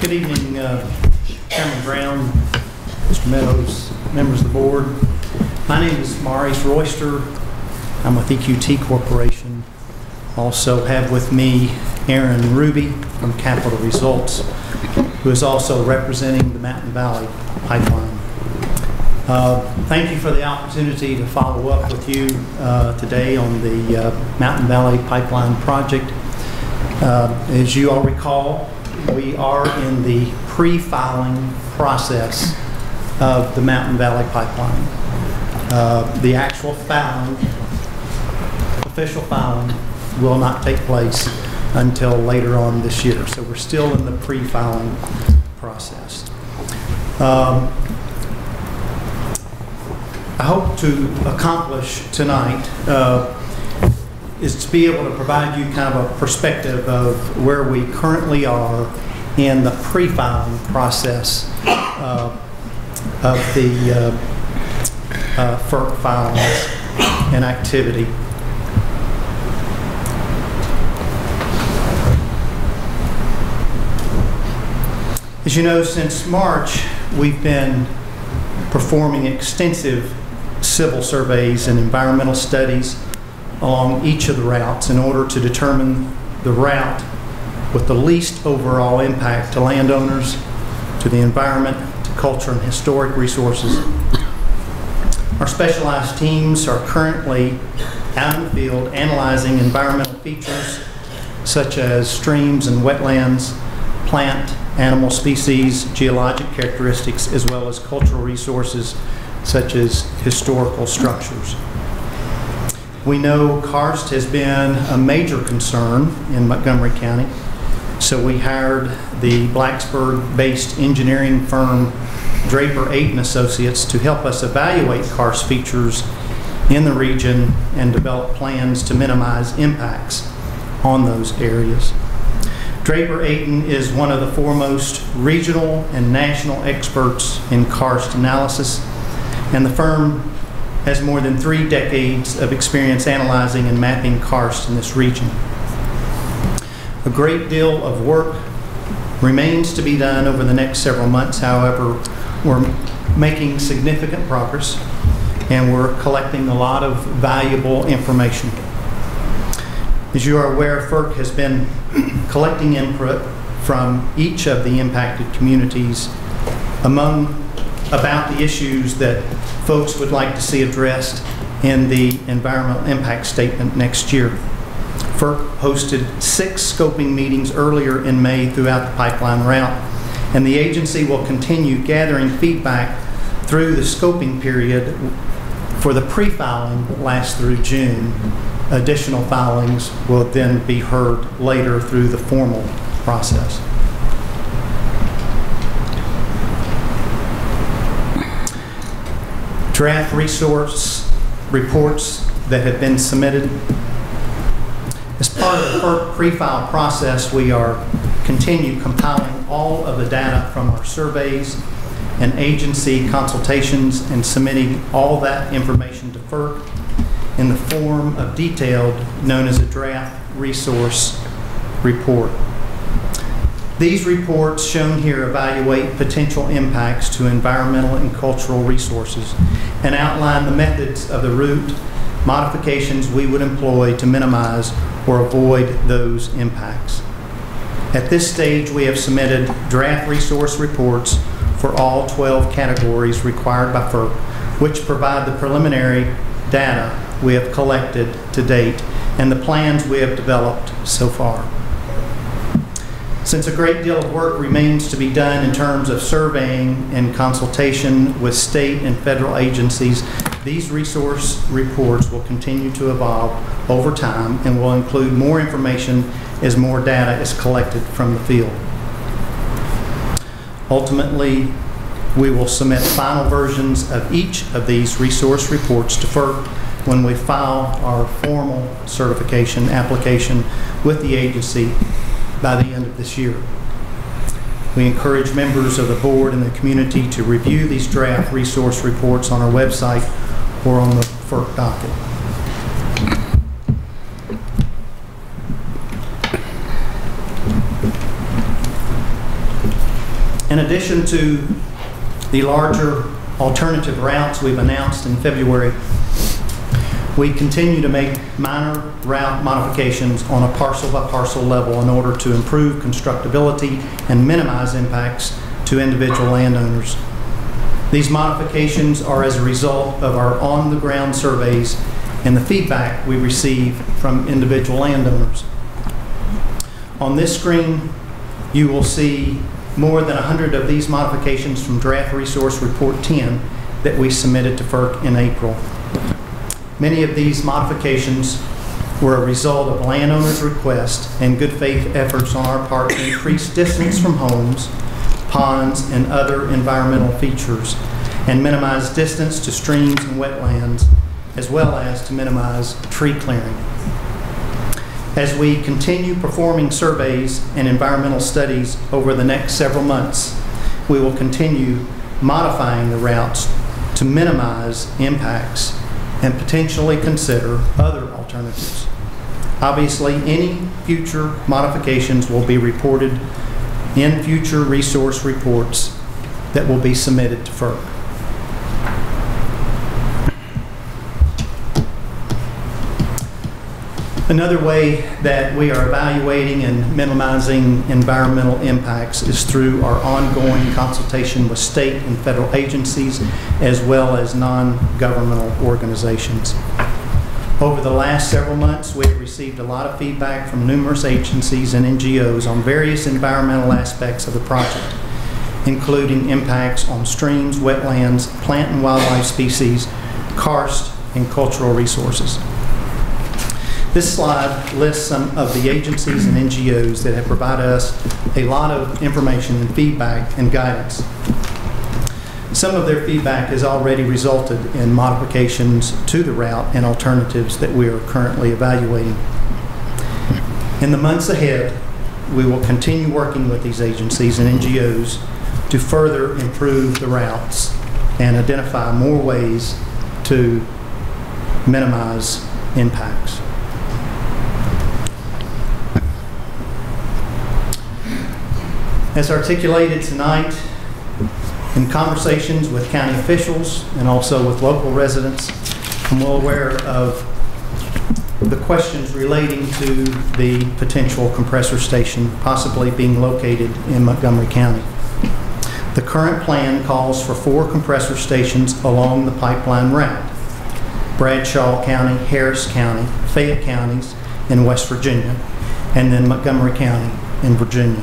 Good evening, Chairman Brown, Mr. Meadows, members of the board. My name is Maurice Royster. I'm with EQT Corporation. Also have with me Aaron Ruby from Capital Results, who is also representing the Mountain Valley Pipeline. Thank you for the opportunity to follow up with you today on the Mountain Valley Pipeline project. As you all recall, we are in the pre-filing process of the Mountain Valley Pipeline. The actual filing, official filing, will not take place until later on this year. So we're still in the pre-filing process. I hope to accomplish tonight is to be able to provide you kind of a perspective of where we currently are in the pre-filing process of the FERC filings and activity. As you know, since March, we've been performing extensive civil surveys and environmental studies along each of the routes in order to determine the route with the least overall impact to landowners, to the environment, to culture and historic resources. Our specialized teams are currently out in the field analyzing environmental features such as streams and wetlands, plant, animal species, geologic characteristics, as well as cultural resources such as historical structures. We know karst has been a major concern in Montgomery County, so we hired the Blacksburg-based engineering firm Draper 8 & Associates to help us evaluate karst features in the region and develop plans to minimize impacts on those areas. Draper 8 is one of the foremost regional and national experts in karst analysis, and the firm has more than 3 decades of experience analyzing and mapping karst in this region. A great deal of work remains to be done over the next several months. However, we're making significant progress and we're collecting a lot of valuable information. As you are aware, FERC has been collecting input from each of the impacted communities about the issues that folks would like to see addressed in the environmental impact statement next year. FERC hosted 6 scoping meetings earlier in May throughout the pipeline route, and the agency will continue gathering feedback through the scoping period for the pre-filing last through June. Additional filings will then be heard later through the formal process. Draft resource reports that have been submitted. As part of the FERC pre-file process, we are continue compiling all of the data from our surveys and agency consultations and submitting all that information to FERC in the form of detailed, known as a draft resource report. These reports shown here evaluate potential impacts to environmental and cultural resources and outline the methods of the route modifications we would employ to minimize or avoid those impacts. At this stage, we have submitted draft resource reports for all 12 categories required by FERC, which provide the preliminary data we have collected to date and the plans we have developed so far. Since a great deal of work remains to be done in terms of surveying and consultation with state and federal agencies, these resource reports will continue to evolve over time and will include more information as more data is collected from the field. Ultimately, we will submit final versions of each of these resource reports to FERC when we file our formal certification application with the agency by the end of this year. We encourage members of the board and the community to review these draft resource reports on our website or on the FERC docket. In addition to the larger alternative routes we've announced in February, we continue to make minor route modifications on a parcel-by-parcel level in order to improve constructability and minimize impacts to individual landowners. These modifications are as a result of our on-the-ground surveys and the feedback we receive from individual landowners. On this screen, you will see more than 100 of these modifications from Draft Resource Report 10 that we submitted to FERC in April. Many of these modifications were a result of landowners' requests and good faith efforts on our part to increase distance from homes, ponds, and other environmental features, and minimize distance to streams and wetlands, as well as to minimize tree clearing. As we continue performing surveys and environmental studies over the next several months, we will continue modifying the routes to minimize impacts and potentially consider other alternatives. Obviously, any future modifications will be reported in future resource reports that will be submitted to FERC. Another way that we are evaluating and minimizing environmental impacts is through our ongoing consultation with state and federal agencies, as well as non-governmental organizations. Over the last several months, we've received a lot of feedback from numerous agencies and NGOs on various environmental aspects of the project, including impacts on streams, wetlands, plant and wildlife species, karst, and cultural resources. This slide lists some of the agencies and NGOs that have provided us a lot of information and feedback and guidance. Some of their feedback has already resulted in modifications to the route and alternatives that we are currently evaluating. In the months ahead, we will continue working with these agencies and NGOs to further improve the routes and identify more ways to minimize impacts. As articulated tonight, in conversations with county officials and also with local residents, I'm well aware of the questions relating to the potential compressor station possibly being located in Montgomery County. The current plan calls for 4 compressor stations along the pipeline route: Bradshaw County, Harris County, Fayette counties in West Virginia, and then Montgomery County in Virginia.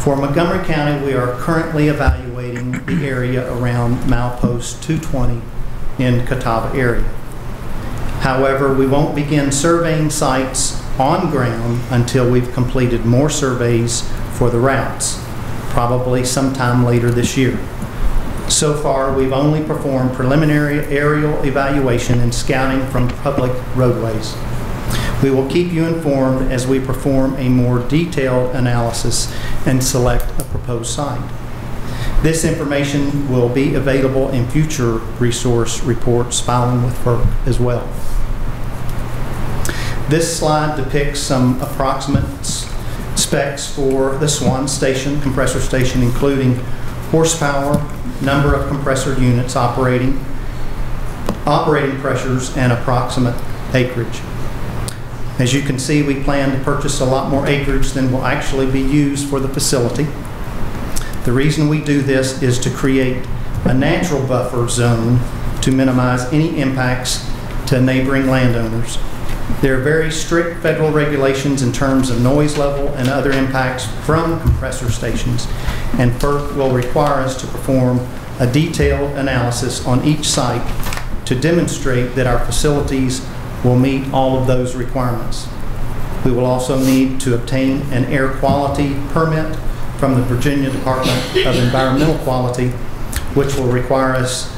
For Montgomery County, we are currently evaluating the area around milepost 220 in Catawba area. However, we won't begin surveying sites on ground until we've completed more surveys for the routes, probably sometime later this year. So far, we've only performed preliminary aerial evaluation and scouting from public roadways. We will keep you informed as we perform a more detailed analysis and select a proposed site. This information will be available in future resource reports filing with FERC as well. This slide depicts some approximate specs for the Swan Station, compressor station, including horsepower, number of compressor units operating pressures, and approximate acreage. As you can see, we plan to purchase a lot more acreage than will actually be used for the facility. The reason we do this is to create a natural buffer zone to minimize any impacts to neighboring landowners. There are very strict federal regulations in terms of noise level and other impacts from compressor stations, and FERC will require us to perform a detailed analysis on each site to demonstrate that our facilities will meet all of those requirements. We will also need to obtain an air quality permit from the Virginia Department of Environmental Quality, which will require us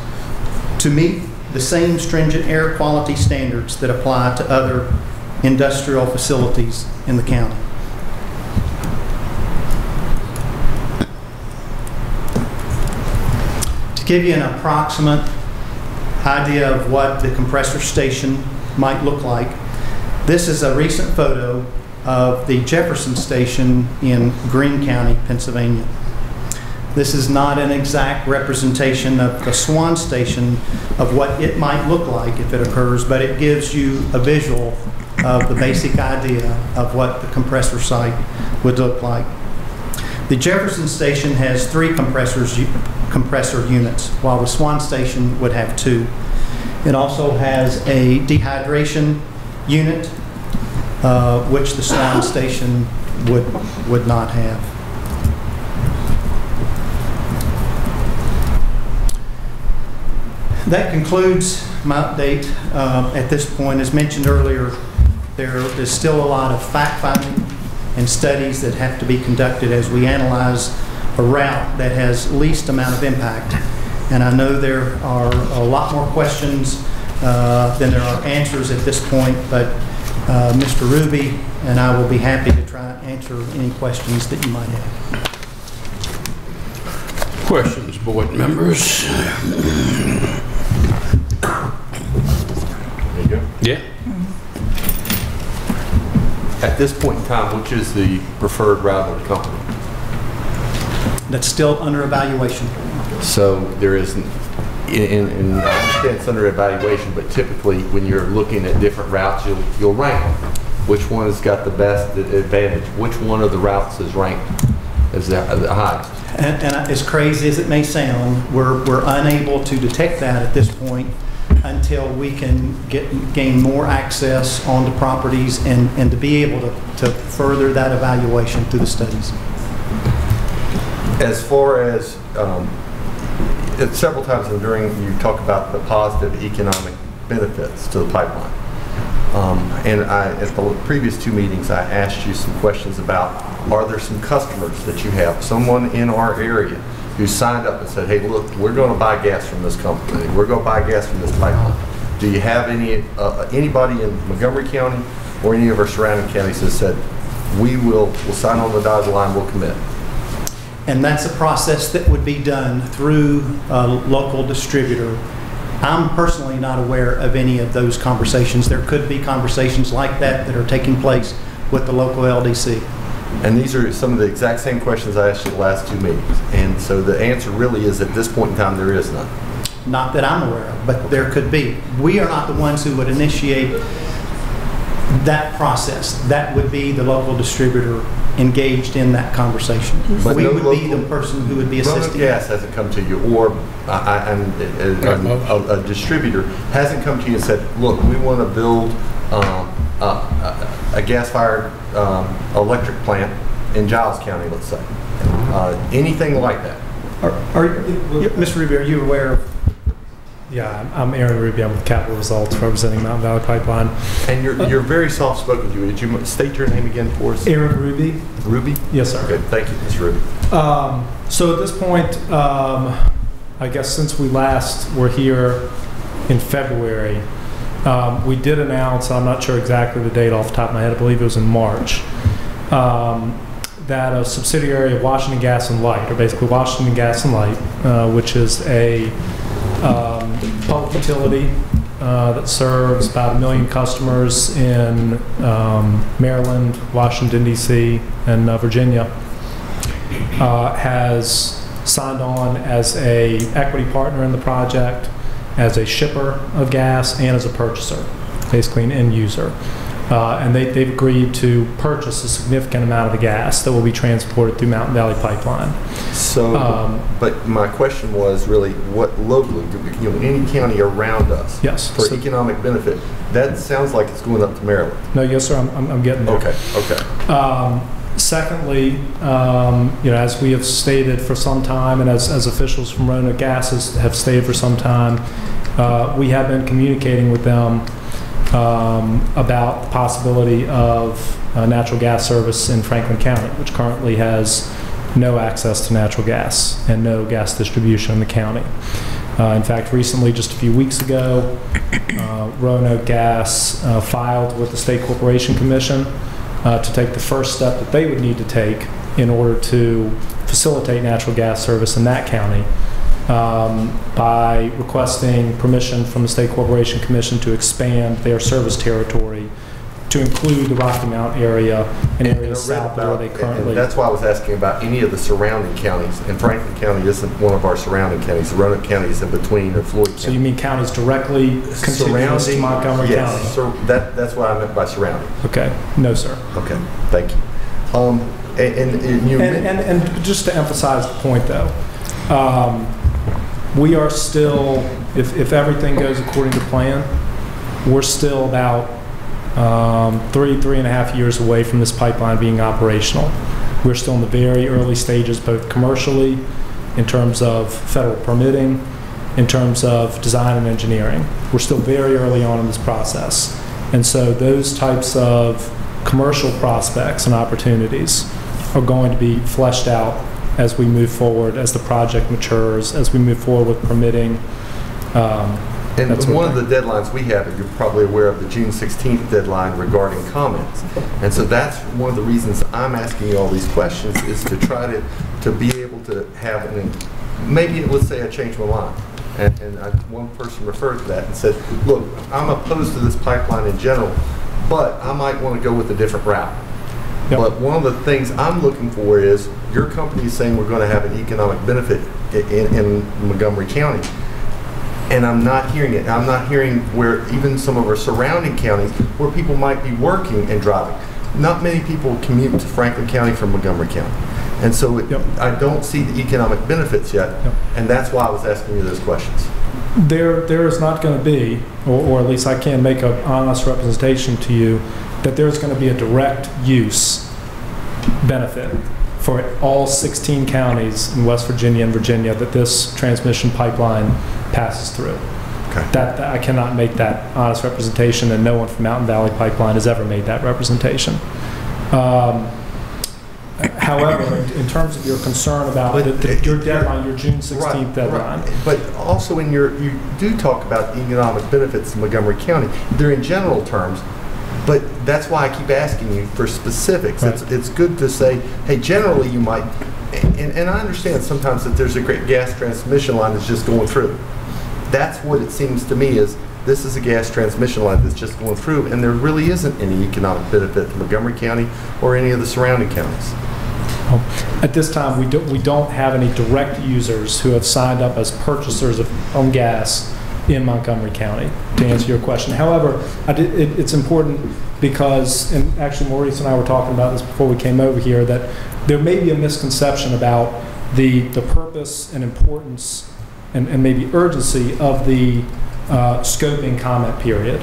to meet the same stringent air quality standards that apply to other industrial facilities in the county. To give you an approximate idea of what the compressor station might look like, this is a recent photo of the Jefferson Station in Greene County, Pennsylvania. This is not an exact representation of the Swan Station of what it might look like if it occurs, but it gives you a visual of the basic idea of what the compressor site would look like. The Jefferson Station has 3 compressor units, while the Swan Station would have 2. It also has a dehydration unit, which the Swan Station would not have. That concludes my update. At this point, as mentioned earlier, there is still a lot of fact-finding and studies that have to be conducted as we analyze a route that has least amount of impact. And I know there are a lot more questions than there are answers at this point, but Mr. Ruby, and I will be happy to try and answer any questions that you might have. Questions, board members? There you go. Yeah. At this point in time, which is the preferred route of the company? That's still under evaluation. So there isn't, and I understand it's under evaluation, but typically when you're looking at different routes, you'll rank them. Which one has got the best advantage? Which one of the routes is ranked as the highest? And as crazy as it may sound, we're unable to detect that at this point until we can gain more access onto properties and to be able to further that evaluation through the studies. As far as, several times during you talk about the positive economic benefits to the pipeline. And at the previous two meetings, I asked you some questions about, are there some customers that you have, someone in our area who signed up and said, hey, look, we're going to buy gas from this company. We're going to buy gas from this pipeline. Do you have anybody in Montgomery County or any of our surrounding counties that said, we'll sign on the dotted line, we'll commit? And that's a process that would be done through a local distributor. I'm personally not aware of any of those conversations. There could be conversations like that that are taking place with the local LDC. And these are some of the exact same questions I asked you the last two meetings. And so the answer really is, at this point in time, there is none. Not that I'm aware of, but there could be. We are not the ones who would initiate that process. That would be the local distributor engaged in that conversation. But we no would be the person who would be assisting. Roanoke Gas hasn't come to you, or a distributor hasn't come to you and said, look, we want to build a gas-fired electric plant in Giles County, let's say. Anything like that. Mr. Ruby, are you aware of? Yeah, I'm Aaron Ruby. I'm with Capital Results, representing Mountain Valley Pipeline. And you're very soft-spoken to you. Did you state your name again for us? Aaron Ruby. Ruby? Yes, sir. Okay, thank you, Mr. Ruby. So at this point, I guess since we last were here in February, we did announce, I'm not sure exactly the date off the top of my head, I believe it was in March, that a subsidiary of Washington Gas and Light, or basically Washington Gas and Light, which is a public utility that serves about 1 million customers in Maryland, Washington, D.C., and Virginia, has signed on as a equity partner in the project, as a shipper of gas, and as a purchaser, basically an end user. And they've agreed to purchase a significant amount of the gas that will be transported through Mountain Valley Pipeline. So, but my question was really, what locally, any county around us, yes, for economic benefit, that sounds like it's going up to Maryland. No, yes, sir, I'm getting there. Okay, okay. Secondly, as we have stated for some time, and as officials from Roanoke Gas have stated for some time, we have been communicating with them about the possibility of natural gas service in Franklin County, which currently has no access to natural gas and no gas distribution in the county. In fact, recently, just a few weeks ago, Roanoke Gas filed with the State Corporation Commission to take the first step that they would need to take in order to facilitate natural gas service in that county, by requesting permission from the State Corporation Commission to expand their service territory to include the Rocky Mount area and areas south where they currently. And that's why I was asking about any of the surrounding counties. And Franklin County isn't one of our surrounding counties. Roanoke County is in between, or Floyd County. So you mean counties directly contiguous to Montgomery County? Yes, that's what I meant by surrounding. Okay, no, sir. Okay, thank you. And just to emphasize the point, though, we are still, if everything goes according to plan, we're still about 3.5 years away from this pipeline being operational. We're still in the very early stages, both commercially, in terms of federal permitting, in terms of design and engineering. We're still very early on in this process. And so those types of commercial prospects and opportunities are going to be fleshed out as we move forward, as the project matures, as we move forward with permitting, And That's one what of the deadlines we have, and you're probably aware of the June 16th deadline regarding comments. And so that's one of the reasons I'm asking you all these questions, is to try to be able to have maybe, let's say I changed my mind. And one person referred to that and said, look, I'm opposed to this pipeline in general, but I might want to go with a different route. Yep. But one of the things I'm looking for is, your company is saying we're going to have an economic benefit in Montgomery County. And I'm not hearing it. I'm not hearing where even some of our surrounding counties where people might be working and driving. Not many people commute to Franklin County from Montgomery County. And so I don't see the economic benefits yet. And that's why I was asking you those questions. There is not going to be, or at least I can make an honest representation to you, that there's going to be a direct use benefit for all 16 counties in West Virginia and Virginia that this transmission pipeline passes through. Okay. That I cannot make that honest representation, and no one from Mountain Valley Pipeline has ever made that representation. However, in terms of your concern about your deadline, your June 16th deadline. Right. But also you do talk about economic benefits in Montgomery County. They're in general terms, but that's why I keep asking you for specifics. Right. It's good to say, hey, generally you might, and I understand sometimes that there's a great gas transmission line that's just going through. That's what it seems to me is, this is a gas transmission line that's just going through, and there really isn't any economic benefit to Montgomery County or any of the surrounding counties. At this time, we don't have any direct users who have signed up as purchasers of gas in Montgomery County, to answer your question. However, it's important because, and actually Maurice and I were talking about this before we came over here, that there may be a misconception about the purpose and importance and maybe urgency of the scoping comment period,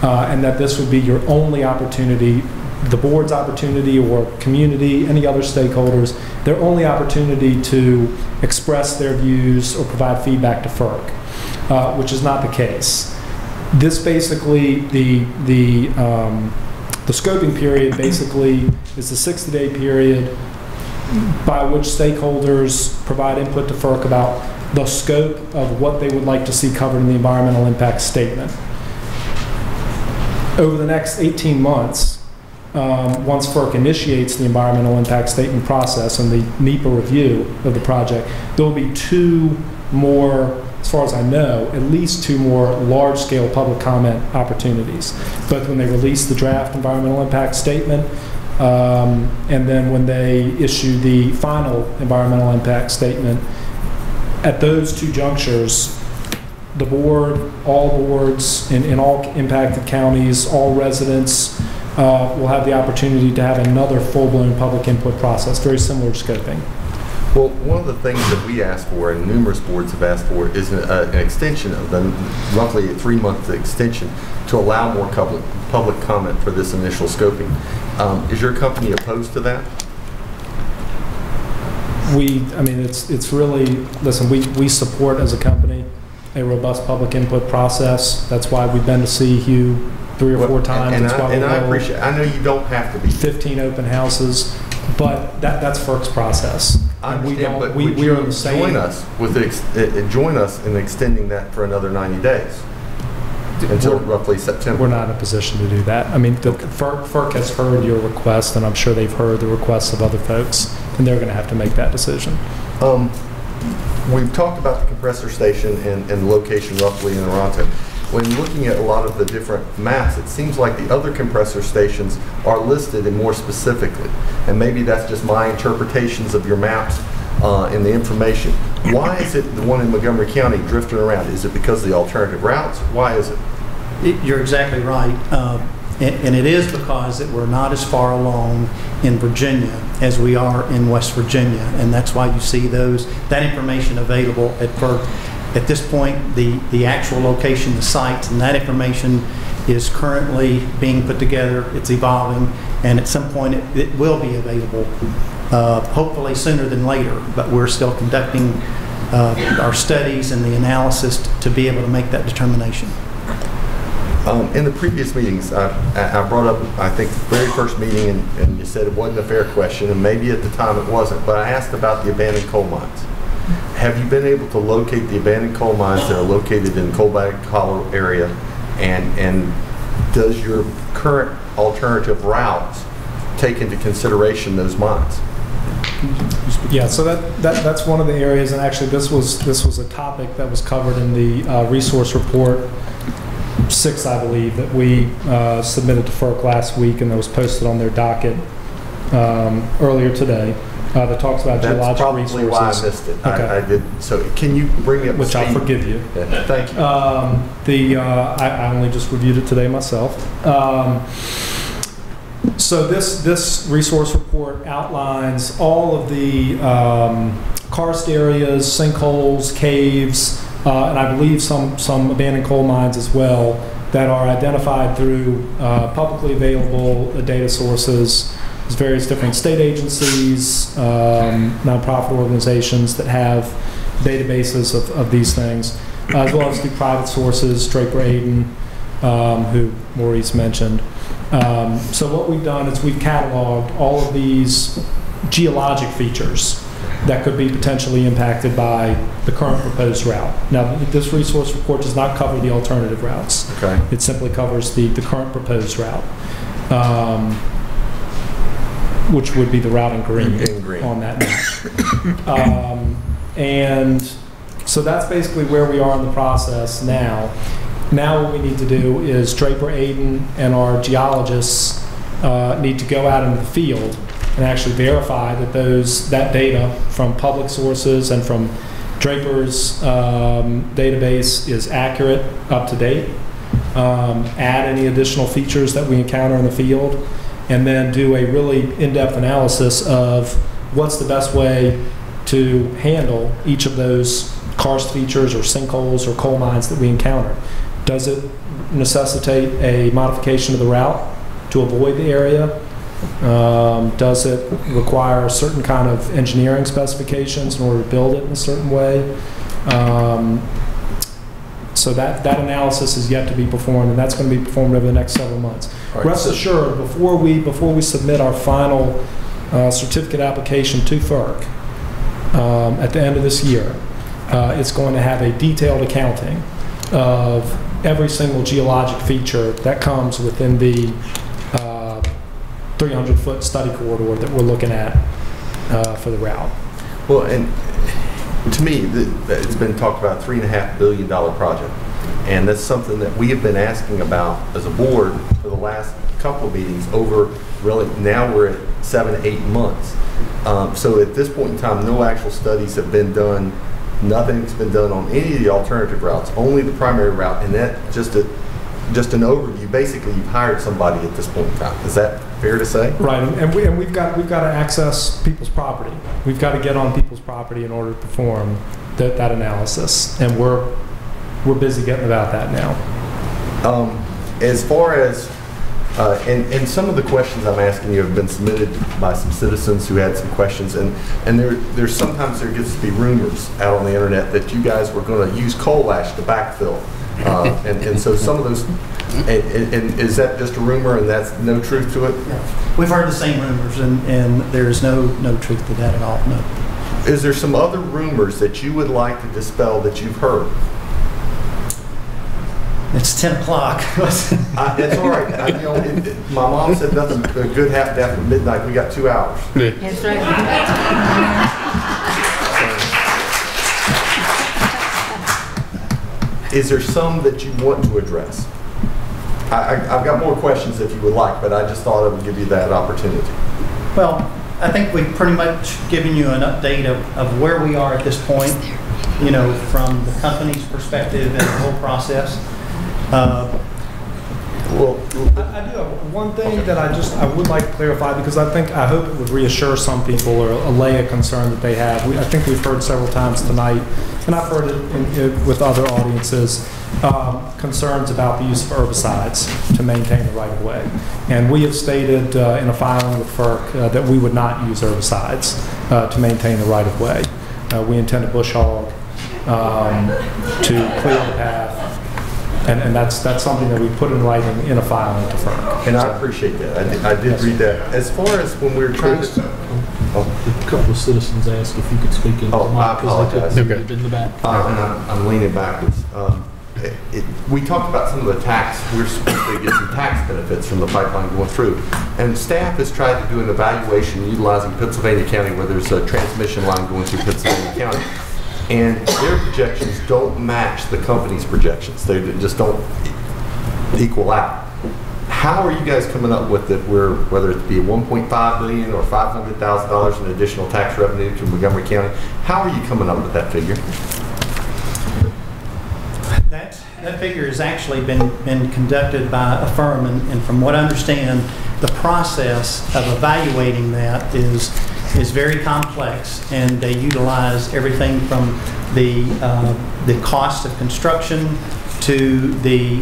and that this would be your only opportunity, the board's opportunity, or community, any other stakeholders, their only opportunity to express their views or provide feedback to FERC, which is not the case. This basically, the scoping period basically is the 60-day period by which stakeholders provide input to FERC about the scope of what they would like to see covered in the environmental impact statement. Over the next 18 months, once FERC initiates the environmental impact statement process and the NEPA review of the project, there will be two more, as far as I know, at least two more large-scale public comment opportunities, both when they release the draft environmental impact statement and then when they issue the final environmental impact statement. At those two junctures, the board, all boards in all impacted counties, all residents will have the opportunity to have another full-blown public input process, very similar to scoping. Well, one of the things that we asked for, and numerous boards have asked for, is an extension of roughly a 3-month extension to allow more public comment for this initial scoping. Is your company opposed to that? I mean, it's really, listen, we support as a company a robust public input process. That's why we've been to see you 3 or 4 times. And I appreciate it. I know you don't have to be. 15 open houses, but that's FERC's process. I understand, but would you join us in extending that for another 90 days? Until roughly September. We're not in a position to do that. I mean, FERC has heard your request, and I'm sure they've heard the requests of other folks, and they're going to have to make that decision. We've talked about the compressor station and location roughly in Roanoke. When looking at a lot of the different maps, it seems like the other compressor stations are listed and more specifically. And maybe that's just my interpretations of your maps and the information. Why is it the one in Montgomery County drifting around? Is it because of the alternative routes? Why is it? You're exactly right. And it is because that we're not as far along in Virginia as we are in West Virginia. And that's why you see that information available at FERC. At this point, the actual location, the sites, and that information is currently being put together. It's evolving, and at some point it will be available, hopefully sooner than later. But we're still conducting our studies and the analysis to be able to make that determination. In the previous meetings, I brought up, I think, the very first meeting, and you said it wasn't a fair question, and maybe at the time it wasn't, but I asked about the abandoned coal mines. have you been able to locate the abandoned coal mines that are located in Coalbag Hollow area, and does your current alternative routes take into consideration those mines? Yeah, so that's one of the areas, and actually this was a topic that was covered in the resource report 6, I believe, that we submitted to FERC last week, and that was posted on their docket earlier today. That talks about geological resources. That's probably why I missed it. Okay. I did. So can you bring me up to Which I'll speed? forgive you. Yeah, thank you. I only just reviewed it today myself. So this resource report outlines all of the karst areas, sinkholes, caves, and I believe some abandoned coal mines as well that are identified through publicly available data sources. There's various different state agencies, nonprofit organizations that have databases of these things, as well as through private sources, Draper Aden, who Maurice mentioned. So what we've done is we've cataloged all of these geologic features that could be potentially impacted by the current proposed route. Now, this resource report does not cover the alternative routes. Okay. It simply covers the current proposed route, which would be the route in green, on that map. And so that's basically where we are in the process now. Now what we need to do is Draper Aden and our geologists need to go out into the field and actually verify that that data from public sources and from Draper's database is accurate, up to date, add any additional features that we encounter in the field, and then do a really in-depth analysis of what's the best way to handle each of those karst features or sinkholes or coal mines that we encounter. Does it necessitate a modification of the route to avoid the area? Does it require a certain kind of engineering specifications in order to build it in a certain way? So that analysis is yet to be performed, and that's going to be performed over the next several months. Right. Rest assured, before we submit our final certificate application to FERC at the end of this year, it's going to have a detailed accounting of every single geologic feature that comes within the 300-foot study corridor that we're looking at for the route. Well, and to me, it's been talked about a $3.5 billion project. And that's something that we have been asking about as a board for the last couple of meetings over, really, now we're at 7 to 8 months. So at this point in time, no actual studies have been done. Nothing's been done on any of the alternative routes, only the primary route. And that just an overview. Basically, you've hired somebody at this point in time. Is that fair to say? Right, and we've got to access people's property. We've got to get on people's property in order to perform that analysis, and we're busy getting about that now. As far as and some of the questions I'm asking you have been submitted by some citizens who had some questions, and there's sometimes there gets to be rumors out on the internet that you guys were going to use coal ash to backfill. And so some of those, and is that just a rumor and that's no truth to it? Yeah. We've heard the same rumors, and there's no truth to that at all, no. Is there some other rumors that you would like to dispel that you've heard? It's 10 o'clock. It's all right. My mom said nothing good happened after midnight. We got 2 hours. That's right. Is there some that you want to address? I've got more questions if you would like, but I just thought I would give you that opportunity. Well, I think we've pretty much given you an update of where we are at this point, you know, from the company's perspective and the whole process. Well, I do have one thing that I would like to clarify, because I hope it would reassure some people or allay a concern that they have. I think we've heard several times tonight, and I've heard it with other audiences, concerns about the use of herbicides to maintain the right-of-way. And we have stated in a filing with FERC that we would not use herbicides to maintain the right-of-way. We intend to bush hog to clear the path. And that's something that we put in writing in a filing to FERC. And I appreciate that. I did read that. As far as when we were trying to... A couple of citizens asked if you could speak in the mic. I apologize. Okay. In the back. And I'm leaning backwards. We talked about some of the tax, we're supposed to get some tax benefits from the pipeline going through. And staff has tried to do an evaluation utilizing Pennsylvania County where there's a transmission line going through Pennsylvania County. And their projections don't match the company's projections. They just don't equal out. How are you guys coming up with it whether it be $1.5 billion or $500,000 in additional tax revenue to Montgomery County? How are you coming up with that figure? That figure has actually been conducted by a firm, and from what I understand, the process of evaluating that is very complex, and they utilize everything from the cost of construction to the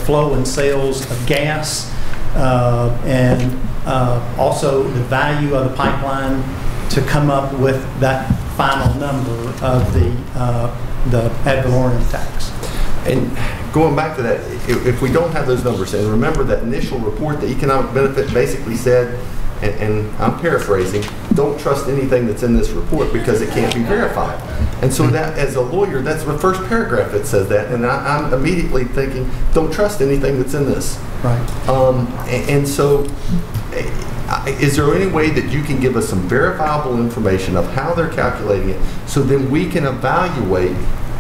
flow and sales of gas, and also the value of the pipeline to come up with that final number of the ad valorem tax. And going back to that, if we don't have those numbers, and remember that initial report, the economic benefit basically said, and I'm paraphrasing, don't trust anything that's in this report because it can't be verified. And so that, as a lawyer, that's the first paragraph that says that, and I'm immediately thinking, don't trust anything that's in this. Right. And so, is there any way that you can give us some verifiable information of how they're calculating it, so then we can evaluate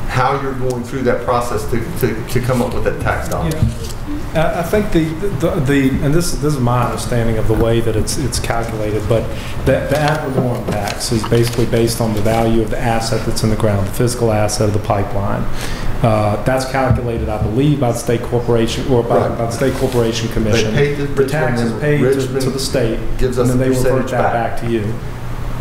how you're going through that process to come up with that tax dollar? I think and this is my understanding of the way that it's calculated, but the ad valorem tax is basically based on the value of the asset that's in the ground, the physical asset of the pipeline. That's calculated, I believe, by the state corporation or by the state corporation commission. The tax is paid to the state, and then they revert that back to you.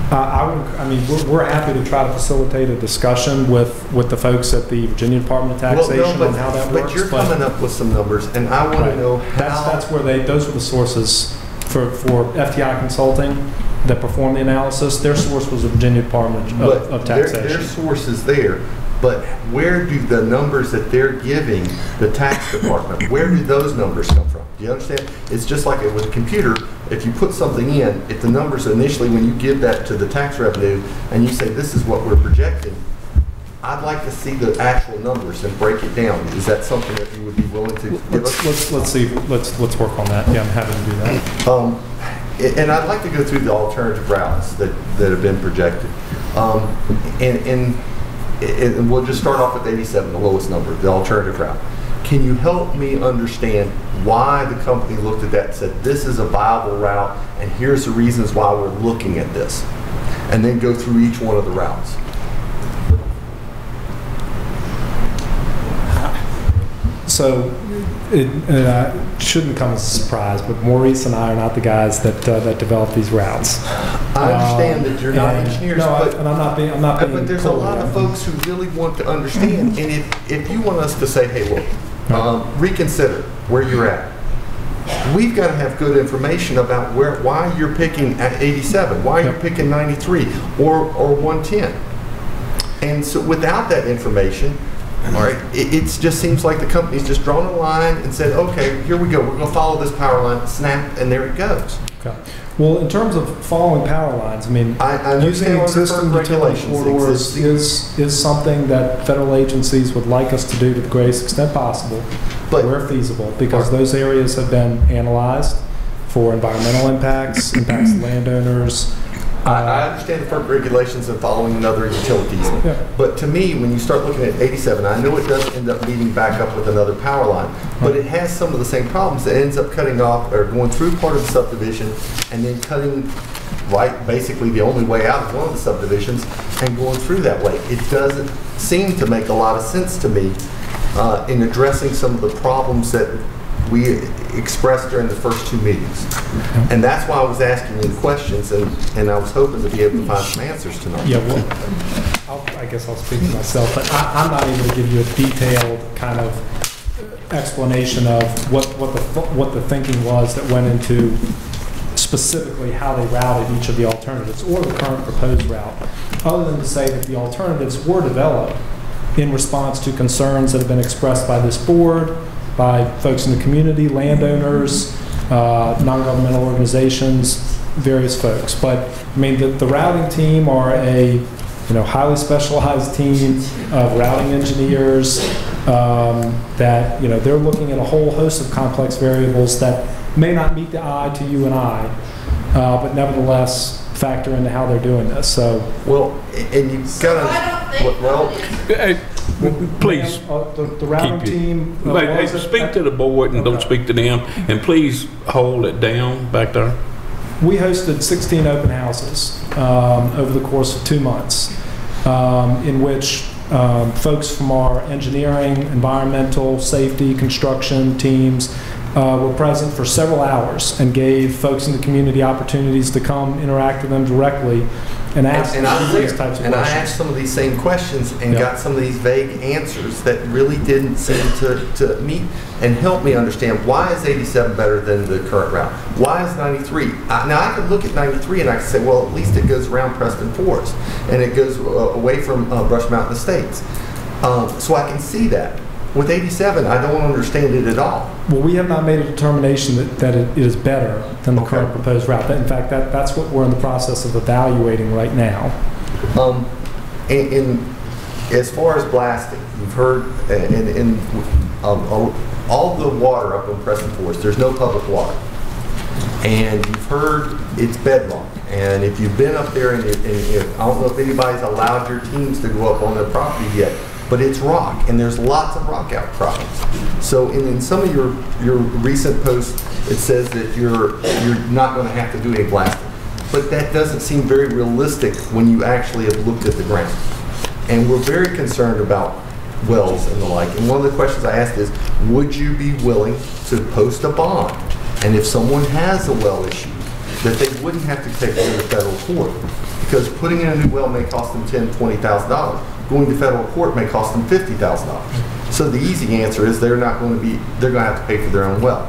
I mean, we're happy to try to facilitate a discussion with the folks at the Virginia Department of Taxation on how that works. But you're coming up with some numbers, and I want to know how. That's where those are the sources for FTI Consulting that performed the analysis. Their source was the Virginia Department of Taxation. Their source is there, but where do the numbers that they're giving the tax department, where do those numbers come from? Do you understand? It's just like with a computer. If you put something in, if the numbers initially, when you give that to the tax revenue and you say this is what we're projecting, I'd like to see the actual numbers and break it down. Is that something that you would be willing to give us? Let's see. Let's work on that. Yeah, I'm happy to do that. And I'd like to go through the alternative routes that have been projected. And we'll just start off with 87, the lowest number, the alternative route. Can you help me understand why the company looked at that and said, this is a viable route, and here's the reasons why we're looking at this? And then go through each one of the routes. So it shouldn't come as a surprise, but Maurice and I are not the guys that develop these routes. I understand that you're not engineers, but I'm not being. But there's a lot of folks who really want to understand, and if you want us to say, hey, look, reconsider where you're at. We've got to have good information about why you're picking at 87, why you're picking 93 or 110. And so without that information, all right, it just seems like the company's just drawn a line and said, okay, here we go. We're going to follow this power line, snap, and there it goes. Okay. Well, in terms of following power lines, I mean, using existing utility corridors is something that federal agencies would like us to do to the greatest extent possible, where feasible, because those areas have been analyzed for environmental impacts, impacts to landowners. I understand the FERC regulations and following another utilities, but to me, when you start looking at 87, I know it does end up meeting back up with another power line, but it has some of the same problems. It ends up cutting off or going through part of the subdivision and then cutting basically the only way out of one of the subdivisions and going through that way. It doesn't seem to make a lot of sense to me in addressing some of the problems that we expressed during the first two meetings. And that's why I was asking you the questions, and I was hoping to be able to find some answers tonight. Yeah, well, I guess I'll speak for myself, but I'm not able to give you a detailed kind of explanation of what the thinking was that went into specifically how they routed each of the alternatives or the current proposed route, other than to say that the alternatives were developed in response to concerns that have been expressed by this board, by folks in the community, landowners, non-governmental organizations, various folks. But I mean, the routing team are a highly specialized team of routing engineers that they're looking at a whole host of complex variables that may not meet the eye to you and I, but nevertheless factor into how they're doing this. So and you've got to please the routing team. Speak to the board and don't speak to them, and please hold it down back there. We hosted 16 open houses over the course of 2 months, in which folks from our engineering, environmental, safety, construction teams were present for several hours and gave folks in the community opportunities to come interact with them directly and ask these types of questions. I asked some of these same questions and got some of these vague answers that really didn't seem to meet and help me understand why is 87 better than the current route? Why is 93? Now I could look at 93 and I could say, well, at least it goes around Preston Forest and it goes away from Brush Mountain Estates. So I can see that. With 87, I don't understand it at all. Well, we have not made a determination that it is better than the current proposed route. In fact, that's what we're in the process of evaluating right now. And as far as blasting, you've heard all the water up in Preston Forest, there's no public water. And you've heard it's bedrock. And if you've been up there, and I don't know if anybody's allowed your teams to go up on their property yet, but it's rock, and there's lots of rock outcroppings. So in some of your recent posts, it says that you're not going to have to do any blasting. But that doesn't seem very realistic when you actually have looked at the ground. And we're very concerned about wells and the like. And one of the questions I asked is, would you be willing to post a bond? And if someone has a well issue, that they wouldn't have to take it to the federal court. Because putting in a new well may cost them $10,000, $20,000. Going to federal court may cost them $50,000. So the easy answer is they're going to have to pay for their own well.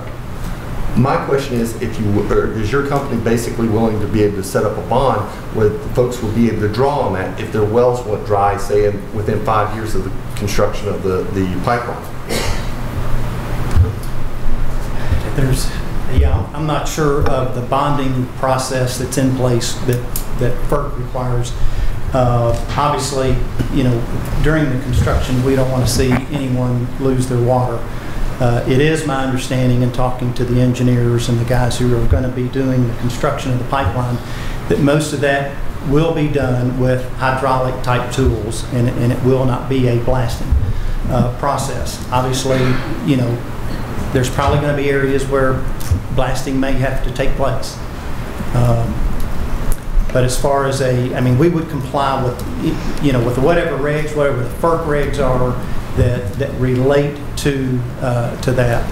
My question is, is your company basically willing to be able to set up a bond where folks will be able to draw on that if their wells went dry, say within 5 years of the construction of the pipeline? I'm not sure of the bonding process that's in place that FERC requires. Obviously, during the construction, we don't want to see anyone lose their water. It is my understanding in talking to the engineers and the guys who are going to be doing the construction of the pipeline that most of that will be done with hydraulic type tools, and it will not be a blasting process. Obviously, there's probably going to be areas where blasting may have to take place. But as far as we would comply with, with whatever regs, whatever the FERC regs are that relate to that.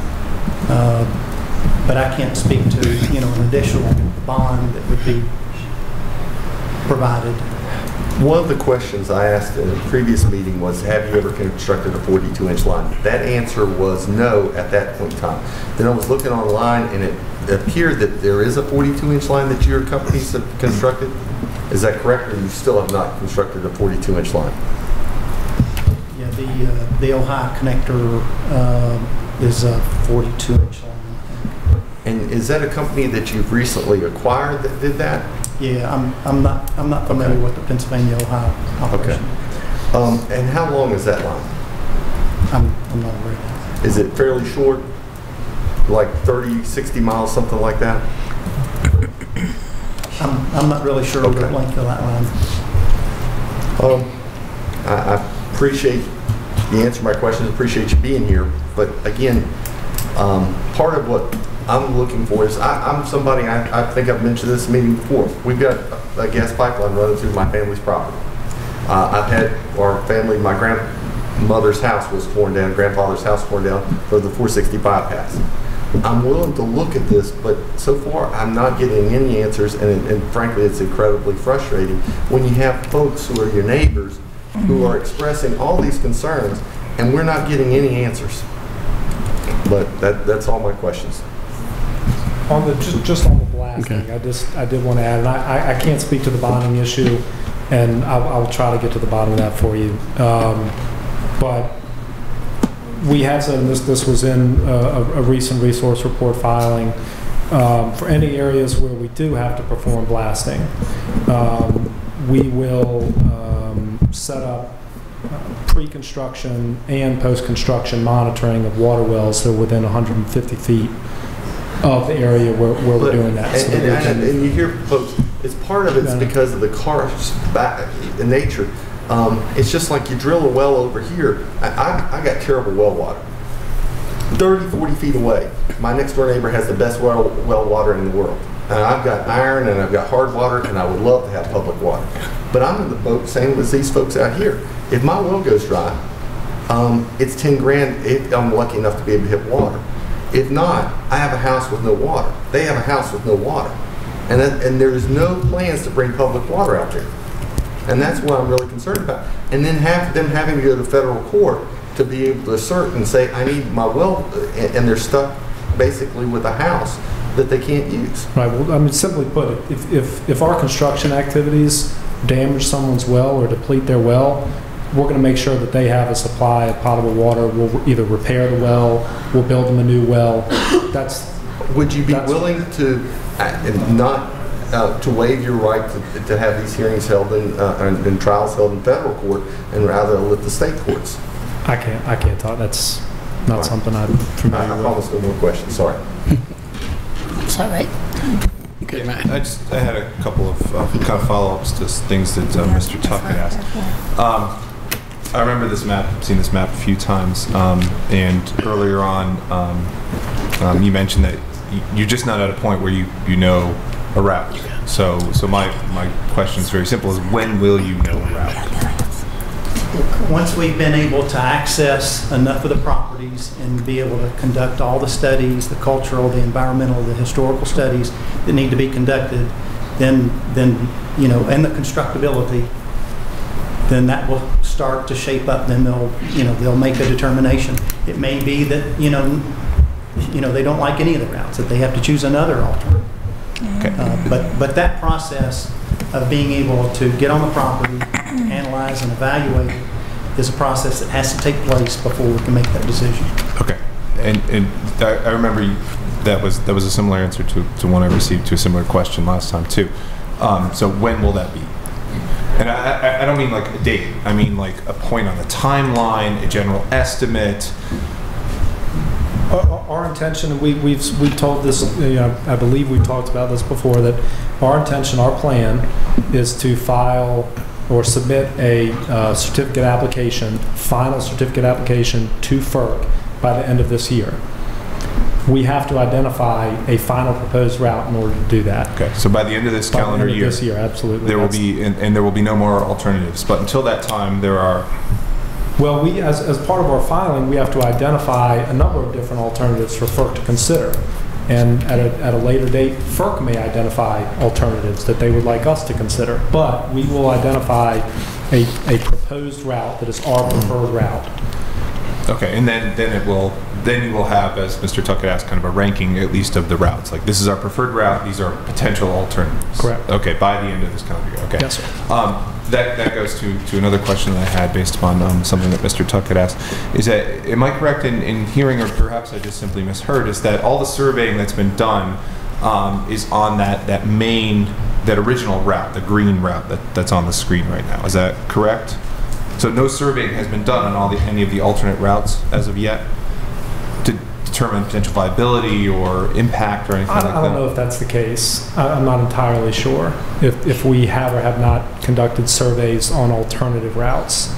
But I can't speak to, an additional bond that would be provided. One of the questions I asked in a previous meeting was, have you ever constructed a 42-inch line? That answer was no at that point in time. Then I was looking online, and it appeared that there is a 42-inch line that your companies have constructed. Is that correct, or you still have not constructed a 42-inch line? Yeah, the Ohio connector is a 42-inch line. And is that a company that you've recently acquired that did that? Yeah, I'm not familiar with the Pennsylvania Ohio operation. Okay. And how long is that line? I'm not aware of that. Is it fairly short, like 30, 60 miles, something like that? I'm not really sure of the length of that line. I appreciate the answer to my questions. Appreciate you being here. But again, part of what I'm looking for is, I'm somebody, I think I've mentioned this meeting before. We've got a gas pipeline running through my family's property. I've had our family, my grandmother's house was torn down, grandfather's house torn down for the 460 bypass. I'm willing to look at this, but so far I'm not getting any answers, and frankly it's incredibly frustrating when you have folks who are your neighbors who are expressing all these concerns and we're not getting any answers. But that's all my questions. Just on the blasting, I did want to add, and I can't speak to the bonding issue, and I'll try to get to the bottom of that for you. But we have said, and this was in a recent resource report filing, for any areas where we do have to perform blasting, we will set up pre-construction and post-construction monitoring of water wells that are within 150 feet of the area where we're doing that. And you hear folks, it's part of it's because of the karst nature. It's just like you drill a well over here. I got terrible well water. 30, 40 feet away, my next door neighbor has the best well water in the world. And I've got iron and I've got hard water, and I would love to have public water. But I'm in the boat same as these folks out here. If my well goes dry, it's 10 grand if I'm lucky enough to be able to hit water. If not, I have a house with no water. They have a house with no water. And there's no plans to bring public water out there. And that's what I'm really concerned about. And then them having to go to federal court to be able to assert and say, I need my well, and they're stuck basically with a house that they can't use. Right. Well, I mean, simply put, if our construction activities damage someone's well or deplete their well, we're going to make sure that they have a supply of potable water. We'll either repair the well, we'll build them a new well. Would you be willing to not to waive your right to have these hearings held and trials held in federal court, and rather let the state courts? I can't talk. That's not something I'm familiar with. I promise no more questions. Sorry. It's all right. Okay, Matt. I had a couple of kind of follow-ups to things that Mr. Tuck had asked. I remember this map, seen this map a few times, and earlier on, you mentioned that you're just not at a point where you know a route. So my question is very simple: is when will you know a route? Once we've been able to access enough of the properties and be able to conduct all the studies, the cultural, the environmental, the historical studies that need to be conducted, then you know, and the constructability, then that will start to shape up. Then they'll make a determination. It may be that you know they don't like any of the routes, that they have to choose another alternative. Okay. But that process of being able to get on the property, analyze and evaluate it, is a process that has to take place before we can make that decision. Okay. And I remember that was a similar answer to one I received to a similar question last time too. So when will that be? And I don't mean like a date. I mean like a point on the timeline, a general estimate. Our intention, and we've told this, I believe we've talked about this before, that our intention, our plan, is to file or submit a certificate application, final certificate application to FERC by the end of this year. We have to identify a final proposed route in order to do that. Okay, so by the end of this calendar year, this year, absolutely, there will be, and there will be no more alternatives. But until that time, there are. Well, we, as part of our filing, we have to identify a number of different alternatives for FERC to consider. And at a later date, FERC may identify alternatives that they would like us to consider. But we will identify a proposed route that is our preferred route. Okay, and then you will have, as Mr. Tuck had asked, kind of a ranking at least of the routes. Like, this is our preferred route, these are potential alternatives. Correct. Okay, by the end of this calendar year. Okay. Yes, sir. That goes to another question that I had based upon something that Mr. Tuck had asked. Is that, am I correct in hearing, or perhaps I just simply misheard, is that all the surveying that's been done is on that original route, the green route that's on the screen right now? Is that correct? So no surveying has been done on any of the alternate routes as of yet to determine potential viability or impact or anything like that? I don't know if that's the case. I'm not entirely sure if we have or have not conducted surveys on alternative routes.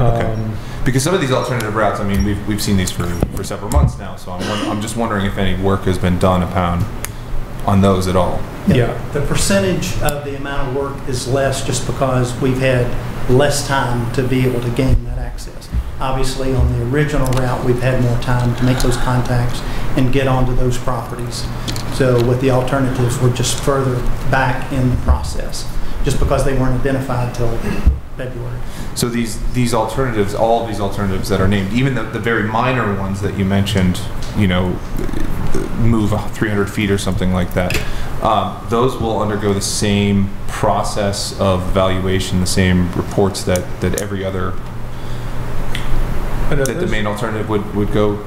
Okay. Because some of these alternative routes, I mean, we've seen these for several months now, so I'm just wondering if any work has been done on those at all. Yeah. The percentage of the amount of work is less just because we've had less time to be able to gain that access. Obviously, on the original route, we've had more time to make those contacts and get onto those properties. So with the alternatives, we're just further back in the process, just because they weren't identified till February. So these alternatives, all of these alternatives that are named, even the very minor ones that you mentioned, move 300 feet or something like that, those will undergo the same process of evaluation, the same reports that every other, that the main alternative would go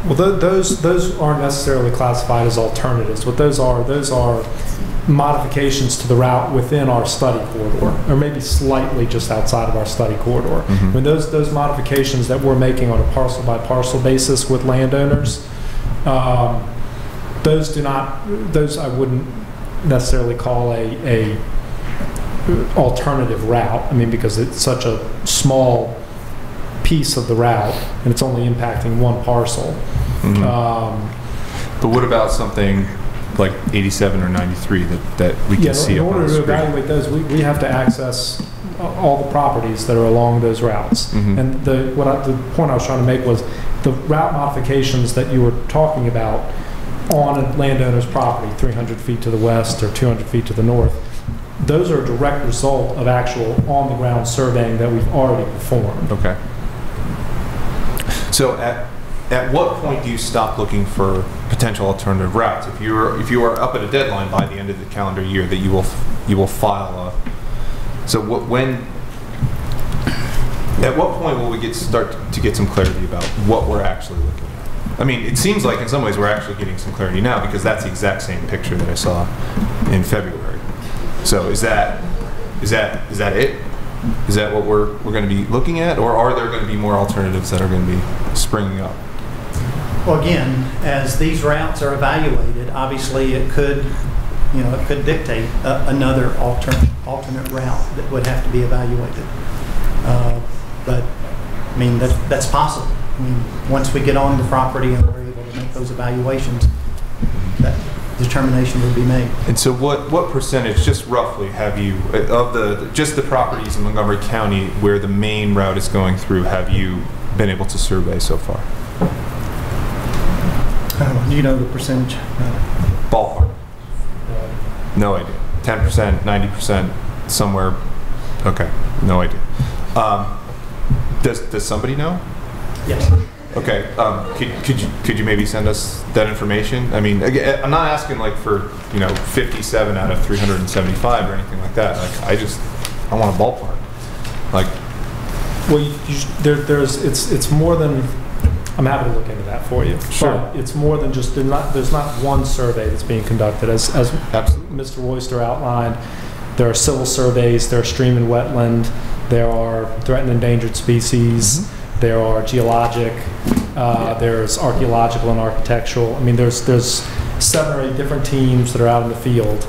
Well, those aren't necessarily classified as alternatives. What those are modifications to the route within our study corridor, or maybe slightly just outside of our study corridor. I mean, those modifications that we're making on a parcel by parcel basis with landowners, those I wouldn't necessarily call a alternative route. I mean, because it's such a small piece of the route and it's only impacting one parcel. But what about something like 87 or 93 that we can see in up on order the to screen? evaluate those, we have to access all the properties that are along those routes. And the point I was trying to make was the route modifications that you were talking about on a landowner's property, 300 feet to the west or 200 feet to the north, those are a direct result of actual on-the-ground surveying that we've already performed. Okay. So at what point do you stop looking for potential alternative routes? If you are up at a deadline by the end of the calendar year that you will file a. So at what point will we start to get some clarity about what we're actually looking at? I mean, it seems like in some ways we're actually getting some clarity now because that's the exact same picture that I saw in February. So is that it? Is that what we're going to be looking at, or are there going to be more alternatives that are going to be springing up? Well, again, as these routes are evaluated, obviously it could dictate another alternate route that would have to be evaluated. But I mean, that's possible. I mean, once we get on the property and we're able to make those evaluations, that determination will be made. And so what percentage, just roughly, have you, of just the properties in Montgomery County where the main route is going through, have you been able to survey so far? Do you know the percentage? Ballpark? No idea. 10%, 90%, somewhere? Okay, no idea. Does somebody know? Yes. Okay, could you maybe send us that information? I mean, again, I'm not asking like for 57 out of 375 or anything like that. Like I want a ballpark. Like, well, it's more than. I'm happy to look into that for you. Sure. But it's more than just there's not one survey that's being conducted. As Mr. Royster outlined, there are civil surveys, there are stream and wetland, there are threatened endangered species. There are geologic, there's archaeological and architectural. I mean, there's 7 or 8 different teams that are out in the field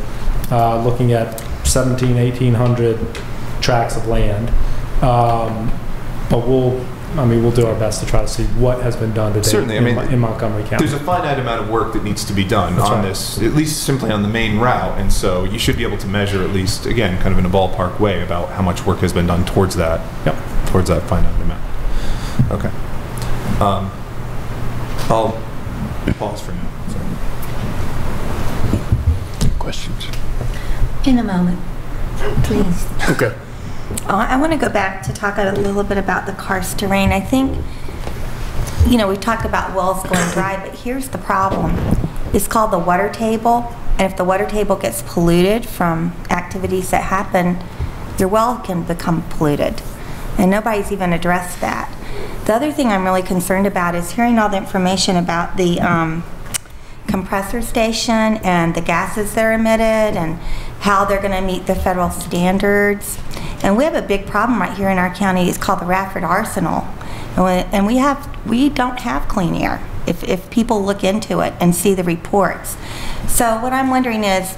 looking at 1,800 tracts of land. But we'll do our best to try to see what has been done today. Certainly, in Montgomery County. There's a finite amount of work that needs to be done on this, at least simply on the main route, and so you should be able to measure, at least, again, kind of in a ballpark way, about how much work has been done towards that, towards that finite amount. Okay. I'll pause for now. Questions? In a moment, please. Okay. I want to go back to talk a little bit about the karst terrain. I think, we talked about wells going dry, but here's the problem. It's called the water table, and if the water table gets polluted from activities that happen, your well can become polluted, and nobody's even addressed that. The other thing I'm really concerned about is hearing all the information about the compressor station and the gases that are emitted and how they're going to meet the federal standards. And we have a big problem right here in our county. It's called the Radford Arsenal. And we don't have clean air if people look into it and see the reports. So what I'm wondering is,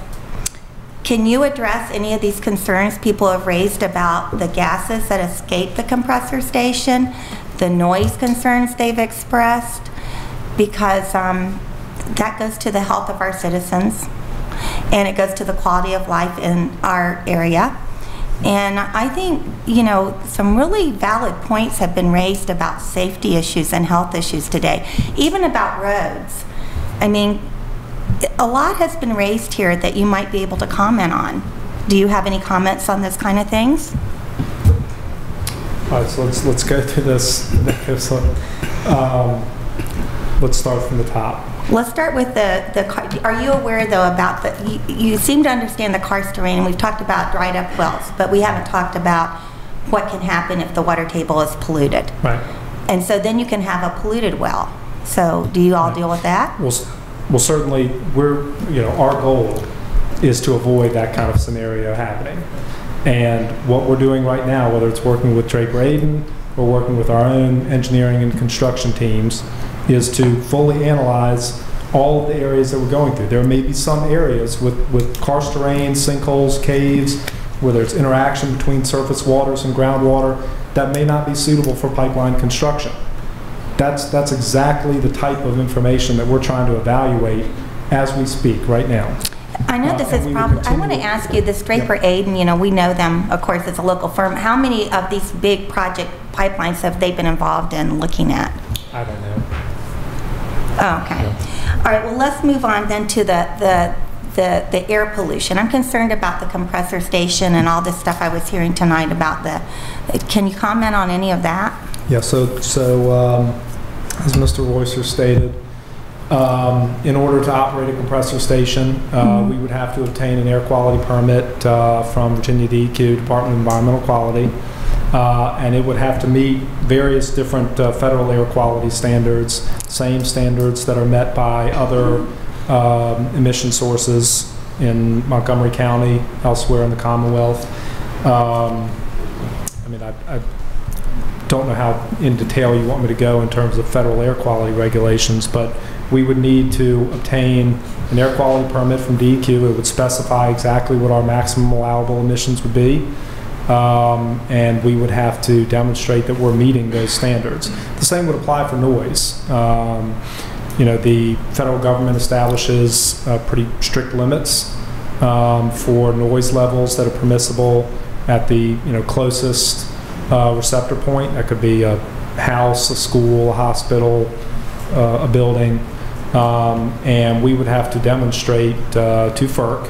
can you address any of these concerns people have raised about the gases that escape the compressor station, the noise concerns they've expressed? Because that goes to the health of our citizens, and it goes to the quality of life in our area. And I think, some really valid points have been raised about safety issues and health issues today, even about roads. I mean, a lot has been raised here that you might be able to comment on. Do you have any comments on this kind of things? All right, so let's go through this. Let's start from the top. Let's start with are you aware though about you seem to understand the karst terrain, and we've talked about dried up wells, but we haven't talked about what can happen if the water table is polluted. Right. And so then you can have a polluted well. So do you all deal with that? Well, certainly, our goal is to avoid that kind of scenario happening. And what we're doing right now, whether it's working with Draper Aden or working with our own engineering and construction teams, is to fully analyze all of the areas that we're going through. There may be some areas with karst terrain, sinkholes, caves, where there's interaction between surface waters and groundwater that may not be suitable for pipeline construction. That's exactly the type of information that we're trying to evaluate as we speak right now. I know this is probably, I want to ask you, this Draper Aden, we know them, of course, it's a local firm. How many of these big project pipelines have they been involved in looking at? I don't know. Oh, okay. Yeah. All right, well, let's move on then to the air pollution. I'm concerned about the compressor station and all this stuff I was hearing tonight about can you comment on any of that? Yeah, so as Mr. Royster stated, in order to operate a compressor station, we would have to obtain an air quality permit from Virginia DEQ, Department of Environmental Quality, and it would have to meet various different federal air quality standards, same standards that are met by other emission sources in Montgomery County, elsewhere in the Commonwealth. I don't know how in detail you want me to go in terms of federal air quality regulations, but we would need to obtain an air quality permit from DEQ. It would specify exactly what our maximum allowable emissions would be, and we would have to demonstrate that we're meeting those standards. The same would apply for noise. The federal government establishes pretty strict limits for noise levels that are permissible at the closest receptor point. That could be a house, a school, a hospital, a building, and we would have to demonstrate to FERC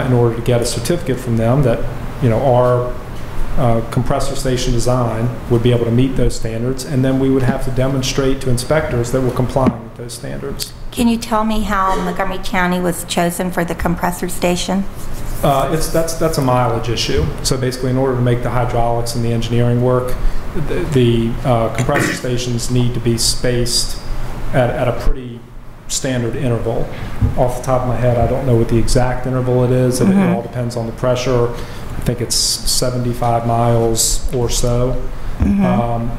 in order to get a certificate from them that our compressor station design would be able to meet those standards, and then we would have to demonstrate to inspectors that we're complying with those standards. Can you tell me how Montgomery County was chosen for the compressor station? That's a mileage issue. So basically, in order to make the hydraulics and the engineering work, the compressor stations need to be spaced at a pretty standard interval. Off the top of my head, I don't know what the exact interval it is. It all depends on the pressure. I think it's 75 miles or so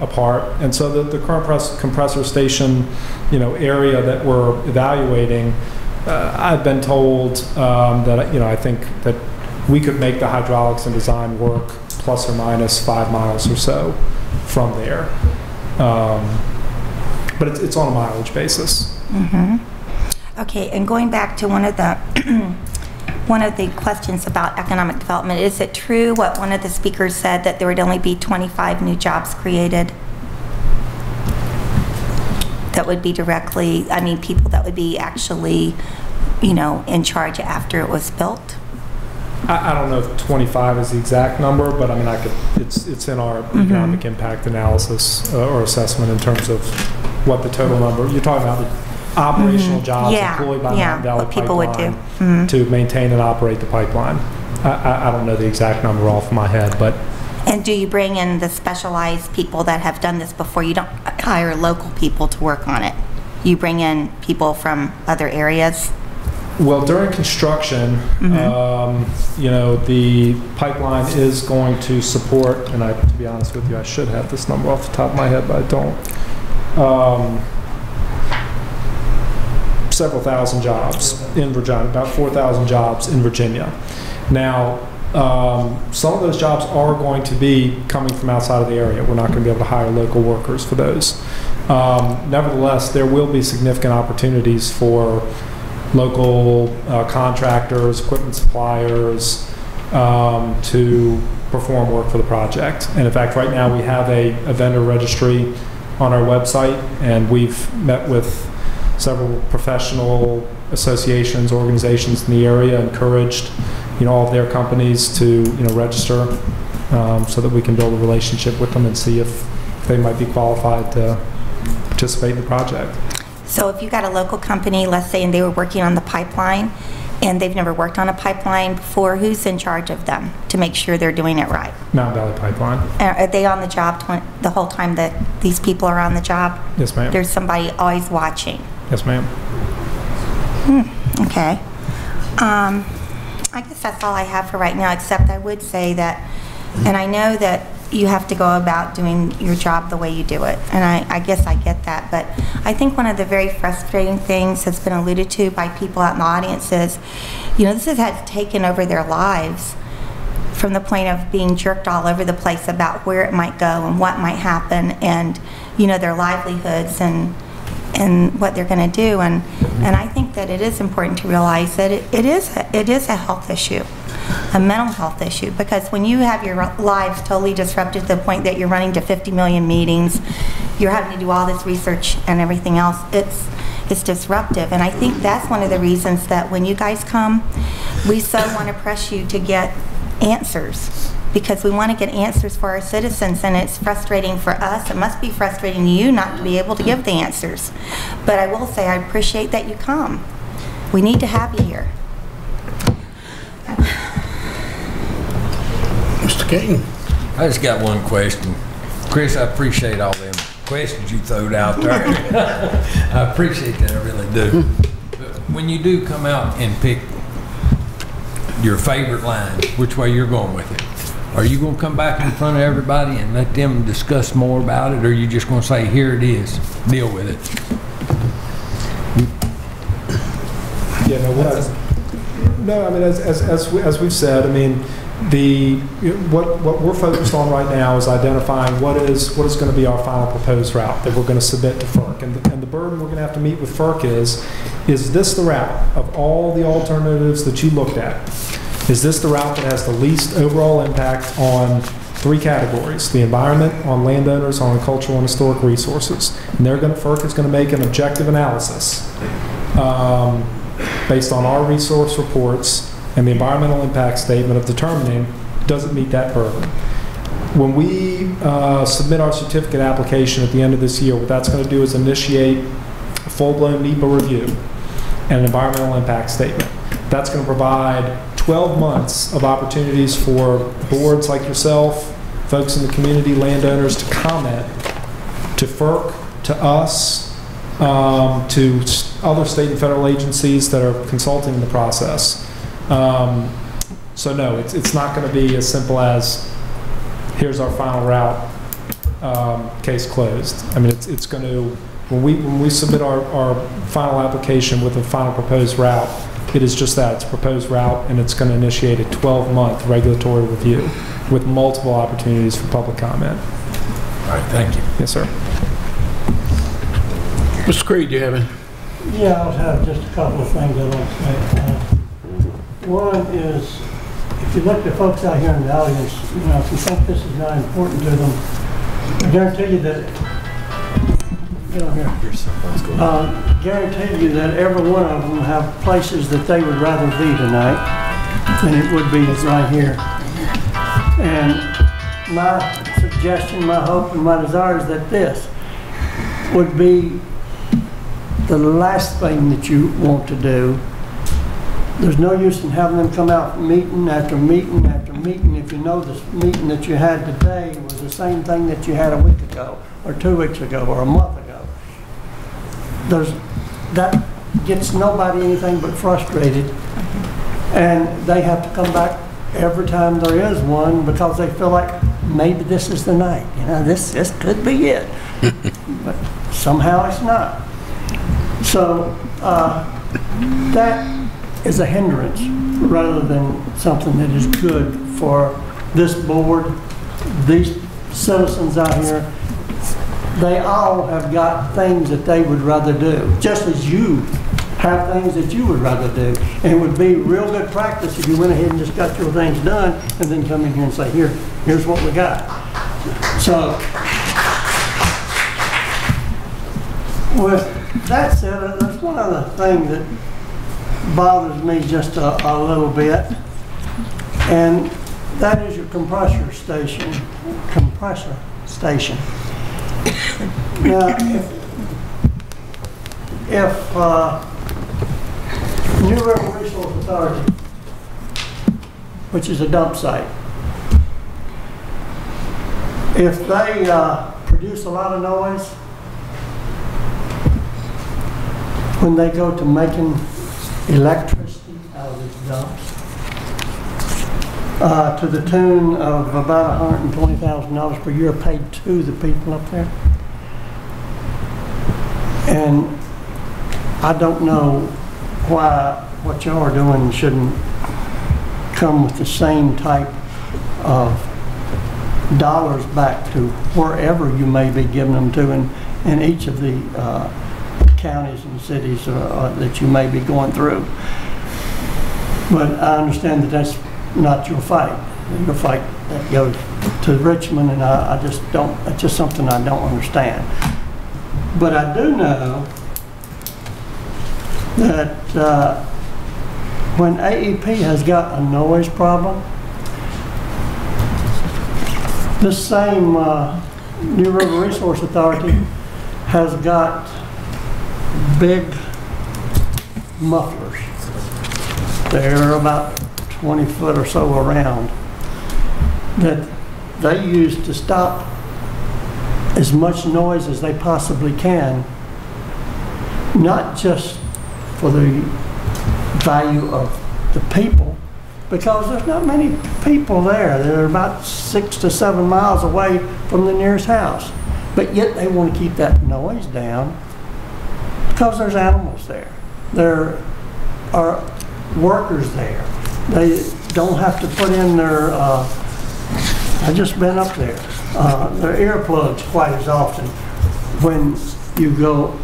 apart. And so the current compressor station, area that we're evaluating, I've been told that I think that we could make the hydraulics and design work plus or minus 5 miles or so from there. But it's on a mileage basis. Okay, and going back to one of the one of the questions about economic development, is it true what one of the speakers said, that there would only be 25 new jobs created? That would be directly, people that would be actually, in charge after it was built? I don't know if 25 is the exact number, but it's in our economic impact analysis or assessment in terms of what the total number. You're talking about the operational jobs employed by Mountain Valley what people Pipeline would do. To maintain and operate the pipeline. I don't know the exact number off my head, but. And do you bring in the specialized people that have done this before? You don't hire local people to work on it. You bring in people from other areas? Well, during construction, the pipeline is going to support, and to be honest with you, I should have this number off the top of my head, but I don't. Several thousand jobs in Virginia, about 4,000 jobs in Virginia. Now, some of those jobs are going to be coming from outside of the area. We're not going to be able to hire local workers for those. Nevertheless, there will be significant opportunities for local contractors, equipment suppliers to perform work for the project. And in fact, right now we have a vendor registry on our website, and we've met with several professional associations, organizations in the area, encouraged all of their companies to register so that we can build a relationship with them and see if they might be qualified to participate in the project. So if you got a local company, let's say, and they were working on the pipeline, and they've never worked on a pipeline before, who's in charge of them to make sure they're doing it right? Mountain Valley Pipeline. Are they on the job the whole time that these people are on the job? Yes, ma'am. There's somebody always watching. Yes, ma'am. Okay. I guess that's all I have for right now, except I would say that, and I know that you have to go about doing your job the way you do it, and I guess I get that, but I think one of the very frustrating things that's been alluded to by people out in the audience is, you know, this has taken over their lives from the point of being jerked all over the place about where it might go and what might happen, and, you know, their livelihoods and what they're going to do, and I think that it is important to realize that it is a health issue, a mental health issue, because when you have your lives totally disrupted to the point that you're running to 50 million meetings, you're having to do all this research and everything else, it's disruptive. And I think that's one of the reasons that when you guys come, we so want to press you to get answers, because we want to get answers for our citizens, and it's frustrating for us. It must be frustrating to you not to be able to give the answers. But I will say I appreciate that you come. We need to have you here. Mr. King. I just got one question. Chris, I appreciate all them questions you throwed out there. I appreciate that, I really do. But when you do come out and pick your favorite line, which way you're going with it, are you going to come back in front of everybody and let them discuss more about it, or are you just going to say, here it is, deal with it? Yeah, no, I mean, as we've said, I mean, what we're focused on right now is identifying what is going to be our final proposed route that we're going to submit to FERC, and the burden we're going to have to meet with FERC is this the route of all the alternatives that you looked at? Is this the route that has the least overall impact on three categories: the environment, on landowners, on cultural and historic resources? And FERC is going to make an objective analysis based on our resource reports and the environmental impact statement of determining does it meet that burden. When we submit our certificate application at the end of this year, what that's going to do is initiate a full-blown NEPA review and an environmental impact statement. That's going to provide 12 months of opportunities for boards like yourself, folks in the community, landowners, to comment to FERC, to us, to other state and federal agencies that are consulting in the process. So no, it's not going to be as simple as here's our final route, case closed. I mean, it's going to, when we submit our final application with a final proposed route, it is just that. It's a proposed route, and it's going to initiate a 12-month regulatory review with multiple opportunities for public comment. All right, thank you. Yes, sir. Mr. Creed, do you have any? Yeah, I'll have just a couple of things I'd like to say. One is, if you look at the folks out here in the audience, you know, if you think this is not important to them, I guarantee you that, get on here. Guarantee you that every one of them have places that they would rather be tonight than it would be right here. And my suggestion, my hope, and my desire is that this would be the last thing that you want to do. There's no use in having them come out meeting after meeting after meeting if you know this meeting that you had today was the same thing that you had a week ago or 2 weeks ago or a month ago. That gets nobody anything but frustrated, and they have to come back every time there is one because they feel like maybe this is the night. You know, this could be it, but somehow it's not. So that is a hindrance rather than something that is good for this board, these citizens out here. They all have got things that they would rather do, just as you have things that you would rather do. And it would be real good practice if you went ahead and just got your things done and then come in here and say, here's what we got. So, with that said, there's one other thing that bothers me just a little bit, and that is your compressor station. Now, if New River Resource Authority, which is a dump site. If they produce a lot of noise when they go to making electricity out of these dumps, to the tune of about $120,000 per year paid to the people up there. And I don't know why what y'all are doing shouldn't come with the same type of dollars back to wherever you may be giving them to in each of the counties and cities that you may be going through. But I understand that that's not your fight. Your fight that goes to Richmond, and I just don't, it's just something I don't understand. But I do know that when AEP has got a noise problem, this same New River Resource Authority has got big mufflers. They're about 20 foot or so around that they use to stop as much noise as they possibly can, not just for the value of the people, because there's not many people there. They're about 6 to 7 miles away from the nearest house. But yet they want to keep that noise down because there's animals there. There are workers there. They don't have to put in their, I've just been up there, their earplugs quite as often when you go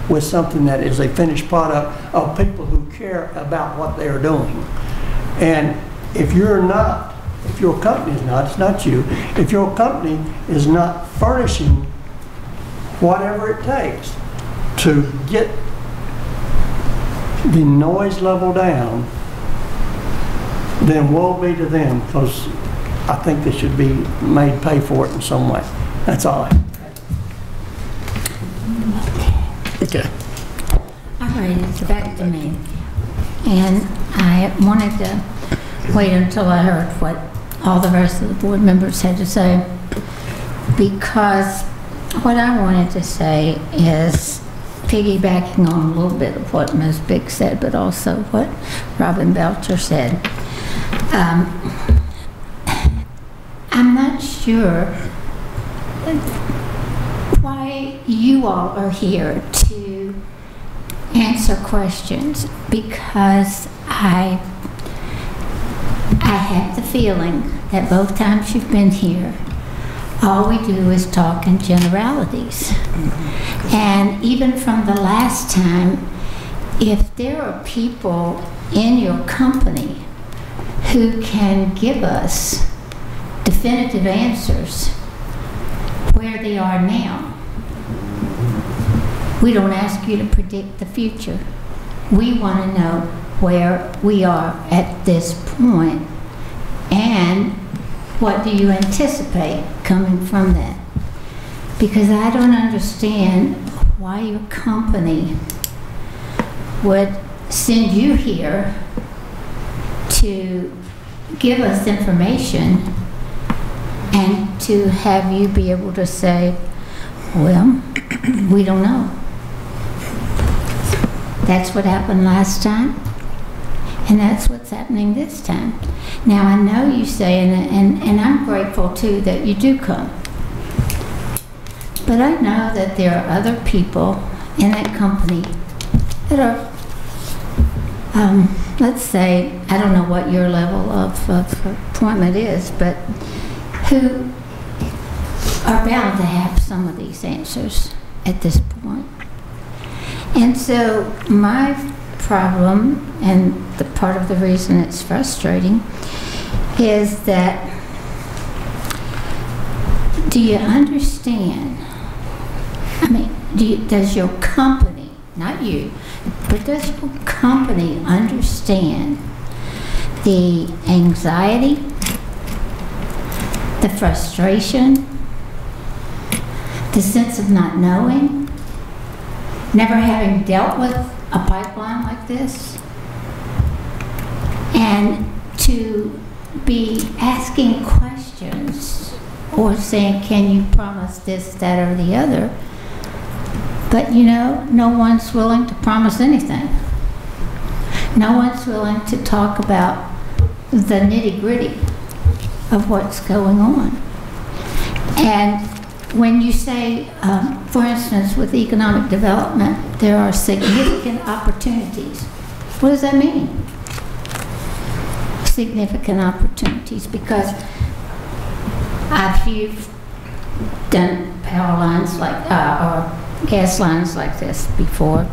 with something that is a finished product of people who care about what they're doing. And if you're not, if your company is not, it's not you, if your company is not furnishing whatever it takes to get the noise level down, then woe be to them, because I think they should be made pay for it in some way. That's all I have. Okay. All right, it's back to me. And I wanted to wait until I heard what all the rest of the board members had to say, because what I wanted to say is piggybacking on a little bit of what Ms. Biggs said, but also what Robin Belcher said. I'm not sure why you all are here to answer questions, because I have the feeling that both times you've been here, all we do is talk in generalities. And even from the last time, if there are people in your company who can give us definitive answers where they are now, we don't ask you to predict the future. We want to know where we are at this point, and what do you anticipate coming from that? Because I don't understand why your company would send you here to give us information and to have you be able to say, well, we don't know. That's what happened last time, and that's what's happening this time. Now, I know you say, and I'm grateful too that you do come, but I know that there are other people in that company that are, let's say, I don't know what your level of appointment is, but who are bound to have some of these answers at this point. And so my problem, and the part of the reason it's frustrating, is that, do you understand? I mean, does your company, not you, but does your company understand the anxiety, the frustration, the sense of not knowing, never having dealt with a pipeline like this? And to be asking questions or saying, can you promise this, that, or the other? But you know, no one's willing to promise anything. No one's willing to talk about the nitty-gritty of what's going on. And when you say, for instance, with economic development, there are significant opportunities. What does that mean? Significant opportunities, because if you've done power lines like, or gas lines like this before,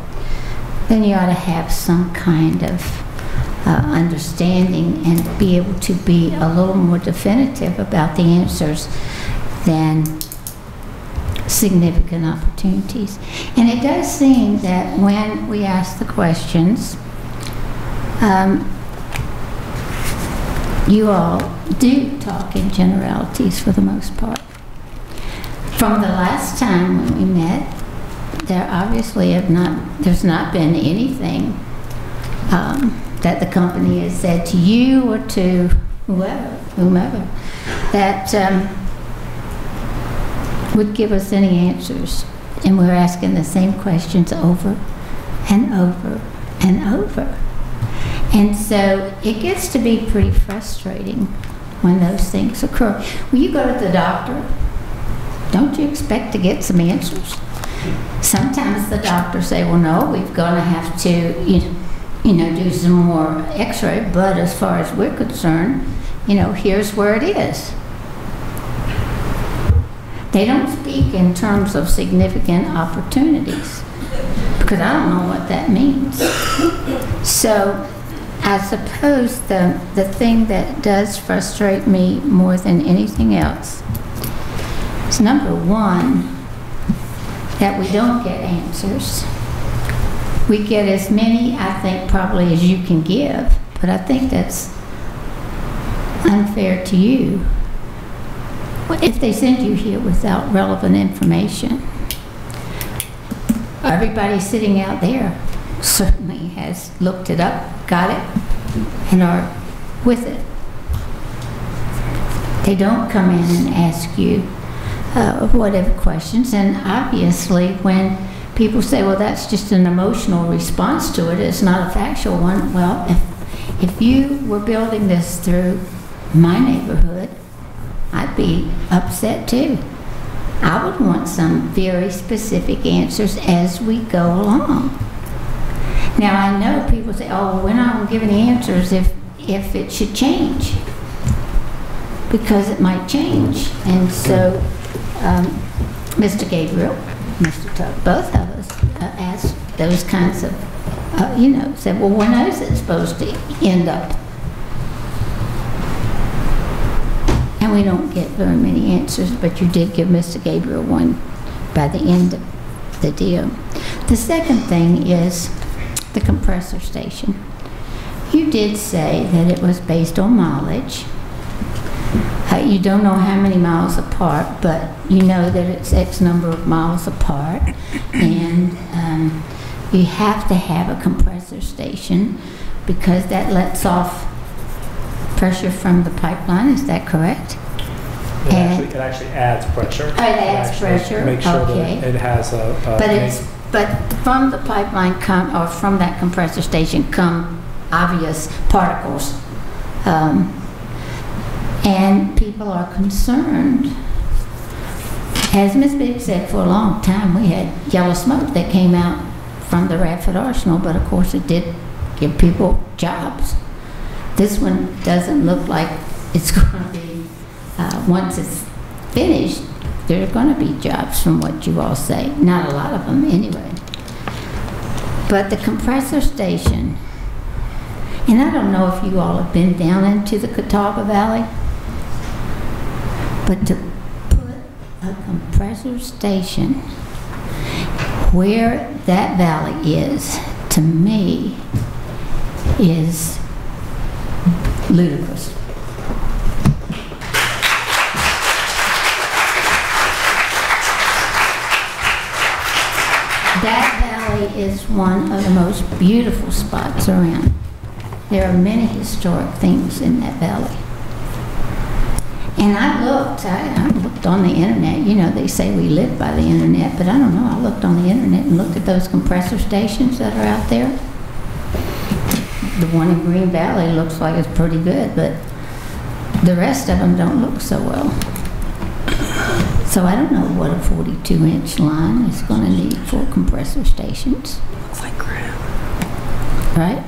then you ought to have some kind of understanding and be able to be a little more definitive about the answers than significant opportunities. And it does seem that when we ask the questions, you all do talk in generalities for the most part. From the last time when we met, there obviously there's not been anything that the company has said to you or to whomever that would give us any answers. And we're asking the same questions over and over and over. And so it gets to be pretty frustrating when those things occur. When you go to the doctor, don't you expect to get some answers? Sometimes the doctors say, well, no, we're going to have to, you know, do some more x-ray, but as far as we're concerned, you know, here's where it is. They don't speak in terms of significant opportunities, because I don't know what that means. So I suppose the thing that does frustrate me more than anything else is, number one, that we don't get answers. We get as many, I think, probably as you can give, but I think that's unfair to you. If they send you here without relevant information, everybody sitting out there certainly has looked it up, got it, and are with it. They don't come in and ask you whatever questions, and obviously when people say, well, that's just an emotional response to it, it's not a factual one. Well, if you were building this through my neighborhood, I'd be upset too. I would want some very specific answers as we go along. Now, I know people say, oh, well, we're not going to give any answers if it should change, because it might change. And so Mr. Gabriel, Mr. Tuck, both of us asked those kinds of, you know, said, well, when is it supposed to end up? And we don't get very many answers, but you did give Mr. Gabriel one by the end of the deal. The second thing is the compressor station. You did say that it was based on mileage. You don't know how many miles apart, but you know that it's X number of miles apart, and you have to have a compressor station because that lets off pressure from the pipeline. Is that correct? It actually adds pressure. Oh, it adds pressure. Make sure okay. that it has But from the pipeline or from that compressor station come obvious particles. And people are concerned. As Ms. Biggs said, for a long time we had yellow smoke that came out from the Radford Arsenal, but of course it did give people jobs. This one doesn't look like it's going to be, once it's finished, there are going to be jobs from what you all say. Not a lot of them anyway. But the compressor station, and I don't know if you all have been down into the Catawba Valley, but to put a compressor station where that valley is, to me, is ludicrous. That valley is one of the most beautiful spots around. There are many historic things in that valley. And I looked on the internet. You know, they say we live by the internet, but I don't know. I looked on the internet and looked at those compressor stations that are out there. The one in Green Valley looks like it's pretty good, but the rest of them don't look so well. So I don't know what a 42-inch line is going to need for compressor stations. Looks like crap. Right?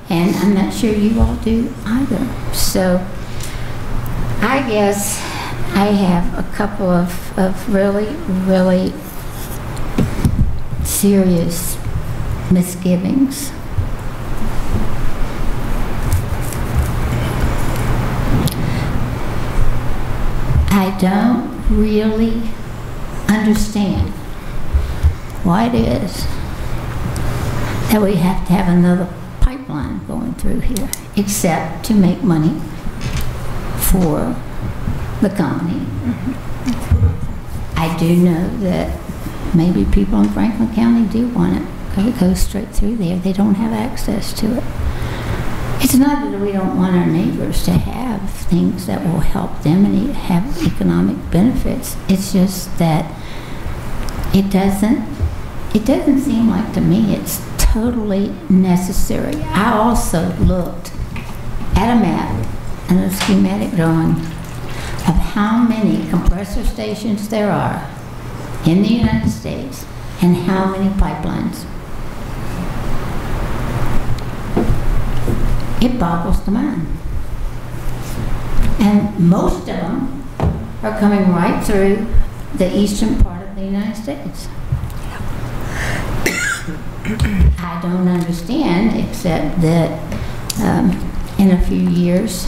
And I'm not sure you all do either. So I guess I have a couple of really, really serious misgivings. I don't really understand why it is that we have to have another pipeline going through here, except to make money for the company. I do know that maybe people in Franklin County do want it because it goes straight through there. They don't have access to it. It's not that we don't want our neighbors to have things that will help them and have economic benefits. It's just that it doesn't seem like to me it's totally necessary. I also looked at a map and a schematic drawing of how many compressor stations there are in the United States and how many pipelines. It boggles the mind. And most of them are coming right through the eastern part of the United States. I don't understand, except that in a few years,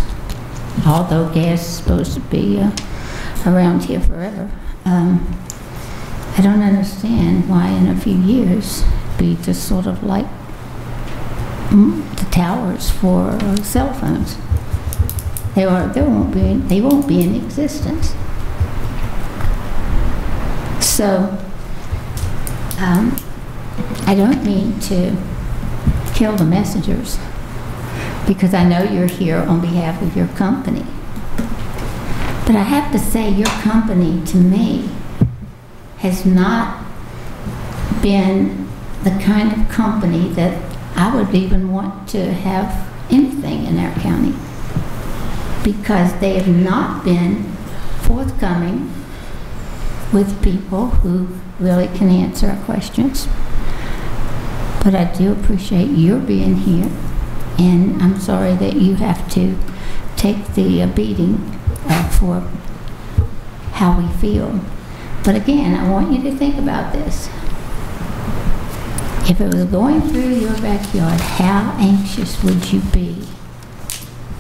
although gas is supposed to be around here forever, I don't understand why in a few years it'd be just sort of like the towers for cell phones. They won't be in existence. So I don't mean to kill the messengers, because I know you're here on behalf of your company. But I have to say, your company to me has not been the kind of company that I would even want to have anything in our county, because they have not been forthcoming with people who really can answer our questions. But I do appreciate your being here, and I'm sorry that you have to take the beating for how we feel. But again, I want you to think about this. If it was going through your backyard, how anxious would you be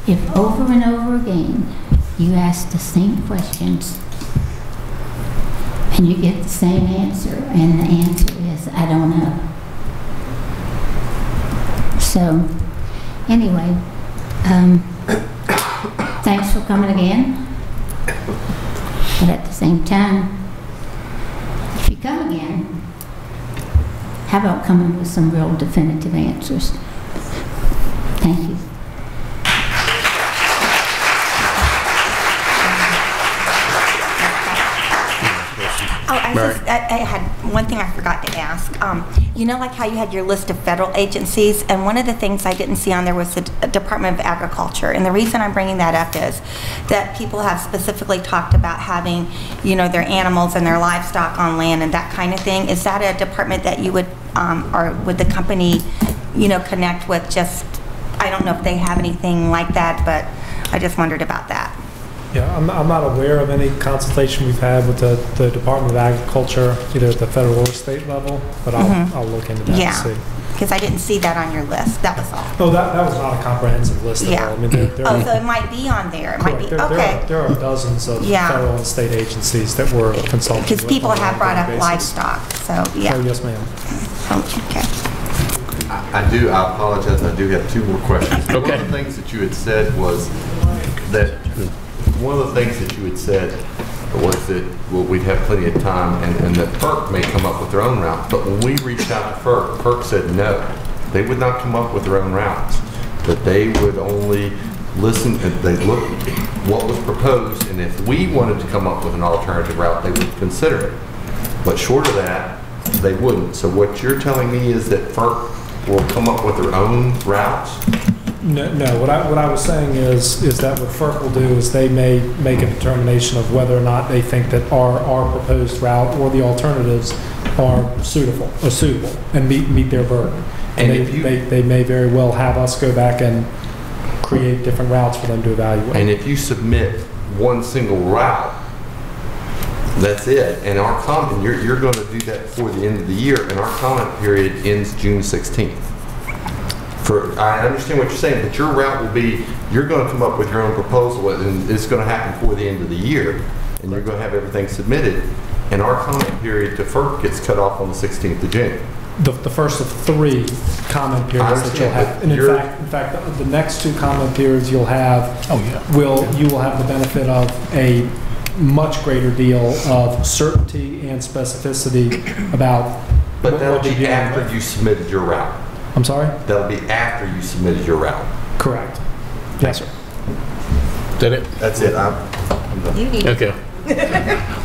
if over and over again you ask the same questions and you get the same answer, and the answer is, I don't know. So, anyway, thanks for coming again. But at the same time, if you come again, how about coming with some real definitive answers? Thank you. I had one thing I forgot to ask. You know, like how you had your list of federal agencies, and one of the things I didn't see on there was the Department of Agriculture. And the reason I'm bringing that up is that people have specifically talked about having, you know, their animals and their livestock on land and that kind of thing. Is that a department that you would, or would the company, you know, connect with? Just, I don't know if they have anything like that, but I just wondered about that. Yeah, I'm not aware of any consultation we've had with the Department of Agriculture, either at the federal or state level, but I'll look into that and see. Because I didn't see that on your list, that was all. No, that was not a comprehensive list at all. I mean, there oh, so it might be on there. It might be, okay. There are dozens of federal and state agencies that we're consulting with. Because people have brought up livestock, so yeah. Oh, yes, ma'am. Okay. I apologize, I do have two more questions. Okay. One of the things that you had said was that we'd have plenty of time and that FERC may come up with their own route. But when we reached out to FERC, FERC said no, they would not come up with their own routes. that they would only listen, they look what was proposed, and if we wanted to come up with an alternative route, they would consider it. But short of that, they wouldn't. So what you're telling me is that FERC will come up with their own routes? No. What I was saying is that what FERC will do is they may make a determination of whether or not they think that our proposed route or the alternatives are suitable and meet their burden. And they may very well have us go back and create different routes for them to evaluate. And if you submit one single route, that's it. And our comment, you're going to do that before the end of the year, and our comment period ends June 16th. I understand what you're saying, but your route will be, you're going to come up with your own proposal, and it's going to happen before the end of the year, and you're going to have everything submitted, and our comment period to FERC gets cut off on the 16th of June. The first of 3 comment periods that you'll have. And in fact, the next 2 comment periods you'll have, you will have the benefit of a much greater deal of certainty and specificity about But that'll be after you submitted your route. I'm sorry? That'll be after you submitted your route. Correct. Yes, sir. Is that it? That's it. I'm done. Okay.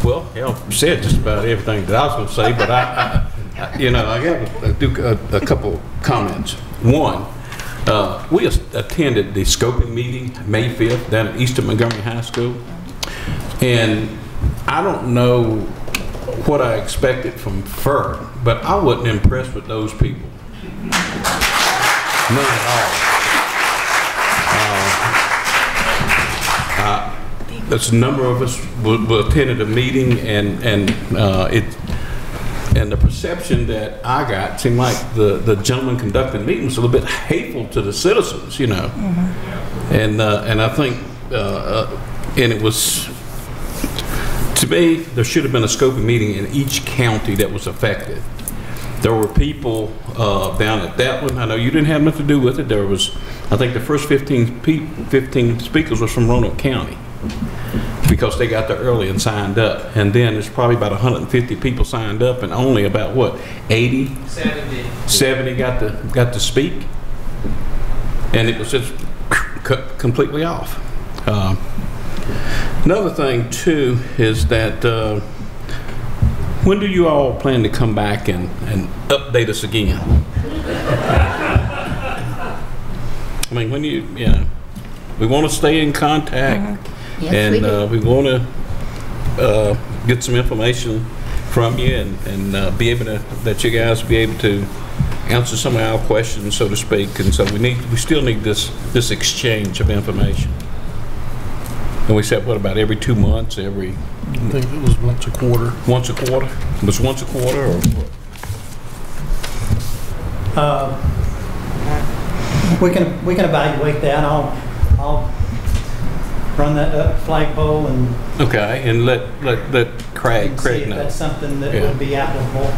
Well, you said just about everything that I was going to say, but I got to do a couple comments. One, we attended the scoping meeting May 5th down at Eastern Montgomery High School, and I don't know what I expected from FERC, but I wasn't impressed with those people. None at all. There's a number of us attended a meeting, and the perception that I got seemed like the gentleman conducting the meeting was a little bit hateful to the citizens, you know. And I think and it was, to me, there should have been a scoping meeting in each county that was affected. There were people down at that one. I know you didn't have nothing to do with it. There was, I think the first 15 speakers was from Roanoke County because they got there early and signed up. And then there's probably about 150 people signed up, and only about what, 80? 70 got to speak. And it was just completely off. Another thing too is that when do you all plan to come back and update us again? I mean, when we want to stay in contact, Yes, and we want to get some information from you, and be able to, that you guys be able to answer some of our questions, so to speak. And so we still need this exchange of information. And we said, what, about every 2 months, I think it was once a quarter. Once a quarter? It was once a quarter, or what? We can evaluate that. I'll run that flagpole and and let Craig see if know. that's something that would be applicable.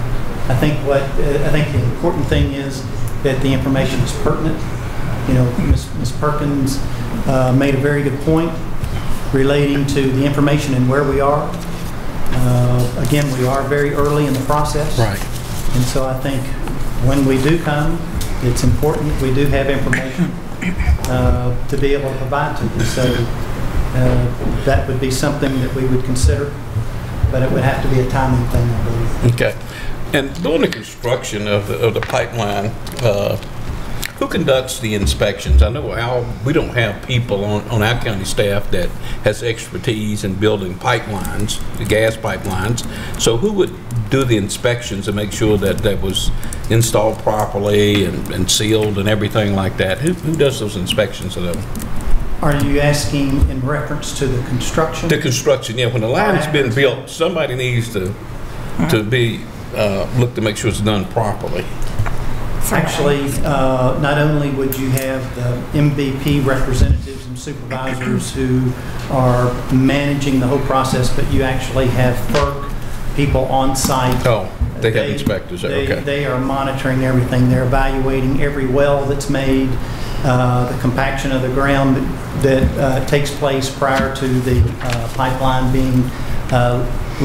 I think the important thing is that the information is pertinent. You know, Ms. Perkins made a very good point relating to the information and where we are. Again, we are very early in the process. Right. And so I think when we do come, it's important we do have information to be able to provide to you. So that would be something that we would consider, but it would have to be a timing thing, I believe. Okay. And during the construction of the pipeline, who conducts the inspections? I know we don't have people on our county staff that has expertise in building pipelines, the gas pipelines. So who would do the inspections to make sure that that was installed properly and sealed and everything like that? Who does those inspections of them? Are you asking in reference to the construction? The construction, yeah. When the line's been built, somebody needs to be look to make sure it's done properly. Actually, not only would you have the MVP representatives and supervisors who are managing the whole process, but you actually have FERC people on site. Oh, they have inspectors there, okay. They are monitoring everything. They're evaluating every well that's made, the compaction of the ground that takes place prior to the pipeline being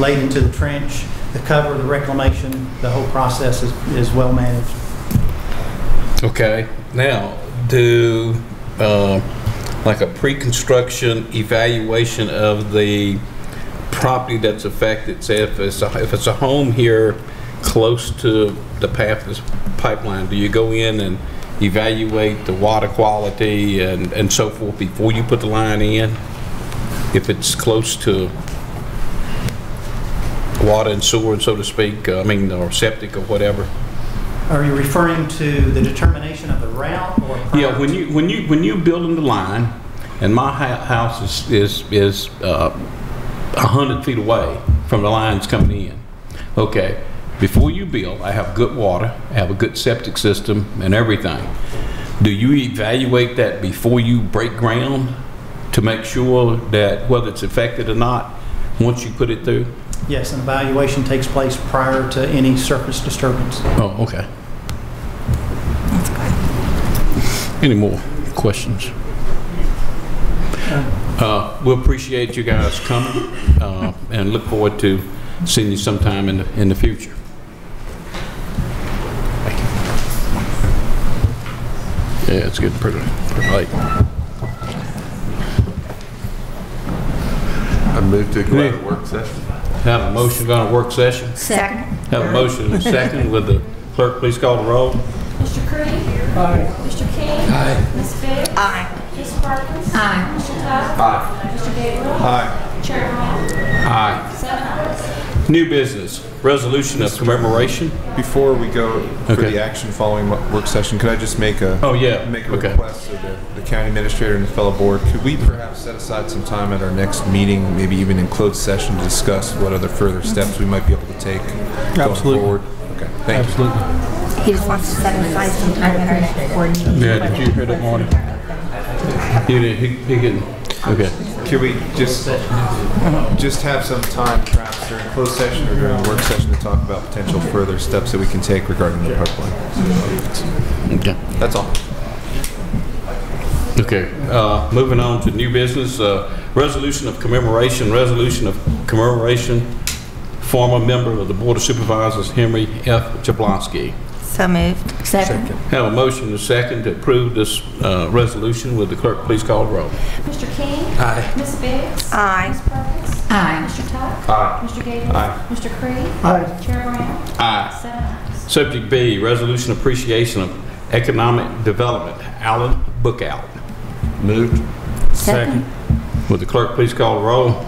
laid into the trench, the cover, the reclamation. The whole process is well managed. Okay. Now, do like a pre-construction evaluation of the property that's affected? Say if it's a home here close to the path of this pipeline, do you go in and evaluate the water quality and so forth before you put the line in? If it's close to water and sewer, so to speak, or septic or whatever. Are you referring to the determination of the route or? Yeah, when you building the line, and my house is 100 feet away from the lines coming in. Okay, before you build, I have good water, I have a good septic system and everything. Do you evaluate that before you break ground to make sure that whether it's affected or not once you put it through? Yes, an evaluation takes place prior to any surface disturbance. Oh, okay. That's good. Any more questions? We appreciate you guys coming and look forward to seeing you sometime in the future. Thank you. Yeah, it's getting pretty late. I move to go out of work session. Have a motion to go on a work session? Second. Have a motion and a second. Would the clerk please call the roll? Mr. Creed? Aye. Mr. King? Aye. Ms. Biggs? Aye. Ms. Perkins? Aye. Mr. Tuck? Aye. Mr. Gabriel? Aye. Chair Brown? Aye. 7 ayes. New business, resolution of commemoration. Before we go for Okay. the action following work session, could I just make a Okay. request of the county administrator and the fellow board? Could we perhaps set aside some time at our next meeting, maybe even in closed session, to discuss what other further steps we might be able to take going forward? Okay, thank you. He just wants to set aside some time at our next board meeting. Yeah, did you hear that morning? He didn't. Okay. Could we just have some time, perhaps during closed session or during a work session, to talk about potential further steps that we can take regarding the pipeline? Okay. That's all. Okay. Moving on to new business, resolution of commemoration. Former member of the Board of Supervisors, Henry F. Jablonski. So moved. Second. Have a motion and a second to approve this resolution. Would the clerk please call the roll? Mr. King? Aye. Ms. Biggs? Aye. Ms. Perkins? Aye. Mr. Tuck? Aye. Mr. Gabriel? Aye. Mr. Creed? Aye. Chair Brown? Aye. 7 ayes. Subject B, resolution appreciation of economic development. Alan Bookout. Moved. Second. Would the clerk please call the roll?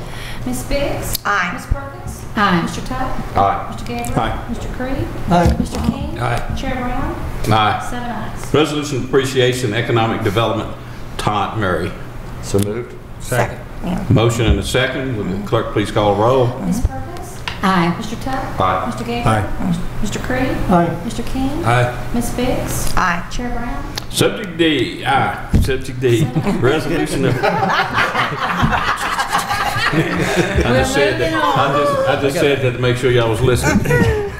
Ms. Biggs? Aye. Ms. Perkins? Aye. Mr. Tuck? Aye. Mr. Gabriel? Aye. Mr. Creed? Aye. Mr. King? Aye. Chair Brown? Aye. 7 ayes. Resolution of appreciation economic development. Todd Murray. So moved. Second. Yeah. Motion and a second. Would the clerk please call the roll? Ms. Perkins? Aye. Mr. Tuck? Aye. Mr. Gabriel? Aye. Mr. Creed? Aye. Mr. King? Aye. Ms. Biggs? Aye. Chair Brown? Subject D. Aye. Subject D. Resolution of. I just said that to make sure y'all was listening.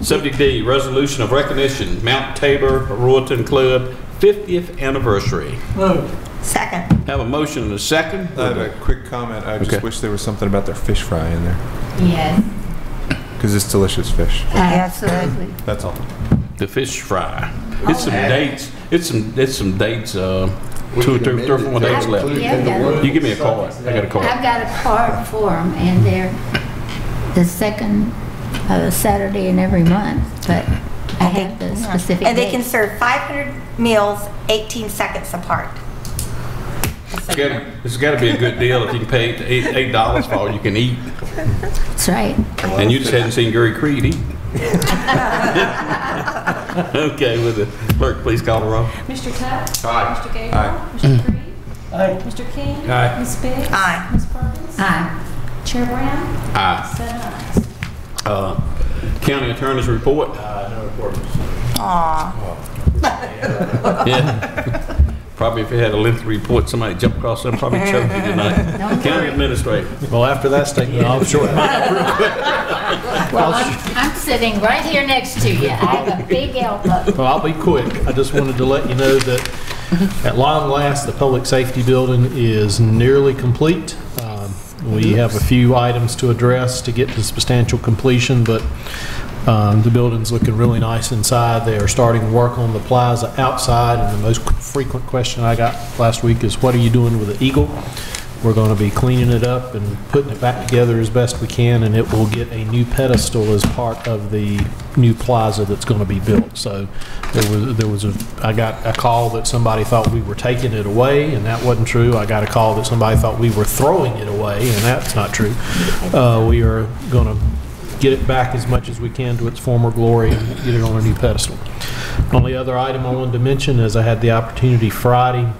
Subject D, resolution of recognition, Mount Tabor Royalton Club 50th anniversary. Moved. Second. Have a motion and a second. I have a quick comment. I just Okay. wish there was something about their fish fry in there, Yes. because it's delicious fish. Absolutely. That's all. The fish fry. It's some dates. It's some dates. 2 or 3 or 4 days left. Yeah, You give me a card. I got a card. I've got a card for them, and they're the second Saturday in every month, but I have the specific And they can dates. serve 500 meals 18 seconds apart. It's got to be a good deal if you can pay $8 for all you can eat. That's right. And you just hadn't seen Gary Creed eat. Okay, with the clerk, please call the roll. Mr. Tuck? Aye. Mr. Gabriel? Aye. Mr. Creed? Aye. Mr. King? Aye. Ms. Biggs? Aye. Ms. Perkins? Aye. Chair Brown? Aye. 7 ayes. County Attorney's report. No report. Aw. Yeah. Probably if you had a lengthy report, somebody jumped across them, probably choked you tonight. County Administrator. Well, after that statement, I'll shorten mine up real quick. Well, I'm sitting right here next to you. I have a big elbow. Well, I'll be quick. I just wanted to let you know that at long last, the public safety building is nearly complete. We have a few items to address to get to substantial completion, but The building's looking really nice inside. They are starting work on the plaza outside, and the most frequent question I got last week is, what are you doing with the Eagle? We're going to be cleaning it up and putting it back together as best we can, and it will get a new pedestal as part of the new plaza that's going to be built. So I got a call that somebody thought we were taking it away, and that wasn't true. I got a call that somebody thought we were throwing it away, and that's not true. We are going to get it back as much as we can to its former glory and get it on a new pedestal. Only other item I wanted to mention is I had the opportunity Friday.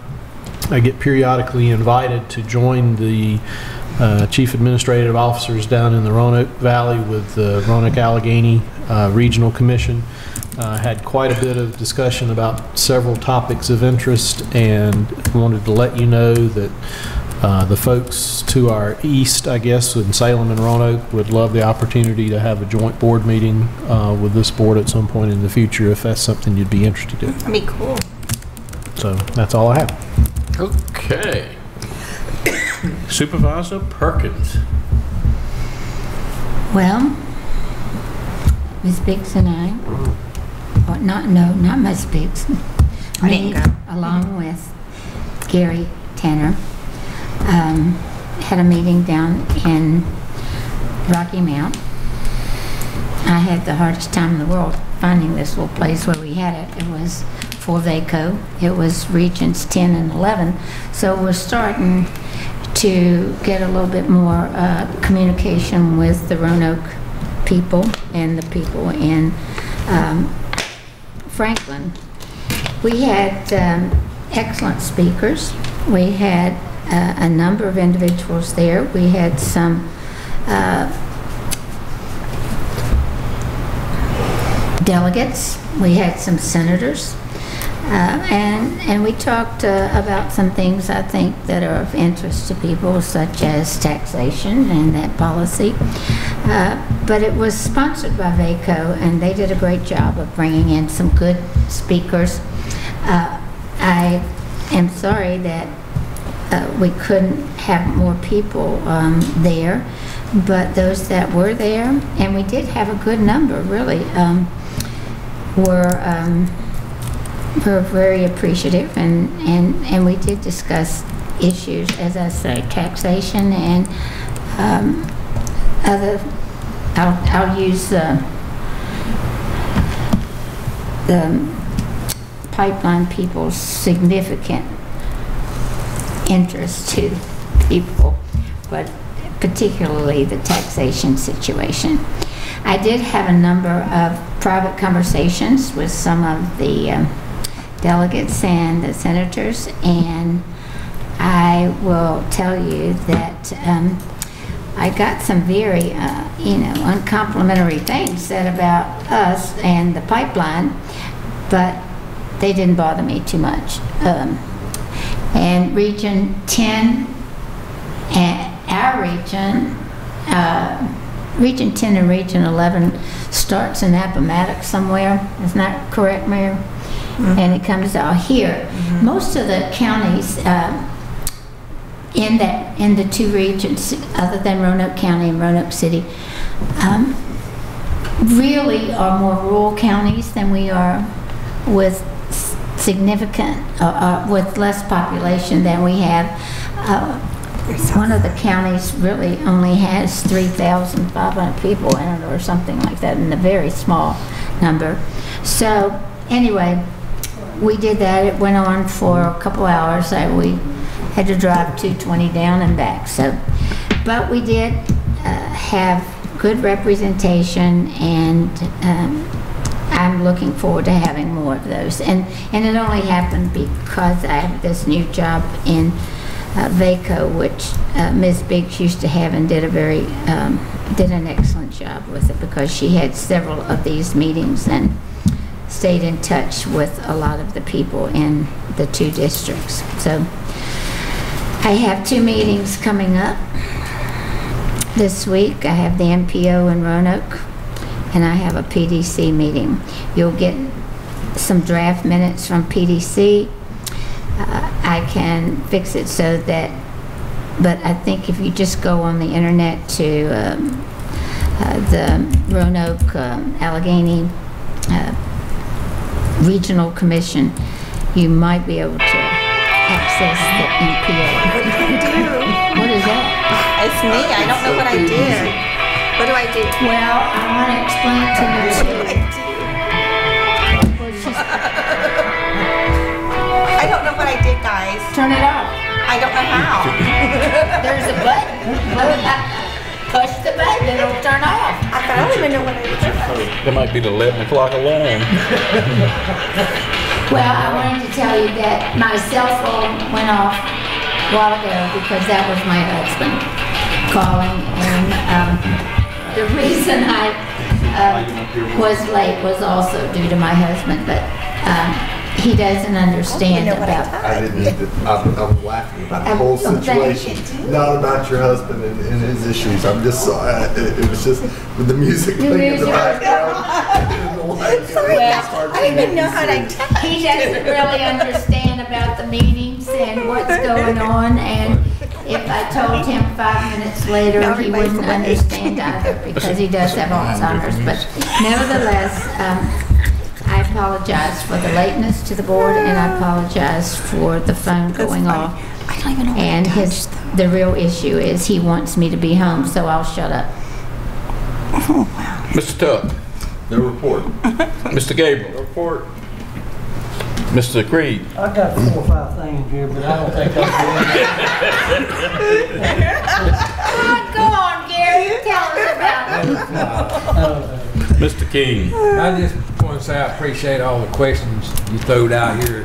I get periodically invited to join the chief administrative officers down in the Roanoke Valley with the Roanoke-Allegheny Regional Commission. Had quite a bit of discussion about several topics of interest, and wanted to let you know that the folks to our east, I guess, in Salem and Roanoke, would love the opportunity to have a joint board meeting with this board at some point in the future, if that's something you'd be interested in. That'd be cool. So that's all I have. Okay. Supervisor Perkins. Well, Ms. Biggs and I, not Ms. Biggs, me, along with Gary Tanner, had a meeting down in Rocky Mount. I had the hardest time in the world finding this little place where we had it. It was for VACO. It was Regions 10 and 11. So we're starting to get a little bit more communication with the Roanoke people and the people in Franklin. We had excellent speakers. We had a number of individuals there. We had some delegates. We had some senators. And we talked about some things I think that are of interest to people, such as taxation and that policy. But it was sponsored by VACO, and they did a great job of bringing in some good speakers. I am sorry that we couldn't have more people there, but those that were there, and we did have a good number, really, were very appreciative, and we did discuss issues, as I say, taxation and other. I'll use the pipeline people's significant interest to people, but particularly the taxation situation. I did have a number of private conversations with some of the delegates and the senators, and I will tell you that I got some very, uncomplimentary things said about us and the pipeline, but they didn't bother me too much. And Region 10, and our region, Region 10 and Region 11 starts in Appomattox somewhere. Isn't that correct, Mayor? Mm-hmm. And it comes out here. Mm-hmm. Most of the counties in the two regions, other than Roanoke County and Roanoke City, really are more rural counties than we are, with significant, with less population than we have. One of the counties really only has 3,500 people in it or something like that, in a very small number. So anyway, we did that. It went on for a couple hours. We had to drive 220 down and back. So, but we did have good representation, and I'm looking forward to having more of those. And it only happened because I have this new job in VACO, which Ms. Biggs used to have, and did an excellent job with it, because she had several of these meetings and stayed in touch with a lot of the people in the two districts. So I have two meetings coming up this week. I have the MPO in Roanoke, and I have a PDC meeting. You'll get some draft minutes from PDC. I can fix it so that, but I think if you just go on the internet to the Roanoke Allegheny Regional Commission, you might be able to access the MPO. What did I do? What is that? It's me. I don't know what I did. What do I do? Well, I want to explain to you too. I don't know what I did, guys. Turn it off. I don't know how. There's a button. Push the button, it'll turn off. I don't even know what I did. That might be the 11 o'clock alarm. Well, I wanted to tell you that my cell phone went off a while ago because that was my husband calling, and the reason I was late was also due to my husband, but he doesn't understand about. I didn't need to, I'm laughing about the whole situation, not about your husband and his issues. I'm just, it was just with the music playing in the background. I didn't even know how to type. He doesn't really understand about the meetings and what's going on, and if I told him 5 minutes later, he wouldn't understand either because he does have Alzheimer's. But nevertheless, I apologize for the lateness to the board, and I apologize for the phone going off. I don't even know what And the real issue is he wants me to be home, so I'll shut up. Oh, wow. Mr. Tuck. No report. Mr. Gabriel. No report. Mr. Creed. I've got 4 or 5 things here, but I don't think I'll Go on, Gary, tell us about it. Mr. King. I just want to say I appreciate all the questions you throwed out here.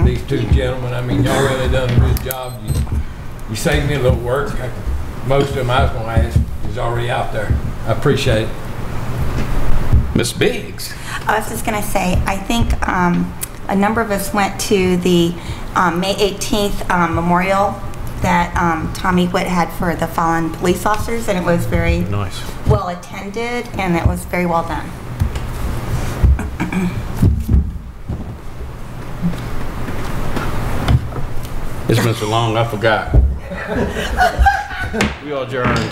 These two gentlemen, I mean, y'all really done a good job. You saved me a little work. Most of them I was going to ask is already out there. I appreciate it. Miss Biggs. I was just going to say, I think a number of us went to the May 18th memorial that Tommy Witt had for the fallen police officers, and it was very nice, well attended, and it was very well done. It's been so long, I forgot. We all adjourned.